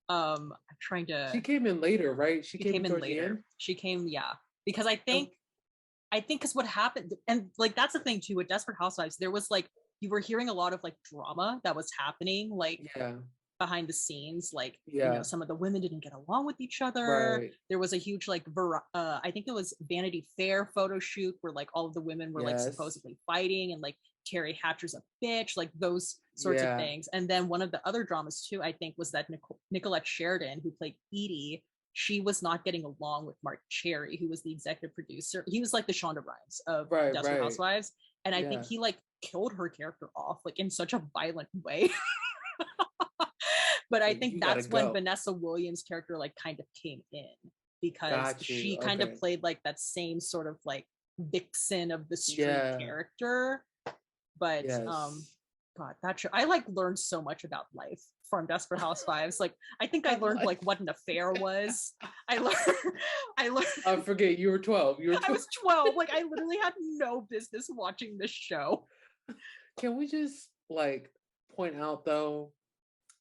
I'm trying to. She came in later, right? She came in later. She came, because I think because what happened, and like that's the thing too with Desperate Housewives, there was like you were hearing a lot of like drama that was happening, like behind the scenes, like you know, some of the women didn't get along with each other. There was a huge like I think it was Vanity Fair photo shoot where like all of the women were like supposedly fighting, and like Terry Hatcher's a bitch, like those sorts of things. And then one of the other dramas too, I think, was that Nicolette Sheridan, who played Edie, she was not getting along with Mark Cherry, who was the executive producer. He was like the Shonda Rhimes of Desperate Housewives, and I think he like killed her character off like in such a violent way. But I think that's when Vanessa Williams' character like kind of came in, because she kind of played like that same sort of like vixen of the street character. But God, that show. I like learned so much about life from Desperate Housewives. Like, I think I learned like what an affair was. I learned. I forget you were 12. You were 12. I was 12. Like, I literally had no business watching this show. Can we just like point out though,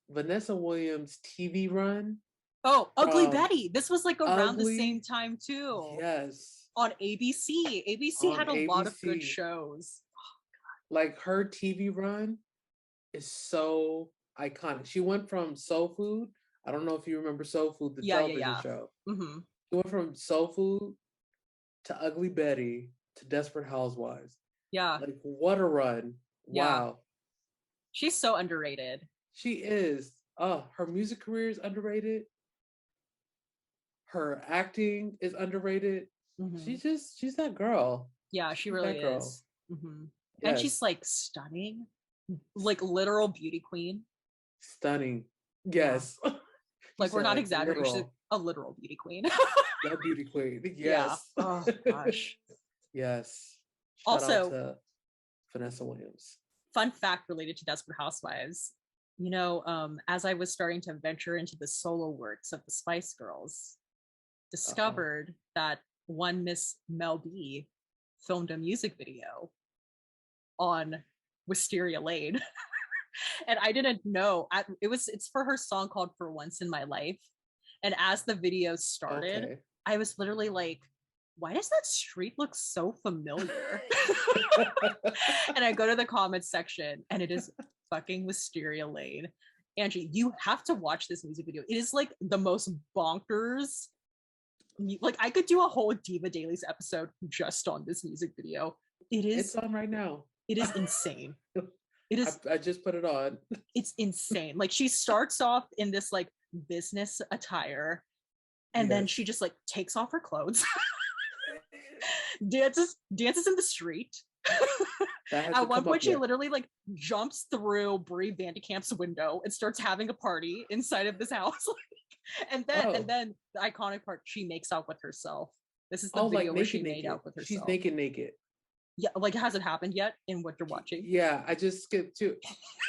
Vanessa Williams' TV run? Oh, Ugly Betty. This was like around the Ugly, same time too. yes, On ABC. ABC on had a lot of good ABC. shows. Like her TV run is so iconic. She went from Soul Food. I don't know if you remember Soul Food, the television show. Mm-hmm. She went from Soul Food to Ugly Betty to Desperate Housewives. Yeah. Like, what a run. Yeah. Wow. She's so underrated. She is. Her music career is underrated. Her acting is underrated. Mm-hmm. She's that girl. Yeah, she really is. Mm-hmm. Yes. And she's like stunning, like literal beauty queen. Stunning. Yes. Yeah. Like, we're not exaggerating. She's a literal beauty queen. A beauty queen. Yes. Yeah. Oh gosh. Yes. Shout also, out to Vanessa Williams. Fun fact related to Desperate Housewives. You know, as I was starting to venture into the solo works of the Spice Girls, discovered that one Miss Mel B filmed a music video on Wisteria Lane. And I didn't know. It's for her song called For Once in My Life. And as the video started, I was literally like, why does that street look so familiar? And I go to the comments section and it is fucking Wisteria Lane. Angie, you have to watch this music video. It is like the most bonkers. Like, I could do a whole Diva Dailies episode just on this music video. It's on right now. It is insane. It is. I just put it on. It's insane. Like, she starts off in this like business attire, and then she just like takes off her clothes, dances in the street. At one point, she literally like jumps through Brie Vandecamp's window and starts having a party inside of this house. and then the iconic part, she makes out with herself. This is the video where she made out with herself. She's naked. Yeah, like, has it happened yet in what you're watching? Yeah, I just skipped to.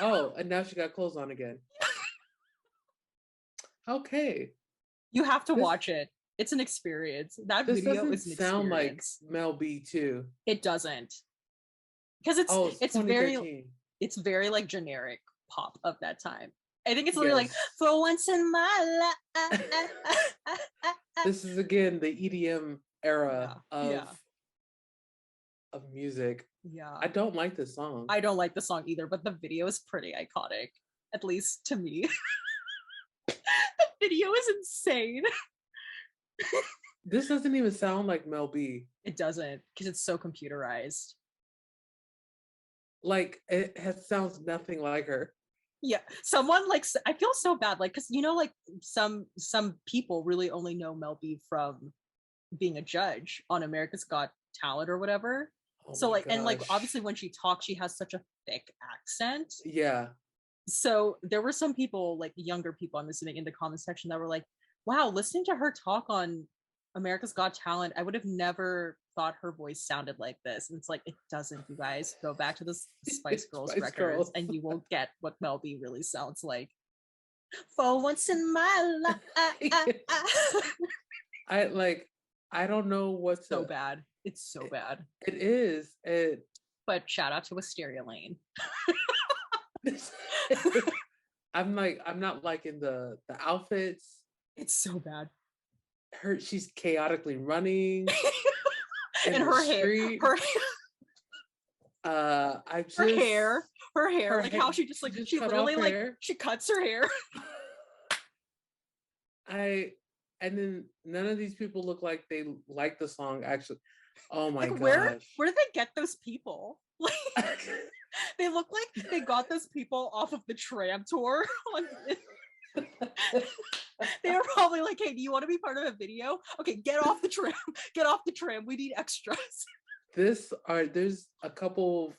Oh, and now she got clothes on again. Okay. You have to watch it. It's an experience. That video is an experience. Sound like Mel B too. It doesn't. Because it's very like generic pop of that time. I think it's literally like, for once in my life. This is again the EDM era of music. Yeah. I don't like this song. I don't like the song either, but the video is pretty iconic, at least to me. The video is insane. This doesn't even sound like Mel B. It doesn't, because it's so computerized. Like, it sounds nothing like her. Yeah, someone like, I feel so bad, like, because you know, like some people really only know Mel B from being a judge on America's Got Talent or whatever. So like, and like, obviously when she talks, she has such a thick accent. Yeah. So there were some people, like younger people, I'm assuming, in the comment section that were like, wow, listening to her talk on America's Got Talent, I would have never thought her voice sounded like this. And it's like, it doesn't, you guys. Go back to the Spice Girls records and you will get what Mel B really sounds like. For once in my life. I don't know what's so bad. It's so bad. It is. But shout out to Wisteria Lane. I'm not liking the outfits. It's so bad. She's chaotically running. And her hair. Her hair. Like, how she just like, she literally like, she cuts her hair. And then none of these people look like they like the song, actually. Oh my gosh. Where did they get those people? Like, they look like they got those people off of the tram tour. They were probably like, hey, do you want to be part of a video? Okay, get off the tram. We need extras. There's a couple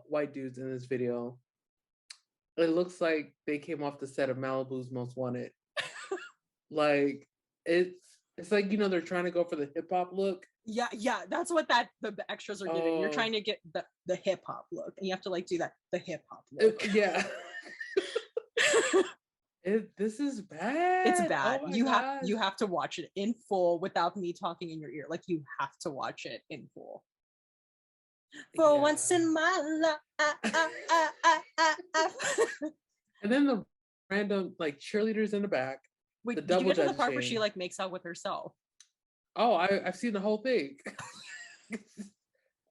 white dudes in this video. It looks like they came off the set of Malibu's Most Wanted. Like, It's like, they're trying to go for the hip hop look. Yeah, that's what the extras are giving. You're trying to get the hip hop look, and you have to like do the hip hop look. Yeah. This is bad. It's bad. Oh my You have to watch it in full without me talking in your ear. Like, you have to watch it in full. For once in my life. And then the random like cheerleaders in the back. Wait, the did you get to the part chain. where she like makes out with herself? Oh, I've seen the whole thing.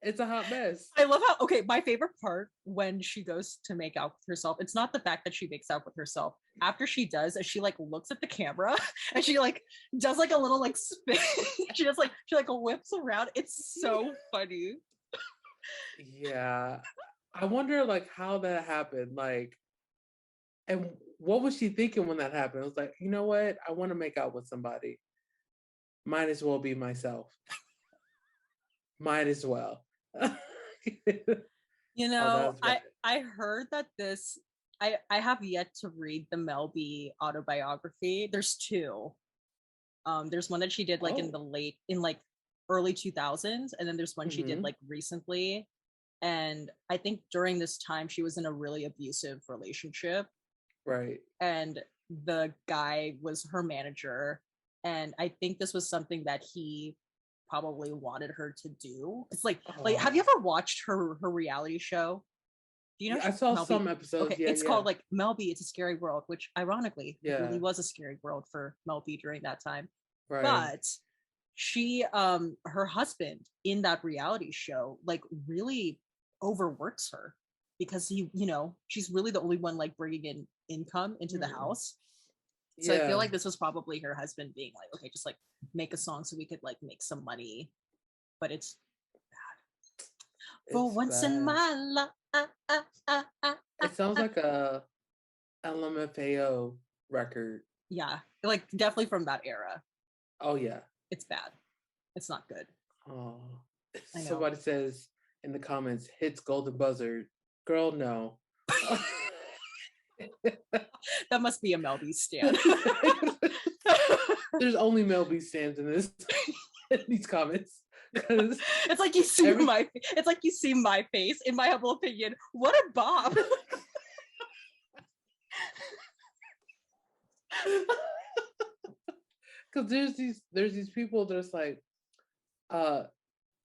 It's a hot mess. I love how, my favorite part when she goes to make out with herself, it's not the fact that she makes out with herself. After she does, as she like looks at the camera and she like does like a little like spin. she whips around. It's so funny. Yeah. I wonder like how that happened. Like, and what was she thinking when that happened? I was like, you know what? I want to make out with somebody. Might as well be myself. Might as well. I heard that this, I have yet to read the Mel B autobiography. There's two. There's one that she did like in early 2000s, and then there's one she did like recently. And I think during this time she was in a really abusive relationship. Right. And the guy was her manager. And I think this was something that he probably wanted her to do. It's like have you ever watched her reality show? Do you know? I saw some episodes. Okay, it's called like Mel B, It's a Scary World, which ironically it really was a scary world for Mel B during that time. Right. But she her husband in that reality show like really overworks her because she's really the only one like bringing in income into the house. So I feel like this was probably her husband being like, okay, just like make a song so we could like make some money. But it's bad. For once in my life. It sounds like a LMFAO record. Yeah, like definitely from that era. Oh yeah. It's bad. It's not good. Oh. Somebody says in the comments, hits golden buzzer. Girl, no. That must be a Mel B stan. There's only Mel B stans in these comments. It's like you see my face. In my humble opinion, what a bop. Because there's these people that's like, and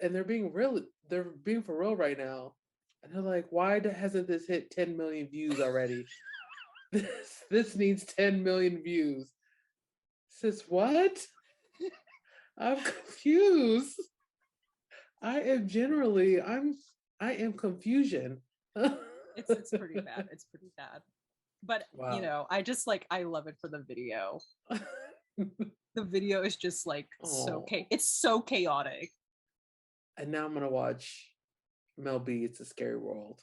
they're being for real right now, and they're like, why hasn't this hit 10 million views already? This needs 10 million views. Sis, what? I'm confused. I am confusion. It's pretty bad. It's pretty bad. But wow. I love it for the video. The video is just like it's so chaotic. And now I'm gonna watch Mel B, It's a Scary World.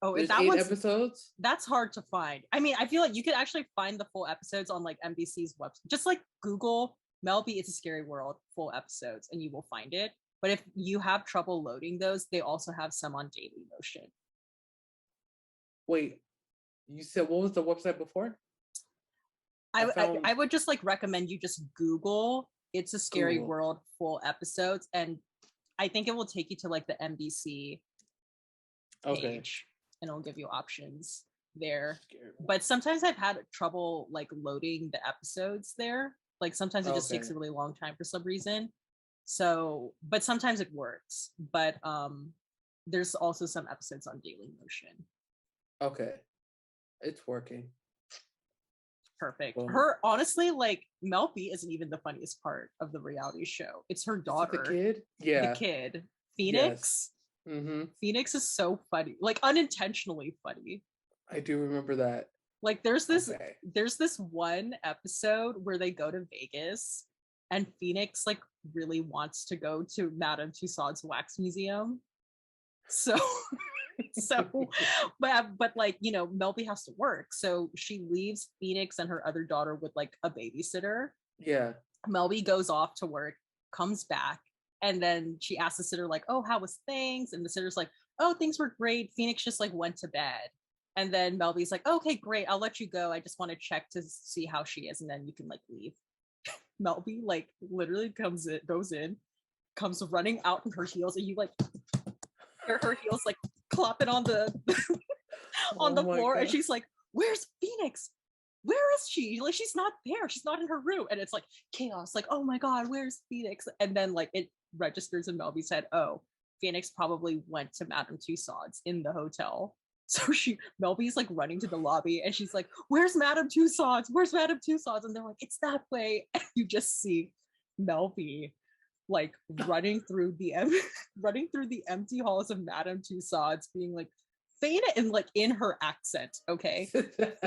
Oh, there's 8 episodes? That's hard to find. I mean, I feel like you could actually find the full episodes on like NBC's website. Just like Google Mel B, It's a Scary World full episodes and you will find it. But if you have trouble loading those, they also have some on Dailymotion. Wait, you said what was the website before? I would just like recommend you just Google It's a Scary World full episodes, and I think it will take you to like the NBC page, and it'll give you options there. But sometimes I've had trouble like loading the episodes there. Like sometimes it just takes a really long time for some reason. So, but sometimes it works. But there's also some episodes on Dailymotion. Okay, it's working. Perfect. Her honestly, like Mel B isn't even the funniest part of the reality show. It's her daughter. The kid? Yeah. The kid. Phoenix. Yes. Mm-hmm. Phoenix is so funny. Like unintentionally funny. I do remember that. Like there's this one episode where they go to Vegas and Phoenix like really wants to go to Madame Tussauds Wax Museum. So but like, you know, Mel B has to work. So she leaves Phoenix and her other daughter with like a babysitter. Yeah. Mel B goes off to work, comes back, and then she asks the sitter like, oh, how was things? And the sitter's like, oh, things were great. Phoenix just like went to bed. And then Mel B's like, okay, great. I'll let you go. I just want to check to see how she is. And then you can like leave. Mel B like literally goes in, comes running out in her heels, and you like hear her heels like clopping on the on Oh the my floor, and God. she's like, "Where's Phoenix? Where is she? Like, she's not there. She's not in her room." And it's like chaos. Like, oh my God, where's Phoenix? And then like it registers in Mel B's head, oh, Phoenix probably went to Madame Tussauds in the hotel. So Mel B's like running to the lobby, and she's like, "Where's Madame Tussauds? Where's Madame Tussauds?" And they're like, "It's that way." And you just see Mel B like running through the empty halls of Madame Tussauds, being like, "Phoenix," and like in her accent, okay,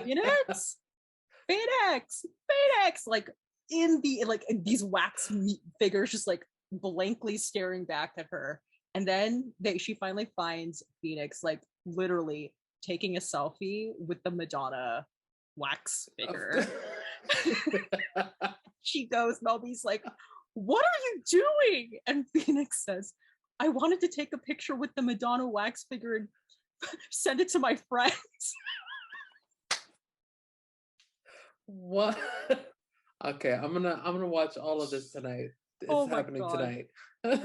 Phoenix, Phoenix, Phoenix, like in the like these wax figures just like blankly staring back at her. And then she finally finds Phoenix like literally taking a selfie with the Madonna wax figure. She goes, Mel B's like, "What are you doing?" And Phoenix says, "I wanted to take a picture with the Madonna wax figure and send it to my friends." What? Okay, I'm gonna watch all of this tonight. Oh It's my happening God. tonight.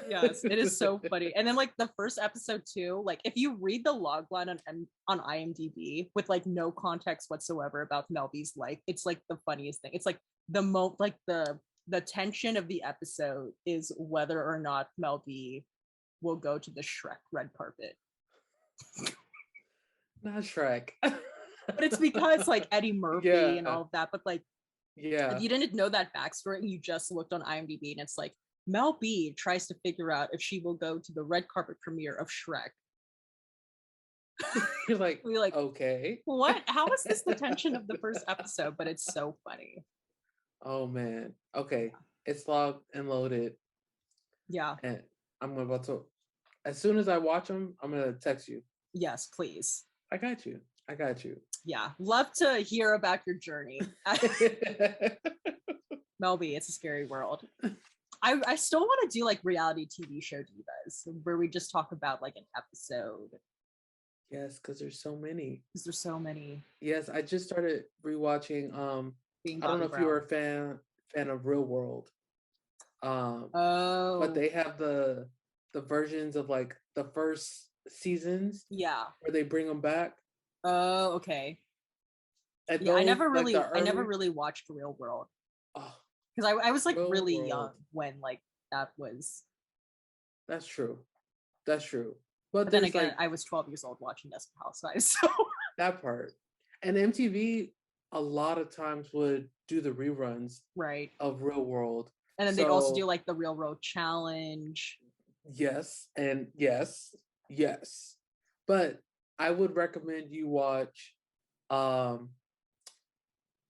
Yes, it is so funny. And then like the first episode too, like if you read the logline on IMDb with like no context whatsoever about Mel B's life, it's like the funniest thing. It's like the tension of the episode is whether or not Mel B will go to the Shrek red carpet. Not Shrek. But it's because like Eddie Murphy and all of that. But like if you didn't know that backstory and you just looked on IMDb, and it's like Mel B tries to figure out if she will go to the red carpet premiere of Shrek. You're like, We're like, okay. what? How is this the tension of the first episode? But it's so funny. Oh man. Okay. It's logged and loaded. Yeah. And I'm about to, as soon as I watch them, I'm gonna text you. Yes, please. I got you. I got you. Yeah. Love to hear about your journey. Mel B, it's a scary world. I still want to do like reality TV show divas where we just talk about like an episode. Yes, because there's so many. Because there's so many. Yes, I just started rewatching. Being I don't know Bobby if you were Brown. a fan of Real World. But Oh, they have the versions of like the first seasons yeah. where they bring them back. Oh, okay. And Yeah, those, I never really watched Real World oh, because I was like Real really World. young when like that was. That's true. That's true. But then there's again, like I was 12 years old watching Desperate Housewives, so that part. And MTV a lot of times would do the reruns right. of Real World. And then they'd also do like the Real World Challenge. Yes, and yes. But I would recommend you watch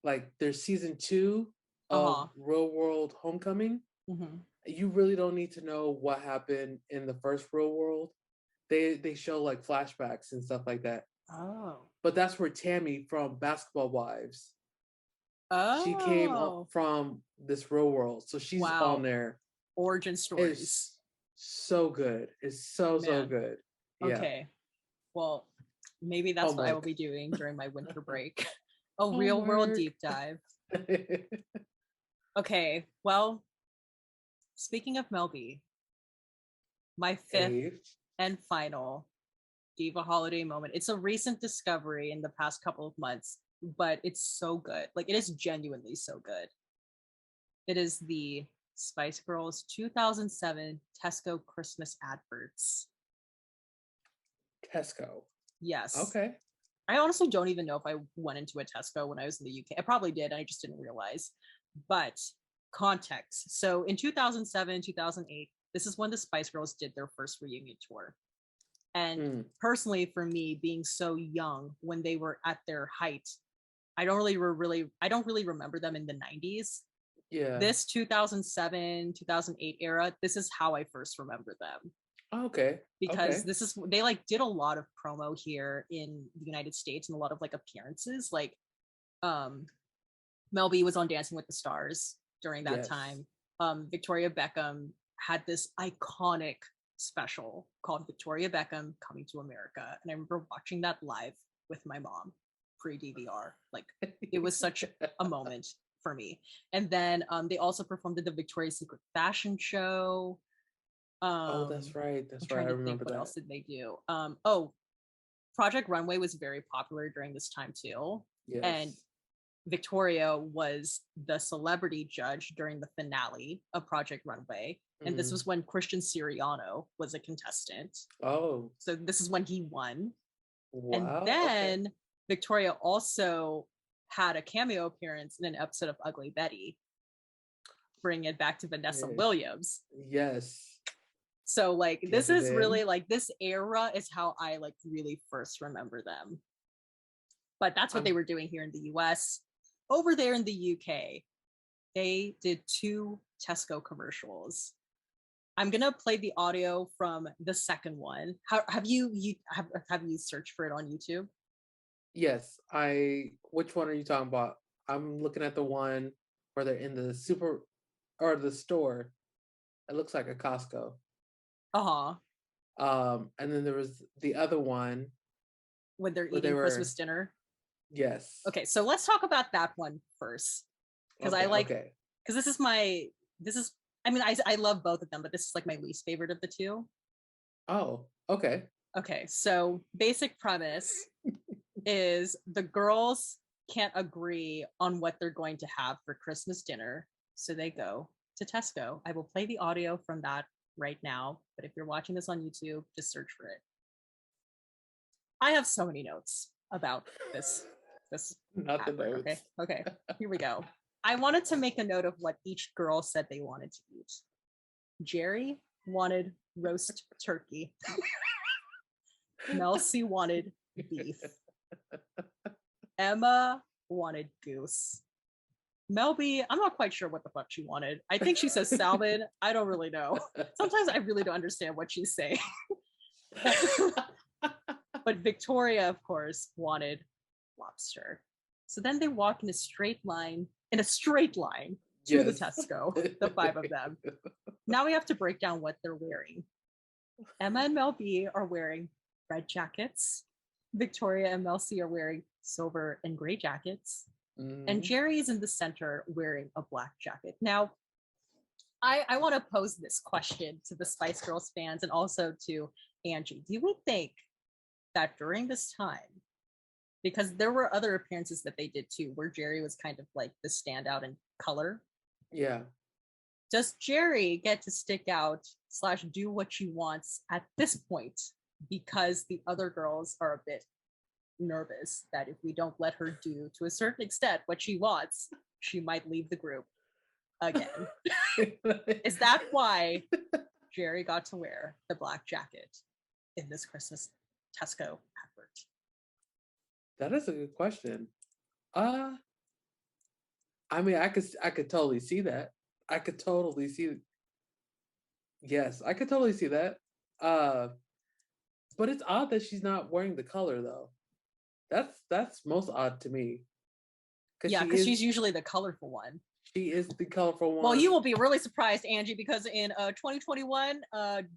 like there's season 2 of Real World Homecoming. Mm-hmm. You really don't need to know what happened in the first Real World. They show like flashbacks and stuff like that. Oh. But that's where Tammy from Basketball Wives. Oh. She came from this Real World. So she's on there. Origin stories. It's so good. It's so good. Yeah. Okay. Well, maybe that's what I will be doing during my winter break. A Real World deep dive. Okay. Well, speaking of Mel B, my fifth and final Diva holiday moment. It's a recent discovery in the past couple of months, but it's so good. Like, it is genuinely so good. It is the Spice Girls 2007 Tesco Christmas adverts. Tesco. Yes. Okay. I honestly don't even know if I went into a Tesco when I was in the UK. I probably did. I just didn't realize. But context. So in 2007, 2008, this is when the Spice Girls did their first reunion tour. And personally, for me, being so young when they were at their height, I don't really remember them in the 90s. Yeah. This 2007, 2008 era, this is how I first remember them. Okay. Because they like did a lot of promo here in the United States and a lot of like appearances. Like Mel B was on Dancing with the Stars during that time. Victoria Beckham had this iconic special called Victoria Beckham Coming to America. And I remember watching that live with my mom pre-DVR. Like, it was such a moment for me. And then they also performed at the Victoria's Secret fashion show. Oh, that's right. I'm That's right. trying I to think remember what that. else did they do. Oh, Project Runway was very popular during this time too. And Yes. Victoria was the celebrity judge during the finale of Project Runway. And this Mm. was when Christian Siriano was a contestant. Oh, So this is when he won. And wow. Okay. then Victoria also had a cameo appearance in an episode of Ugly Betty, bring it back to Vanessa Yeah. Williams. Yes. So like Get this it is really in. like this era is how I like really first remember them. But that's what they I'm were doing here in the US. Over there in the UK, they did 2 Tesco commercials. I'm gonna play the audio from the second one. Have you searched for it on YouTube? yes. Which one are you talking about? I'm looking at the one where they're in the super or the store. It looks like a Costco. Uh-huh. And then there was the other one When they're where they eating were Christmas dinner. yes. Okay, so let's talk about that one first. Because I Okay, like okay. because this is I mean I love both of them, but this is like my least favorite of the 2. Oh, okay. Okay, so basic premise is the girls can't agree on what they're going to have for Christmas dinner, so they go to Tesco. I will play the audio from that right now, but if you're watching this on YouTube, just search for it. I have so many notes about this Not the advert. Okay, notes. okay, here we go. I wanted to make a note of what each girl said they wanted to eat. Jerry wanted roast turkey. Mel C wanted beef. Emma wanted goose. Mel B, I'm not quite sure what the fuck she wanted. I think she says salmon. I don't really know. Sometimes I really don't understand what she's saying. But Victoria, of course, wanted lobster. So then they walk in a straight line to the Tesco, the 5 of them. Now we have to break down what they're wearing. Emma and Mel B are wearing red jackets. Victoria and Mel C are wearing silver and gray jackets. And Jerry is in the center wearing a black jacket. Now, I want to pose this question to the Spice Girls fans and also to Angie. Do you think that during this time, because there were other appearances that they did too, where Jerry was kind of like the standout in color. Yeah. Does Jerry get to stick out / do what she wants at this point because the other girls are a bit nervous that if we don't let her do to a certain extent what she wants, she might leave the group again? Is that why Jerry got to wear the black jacket in this Christmas Tesco advert? That is a good question. I mean, I could totally see that. I could totally see. Yes, I could totally see that. But it's odd that she's not wearing the color though. That's most odd to me. Yeah, because she's usually the colorful one. She is the colorful one. Well, you will be really surprised, Angie, because in 2021,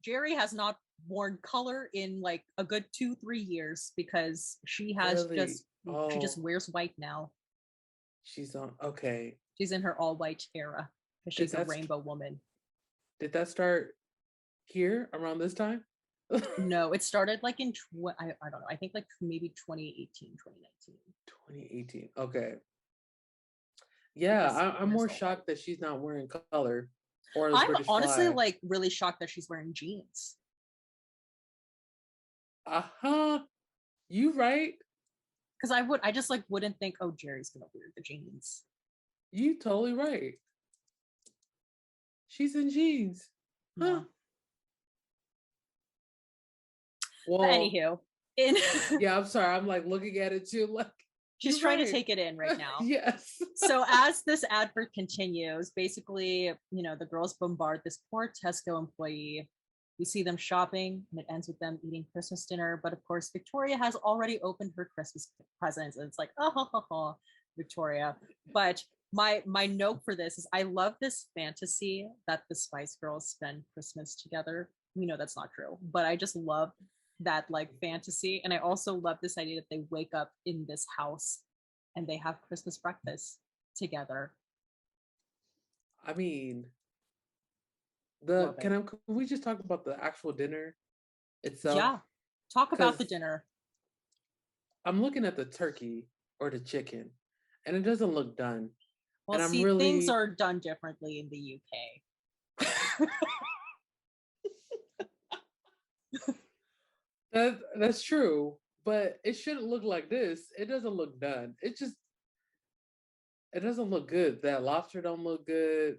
Jerry has not worn color in like a good 2-3 years because she has she just wears white now. She's on okay. She's in her all white era because she's a rainbow woman. Did that start here around this time? No, it started like in I don't know. I think like maybe 2018, 2018. Okay. Yeah, I'm more shocked that she's not wearing color. Or I'm honestly like really shocked that she's wearing jeans. You right? Because I just like wouldn't think, oh, Jerry's gonna wear the jeans. You totally right. She's in jeans. Huh? Well, but anywho, yeah, I'm sorry. I'm like looking at it too, like she's trying to take it in right now. Yes. So as this advert continues, basically, the girls bombard this poor Tesco employee. We see them shopping, and it ends with them eating Christmas dinner. But of course, Victoria has already opened her Christmas presents, and it's like, oh, Victoria. But my note for this is I love this fantasy that the Spice Girls spend Christmas together. We know that's not true, but I just love that like fantasy. And I also love this idea that they wake up in this house and they have Christmas breakfast together. I mean, Love it. can we just talk about the actual dinner itself? Yeah. Talk about the Because dinner. I'm looking at the turkey or the chicken, and it doesn't look done. Well, And I'm see, things really are done differently in the UK. that's true, but it shouldn't look like this. It doesn't look done. It doesn't look good. That lobster don't look good.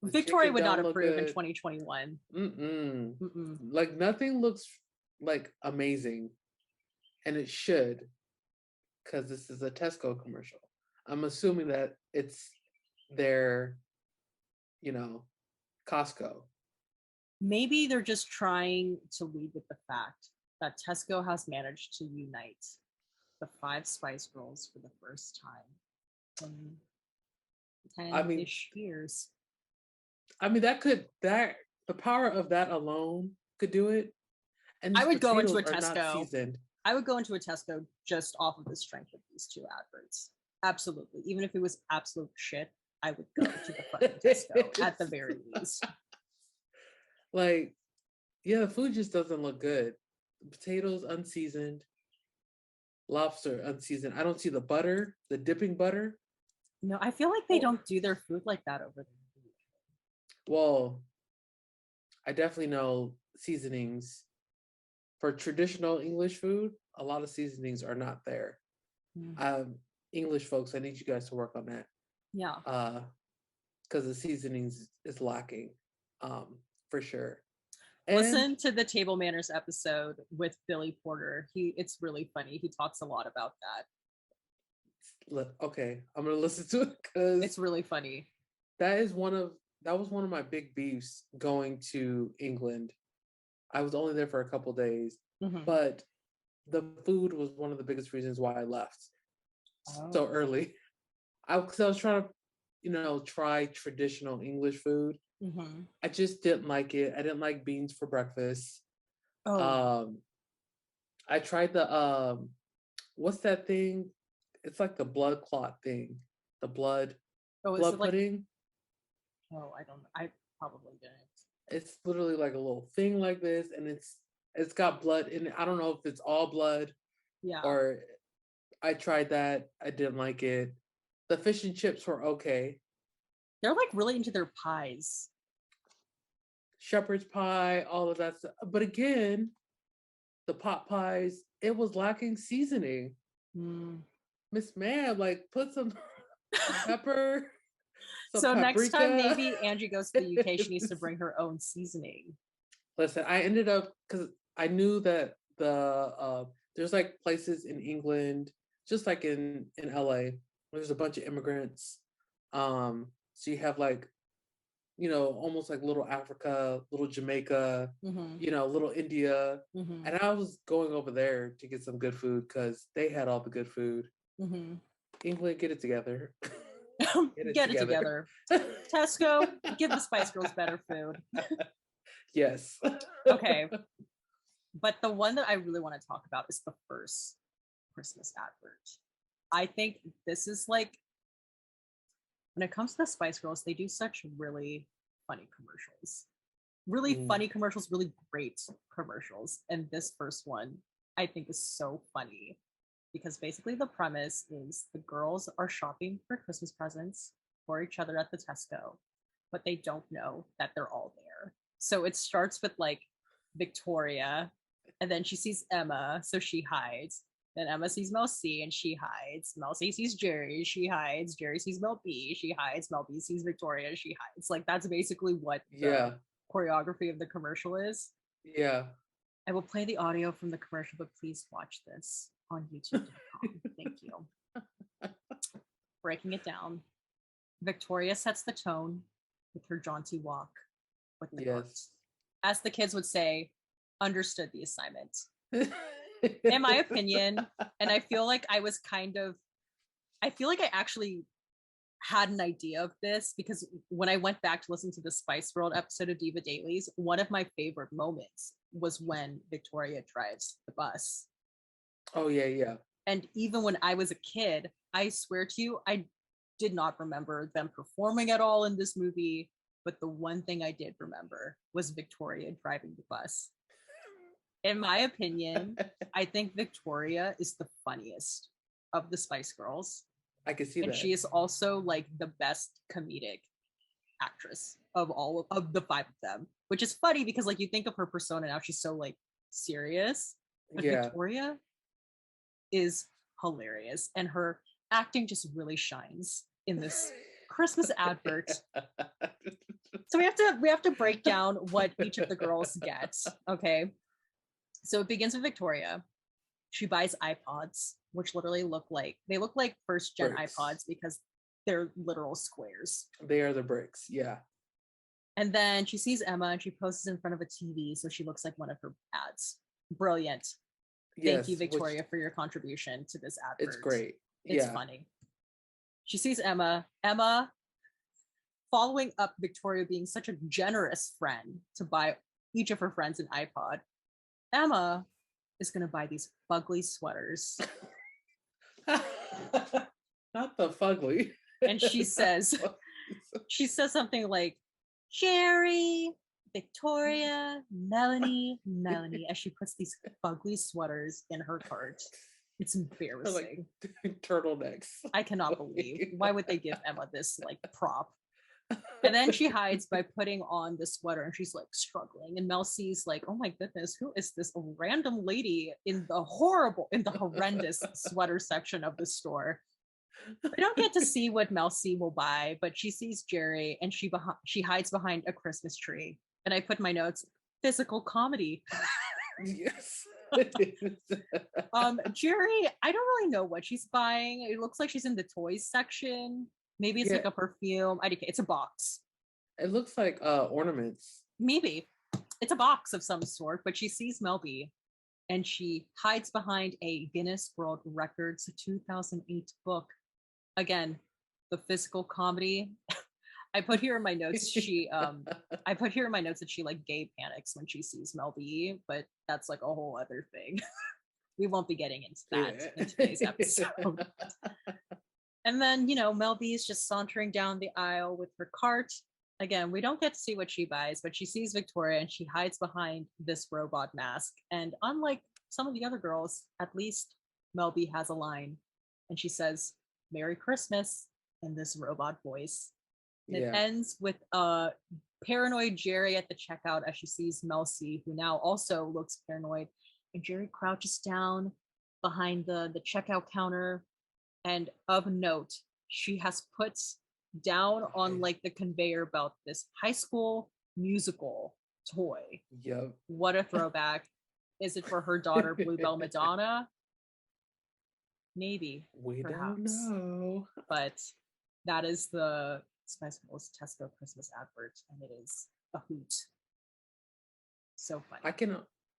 The Victoria chicken would not don't look approve in good. 2021. Mm-mm. Mm-mm. Like nothing looks like amazing, and it should, because this is a Tesco commercial. I'm assuming that it's their, you know, Costco. Maybe they're just trying to lead with the fact that Tesco has managed to unite the five Spice Girls for the first time in I mean, 10-ish years. that the power of that alone could do it. And I these would go into potatoes a are not Tesco. seasoned. I would go into a Tesco just off of the strength of these two adverts. Absolutely. Even if it was absolute shit, I would go to the fucking Tesco at the very least. Like, yeah, the food just doesn't look good. The potatoes unseasoned, lobster unseasoned. I don't see the butter, the dipping butter. No, I feel like they Oh, don't do their food like that over there. well, I definitely know seasonings for traditional English food. A lot of seasonings are not there. Mm. English folks, I need you guys to work on that. Yeah. Because the seasonings is lacking, for sure. And Listen to the Table Manners episode with Billy Porter. It's really funny. He talks a lot about okay, I'm gonna listen to it that. It's because really funny. that is that was one of my big beefs going to England. I was only there for a couple days, Mm-hmm. but the food was one of the biggest reasons why I left so Oh. early. Because I was trying to, try traditional English food. Mm-hmm. I just didn't like it. I didn't like beans for breakfast. Oh. Um, I tried the what's that thing? It's like the blood clot thing. The Oh, is it blood like, pudding. oh, I don't know. I probably didn't. It's literally like a little thing like this, and it's got blood in it. I don't know if it's all blood Yeah. or I tried that. I didn't like it. The fish and chips were okay. They're like really into their pies. Shepherd's pie, all of that stuff. But again, the pot pies, it was lacking seasoning. Mm. Miss Ma'am, like put some pepper, some So next time paprika. maybe Angie goes to the UK, she needs to bring her own seasoning. Listen, I ended up because I knew that there's like places in England, just like in LA, there's a bunch of immigrants. So you have like, almost like little Africa, little Jamaica, Mm-hmm. little India. Mm-hmm. And I was going over there to get some good food because they had all the good food. Mm-hmm. England, get it together. Get it together. Tesco, give the Spice Girls better food. Yes. Okay. But the one that I really want to talk about is the first Christmas advert. I think this is like, when it comes to the Spice Girls, they do such really funny commercials. Really funny commercials, really great commercials. And this first one, I think, is so funny because basically the premise is the girls are shopping for Christmas presents for each other at the Tesco, but they don't know that they're all there. So it starts with like Victoria, and then she sees Emma, so she hides. Then Emma sees Mel C and she hides. Mel C sees Jerry, she hides. Jerry sees Mel B, she hides. Mel B sees Victoria, she hides. Like that's basically what the Yeah. choreography of the commercial is. Yeah. I will play the audio from the commercial, but please watch this on youtube.com. Thank you. Breaking it down. Victoria sets the tone with her jaunty walk with the Yes. as the kids would say, understood the assignment. In my opinion, and I feel like I actually had an idea of this because when I went back to listen to the Spice World episode of Diva Dailies, one of my favorite moments was when Victoria drives the bus. Oh yeah, yeah. And even when I was a kid, I swear to you, did not remember them performing at all in this movie. But the one thing I did remember was Victoria driving the bus. In my opinion, I think Victoria is the funniest of the Spice Girls. I can see and that. she is also like the best comedic actress of all of the five of them, which is funny because like you think of her persona now, she's so like serious, but Victoria is hilarious and her acting just really shines in this Christmas advert. So we have to break down what each of the girls gets. Okay, so it begins with Victoria. She buys iPods, which literally look like first gen bricks. iPods because they're literal squares. They are the bricks, yeah. And then she sees Emma and she poses in front of a TV, so she looks like one of her ads. Brilliant. Thank you, Victoria, for your contribution to this advert. It's great. It's funny. She sees Emma. Emma, following up Victoria being such a generous friend to buy each of her friends an iPod, Emma is going to buy these fugly sweaters. Not the fugly. And she says something like, Jerry, Victoria, Melanie, as she puts these fugly sweaters in her cart. It's embarrassing. Like turtlenecks. I cannot believe. Why would they give Emma this like prop? And then she hides by putting on the sweater and she's like struggling. And Mel C's like, oh my goodness, who is this random lady in the horrendous sweater section of the store? I don't get to see what Mel C will buy, but she sees Jerry and she hides behind a Christmas tree. And I put my notes, physical comedy. Yes. Jerry, I don't really know what she's buying. It looks like she's in the toys section. Maybe it's like a perfume. It's a box. It looks like ornaments. Maybe. It's a box of some sort, but she sees Mel B and she hides behind a Guinness World Records 2008 book. Again, the physical comedy. I put here in my notes that she like gay panics when she sees Mel B, but that's like a whole other thing. We won't be getting into that in today's episode. And then, Mel B is just sauntering down the aisle with her cart. Again, we don't get to see what she buys, but she sees Victoria and she hides behind this robot mask. And unlike some of the other girls, at least Mel B has a line. And she says, Merry Christmas, in this robot voice. And it ends with a paranoid Jerry at the checkout as she sees Mel C, who now also looks paranoid. And Jerry crouches down behind the checkout counter. And of note, she has put down on like the conveyor belt this High School Musical toy. Yep. What a throwback. Is it for her daughter, Bluebell Madonna? Maybe. We perhaps. don't know. But that is the Spice Girls Tesco Christmas advert, and it is a hoot. So funny.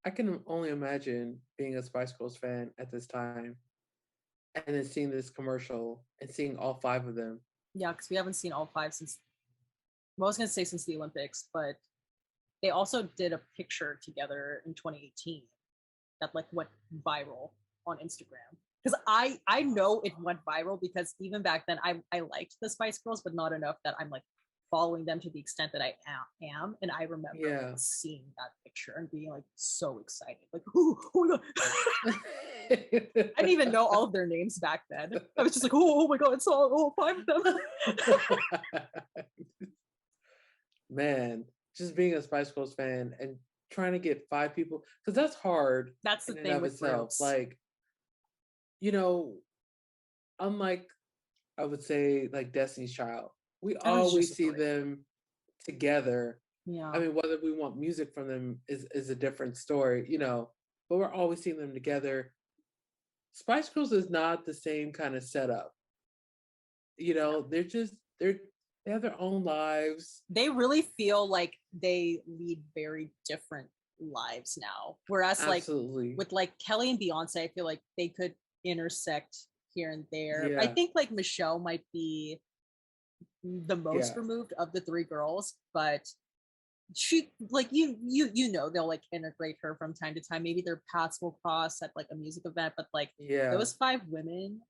I can only imagine being a Spice Girls fan at this time. And then seeing this commercial and seeing all five of them. Yeah, because we haven't seen all five since, well, I was going to say since the Olympics, but they also did a picture together in 2018 that like went viral on Instagram. Because I know it went viral because even back then I liked the Spice Girls, but not enough that I'm like following them to the extent that I am. And I remember like, seeing that picture and being like so excited. Like, oh my God. I didn't even know all of their names back then. I was just like, oh my God, it's all five of them. Man, just being a Spice Girls fan and trying to get five people, because that's hard. That's the thing with groups. Like, unlike, I would say, like Destiny's Child, we always see them together. Yeah. I mean, whether we want music from them is a different story, but we're always seeing them together. Spice Girls is not the same kind of setup. They have their own lives. They really feel like they lead very different lives now. Whereas Absolutely. with like Kelly and Beyonce, I feel like they could intersect here and there. Yeah. I think like Michelle might be the most removed of the three girls, but she like they'll like integrate her from time to time. Maybe their paths will cross at like a music event, but like those five women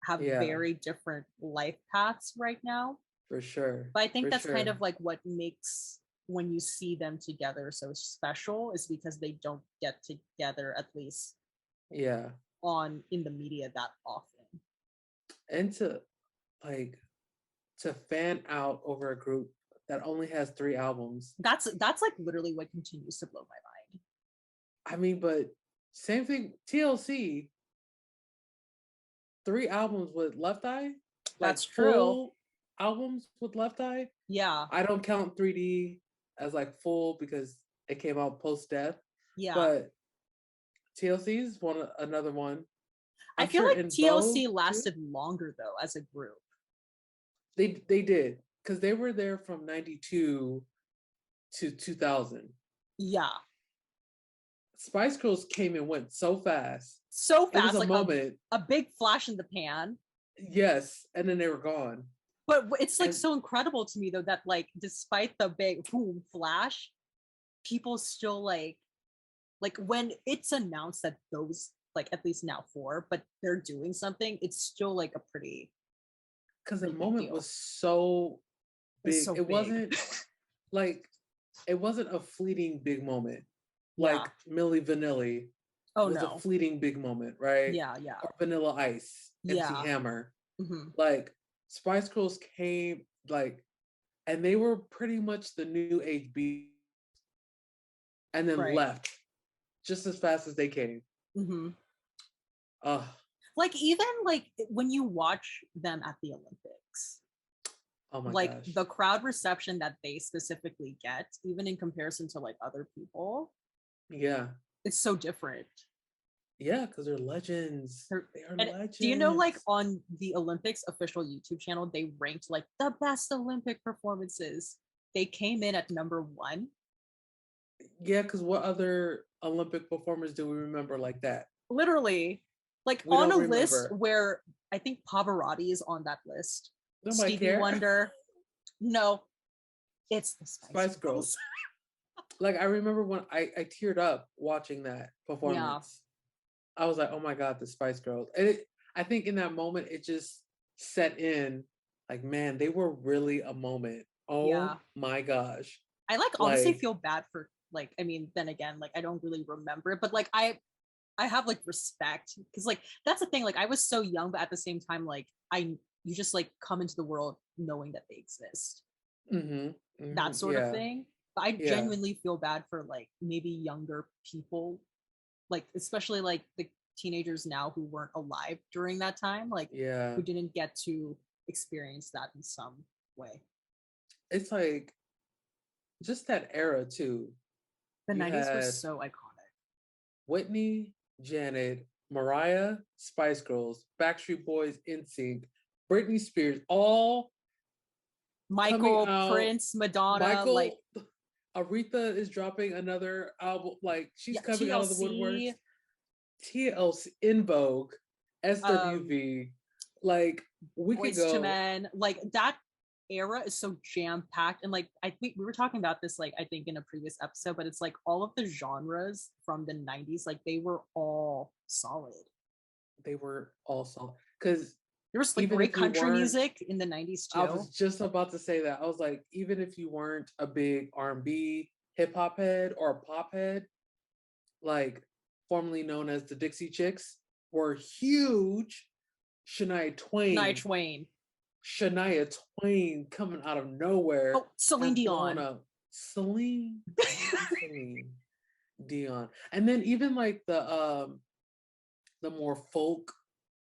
have Yeah, very different life paths right now. for sure. But I think For that's kind sure. of like what makes when you see them together so special, is because they don't get together, at least Yeah. on in the media, that often. And like to fan out over a group that only has 3 albums. That's like literally what continues to blow my mind. I mean, but same thing, TLC, 3 albums with Left Eye, like That's true. full albums with Left Eye. Yeah. I don't count 3D as like full because it came out post death, Yeah. but TLC is another one. I I'm feel sure like In Vogue TLC too. lasted longer though as a group. They did because they were there from '92 to 2000. Yeah. Spice Girls came and went so fast. So It was fast, a like moment, a big flash in the pan. yes, and then they were gone. But it's like And so incredible to me though that like despite the big boom flash, people still like when it's announced that those, like at least now 4, but they're doing something, it's still like a pretty because the big moment deal. was so It was big, so it big. wasn't like it wasn't a fleeting big moment. Yeah. Like Milli Vanilli Oh was a no. fleeting big moment, right? Yeah, yeah. Or Vanilla Ice, MC Yeah. Hammer. Hmm. Like Spice Girls came like, and they were pretty much the new age beat, and then Right. left just as fast as they came. Hmm. Uh, Like even like when you watch them at the Olympics, oh my like gosh. the crowd reception that they specifically get, even in comparison to like other people, Yeah. it's so different. Yeah, because they're legends. They are And do you know, like legends. on the Olympics official YouTube channel, they ranked like the best Olympic performances? They came in at number 1. Yeah, because what other Olympic performers do we remember like that? Literally, like We on don't a list remember. where I think Pavarotti is on that list. Nobody Stevie care. Wonder. No, it's the Spice Spice Girls. Girls. Like I remember when I teared up watching that Yeah, performance. I was like, oh my God, the Spice Girls. And I think in that moment it just set in like, man, they were really a moment. yeah. Oh my gosh. I like honestly Like, feel bad for, like, I mean, then again, like I don't really remember it, but like I have like respect because like that's the thing. Like I was so young, but at the same time, like you just like come into the world knowing that they exist, that sort of yeah, thing. But I yeah, genuinely feel bad for like maybe younger people, like especially like the teenagers now who weren't alive during that time, like yeah. who didn't get to experience that in some way. It's like just that era too. The You 90s were had so iconic. Whitney, Janet, Mariah, Spice Girls, Backstreet Boys, NSYNC, Britney Spears, all coming Michael, out. Prince, Madonna, like Michael, Aretha is dropping another album. Like she's yeah, coming out of the woodworks. TLC, TLC, In Vogue, um, SWV. Like we could Boys to go. Men, like that era is so jam packed. And like I think we were talking about this, like I think in a previous episode, but it's like all of the genres from the 90s, like they were all solid. They were also because There was like even great if you country weren't, music in the 90s I too. was just about to say that. I was like, even if you weren't a big R&B hip hop head or a pop head, like formerly known as the Dixie Chicks, were huge. Shania Shania Twain, Twain. Shania Twain coming out of nowhere Oh, Celine has blown Dion. up. Celine Dion, and then even like the more folk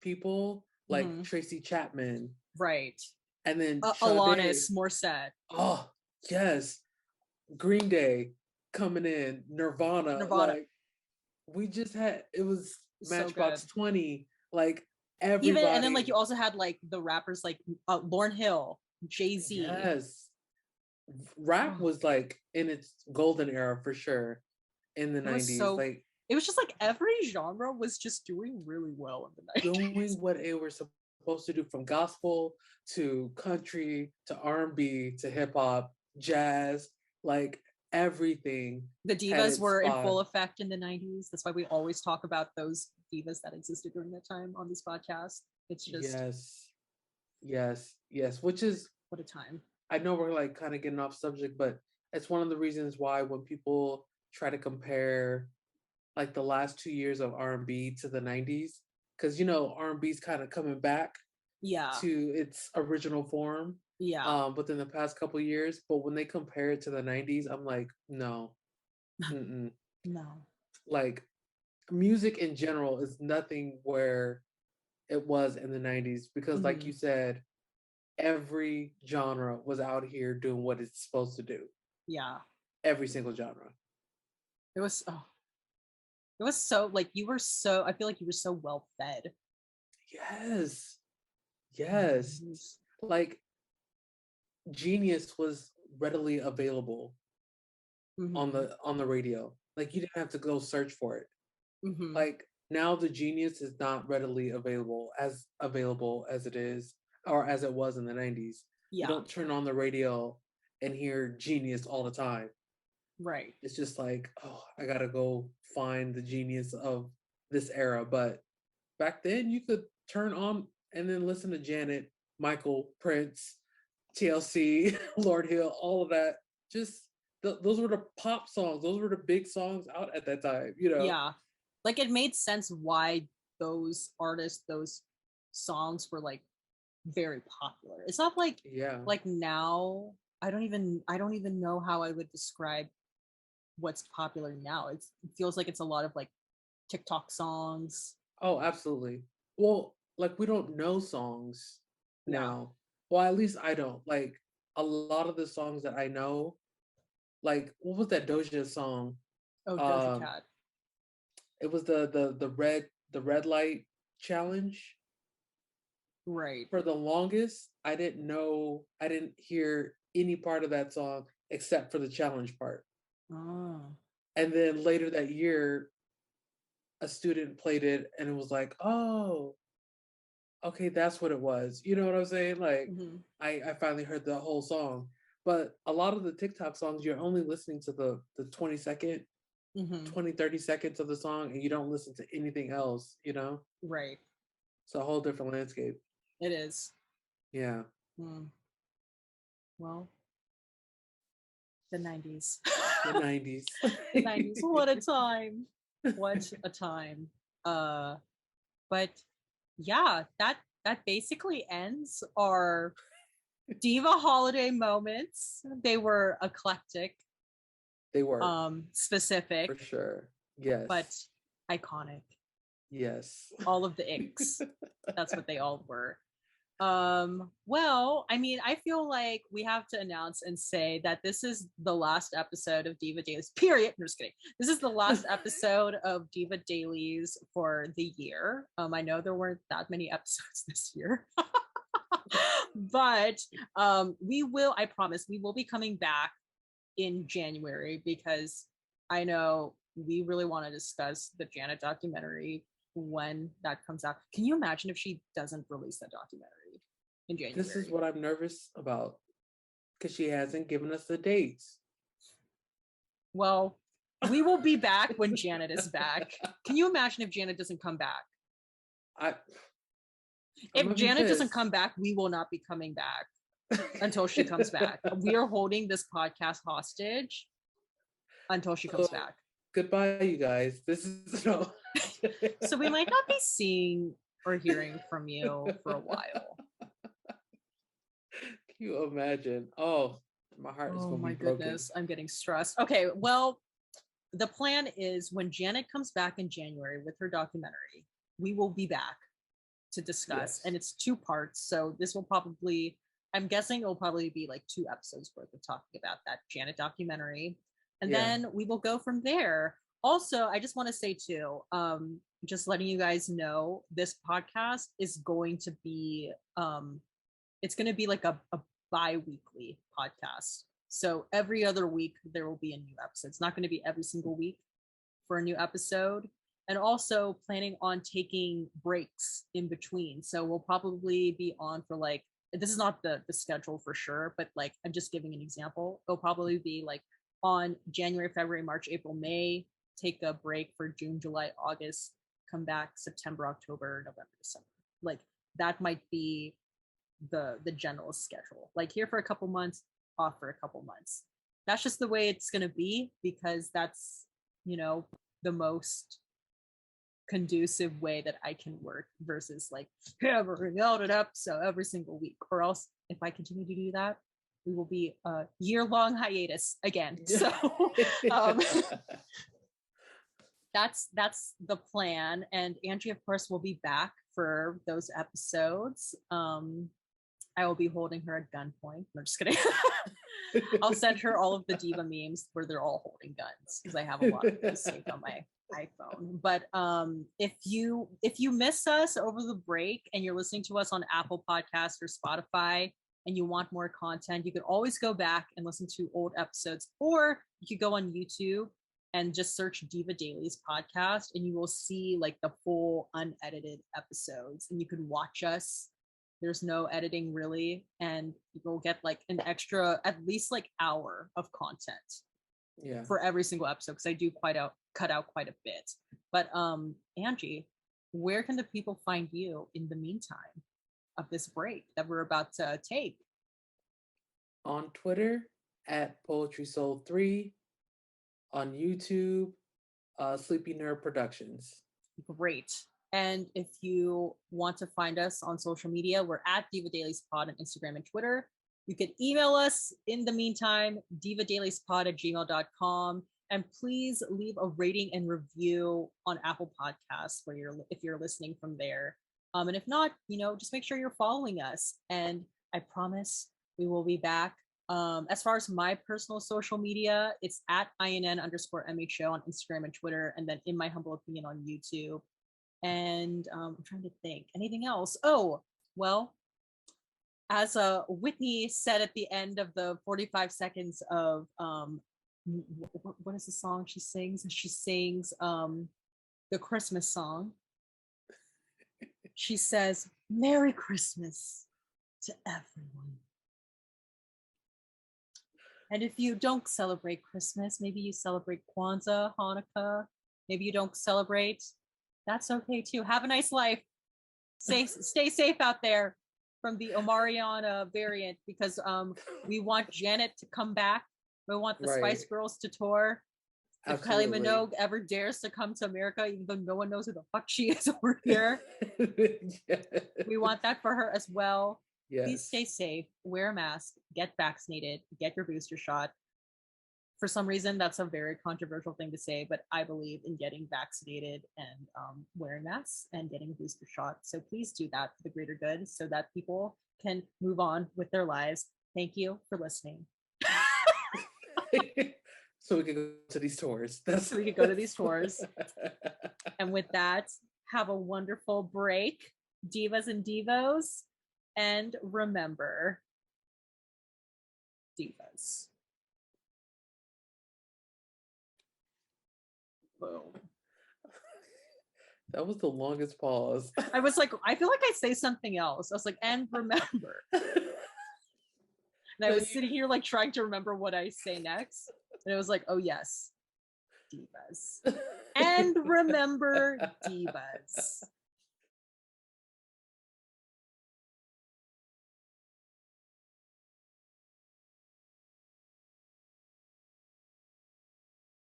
people like Mhm. Tracy Chapman, Right. and then Sade. Alanis Morissette. Oh yes, Green Day coming in, Nirvana. Nirvana. Like we just had it was So good. Matchbox 20. Like Even and then like everybody. you also had like the rappers like Lauryn Hill, Jay-Z. Yes, rap was like in its golden era for sure in the It was 90s. so, Like it was just like every genre was just doing really well in the 90s. doing what they were supposed to do from gospel to country to R&B to hip hop, jazz, like everything The had divas its were in spot. full effect in the 90s. That's why we always talk about those divas that existed during that time on this podcast. It's just yes, which is, what a time. I know we're like kind of getting off subject, but it's one of the reasons why when people try to compare like the last 2 years of R&B to the 90s, because R&B's kind of coming back Yeah. to its original form Yeah. within the past couple years, but when they compare it to the 90s, I'm like, no. Mm-mm. No. Like, music in general is nothing where it was in the 90s, because like you said, every genre was out here doing what it's supposed to do. Yeah. Every single genre. It was it was so like you were so I feel like you were so well fed. Yes. Yes. Like, Genius was readily available on the radio. Like, you didn't have to go search for it. Like, now the Genius is not readily available as it is, or as it was in the 90s. You don't turn on the radio and hear Genius all the time. Right. It's just like, oh, I gotta go find the Genius of this era. But back then, you could turn on and then listen to Janet, Michael, Prince, TLC, Lord Hill, all of that. Just those were the pop songs. Those were the big songs out at that time. Yeah. Like, it made sense why those artists, those songs were like very popular. It's not like like now. I don't even know how I would describe what's popular now. It feels like it's a lot of like TikTok songs. Oh, absolutely. Well, like, we don't know songs now. Well, at least I don't. Like, a lot of the songs that I know, like, what was that Doja song? Oh, Doja Cat. It was the red light challenge. Right. For the longest, I didn't hear any part of that song except for the challenge part. Oh. And then later that year, a student played it and it was like, oh, okay, that's what it was. You know what I'm saying? Like, I finally heard the whole song. But a lot of the TikTok songs, you're only listening to the 20-second, 20, 30 seconds of the song, and you don't listen to anything else, Right. It's a whole different landscape. It is. Yeah. Well, the 90s. The 90s. The 90s. What a time. What a time. But yeah, that basically ends our Diva holiday moments. They were eclectic. They were specific. For sure. Yes. But iconic. Yes. All of the icks. That's what they all were. Well, I mean, I feel like we have to announce and say that this is the last episode of Diva Dailies, period. I'm just kidding. This is the last episode of Diva Dailies for the year. I know there weren't that many episodes this year. But I promise, we will be coming back in January, because I know we really want to discuss the Janet documentary when that comes out. Can you imagine if she doesn't release that documentary in January? This is what I'm nervous about, because she hasn't given us the dates. Well, we will be back when Janet is back. Can you imagine if Janet doesn't come back? If Janet doesn't come back, we will not be coming back until she comes back. We are holding this podcast hostage until she comes back. Goodbye, you guys. This is no. So we might not be seeing or hearing from you for a while. Can you imagine? Oh, my heart is going to be broken. Oh my goodness, I'm getting stressed. Okay, well, the plan is when Janet comes back in January with her documentary, we will be back to discuss. And it's 2 parts, so this will probably, I'm guessing it'll probably be like 2 episodes worth of talking about that Janet documentary, and then we will go from there. Also, I just want to say too, just letting you guys know, this podcast is going to be it's going to be like a bi-weekly podcast. So every other week there will be a new episode. It's not going to be every single week for a new episode. And also planning on taking breaks in between. So we'll probably be on for like, this is not the schedule for sure, but like, I'm just giving an example. It'll probably be like on January, February, March, April, May, take a break for June, July, August, come back September, October, November, December. Like, that might be the general schedule. Like here for a couple months, off for a couple months. That's just the way it's gonna be, because that's, you know, the most conducive way that I can work, versus like hammering out an episode every single week. Or else if I continue to do that, we will be a year-long hiatus again. So um that's the plan. And Angie, of course, will be back for those episodes. I will be holding her at gunpoint. I'm just kidding. I'll send her all of the diva memes where they're all holding guns, because I have a lot of those saved on my iPhone. But if you miss us over the break and you're listening to us on Apple Podcasts or Spotify and you want more content, you can always go back and listen to old episodes, or you could go on YouTube and just search Diva Dailies podcast, and you will see like the full unedited episodes, and you can watch us. There's no editing really, and you'll get like an extra at least like hour of content for every single episode, because I do cut out quite a bit. But Angie, where can the people find you in the meantime of this break that we're about to take? On Twitter at PoetrySoul3, on YouTube, Sleepy Nerd Productions. Great. And if you want to find us on social media, we're at Diva Dailies Pod on Instagram and Twitter. You can email us in the meantime, divadailiespod@gmail.com. And please leave a rating and review on Apple Podcasts if you're listening from there. And if not, just make sure you're following us. And I promise we will be back. As far as my personal social media, it's at INN_MHO on Instagram and Twitter, and then In My Humble Opinion on YouTube. And I'm trying to think anything else. Oh, well, as Whitney said at the end of the 45 seconds of what is the song she sings? She sings the Christmas song. She says, "Merry Christmas to everyone." And if you don't celebrate Christmas, maybe you celebrate Kwanzaa, Hanukkah, maybe you don't celebrate. That's okay too. Have a nice life. Stay safe out there from the Omarion variant, because we want Janet to come back. We want the Spice Girls to tour. Absolutely. If Kylie Minogue ever dares to come to America, even though no one knows who the fuck she is over here, we want that for her as well. Yes. Please stay safe, wear a mask, get vaccinated, get your booster shot. For some reason, that's a very controversial thing to say, but I believe in getting vaccinated and wearing masks and getting a booster shot. So please do that for the greater good, so that people can move on with their lives. Thank you for listening. So we can go to these tours. So we can go to these tours. And with that, have a wonderful break, divas and divos. And remember, divas. Boom. That was the longest pause. I was like, I feel like I say something else. I was like, and remember. And I was sitting here like trying to remember what I say next. And it was like, oh yes, divas. And remember, divas.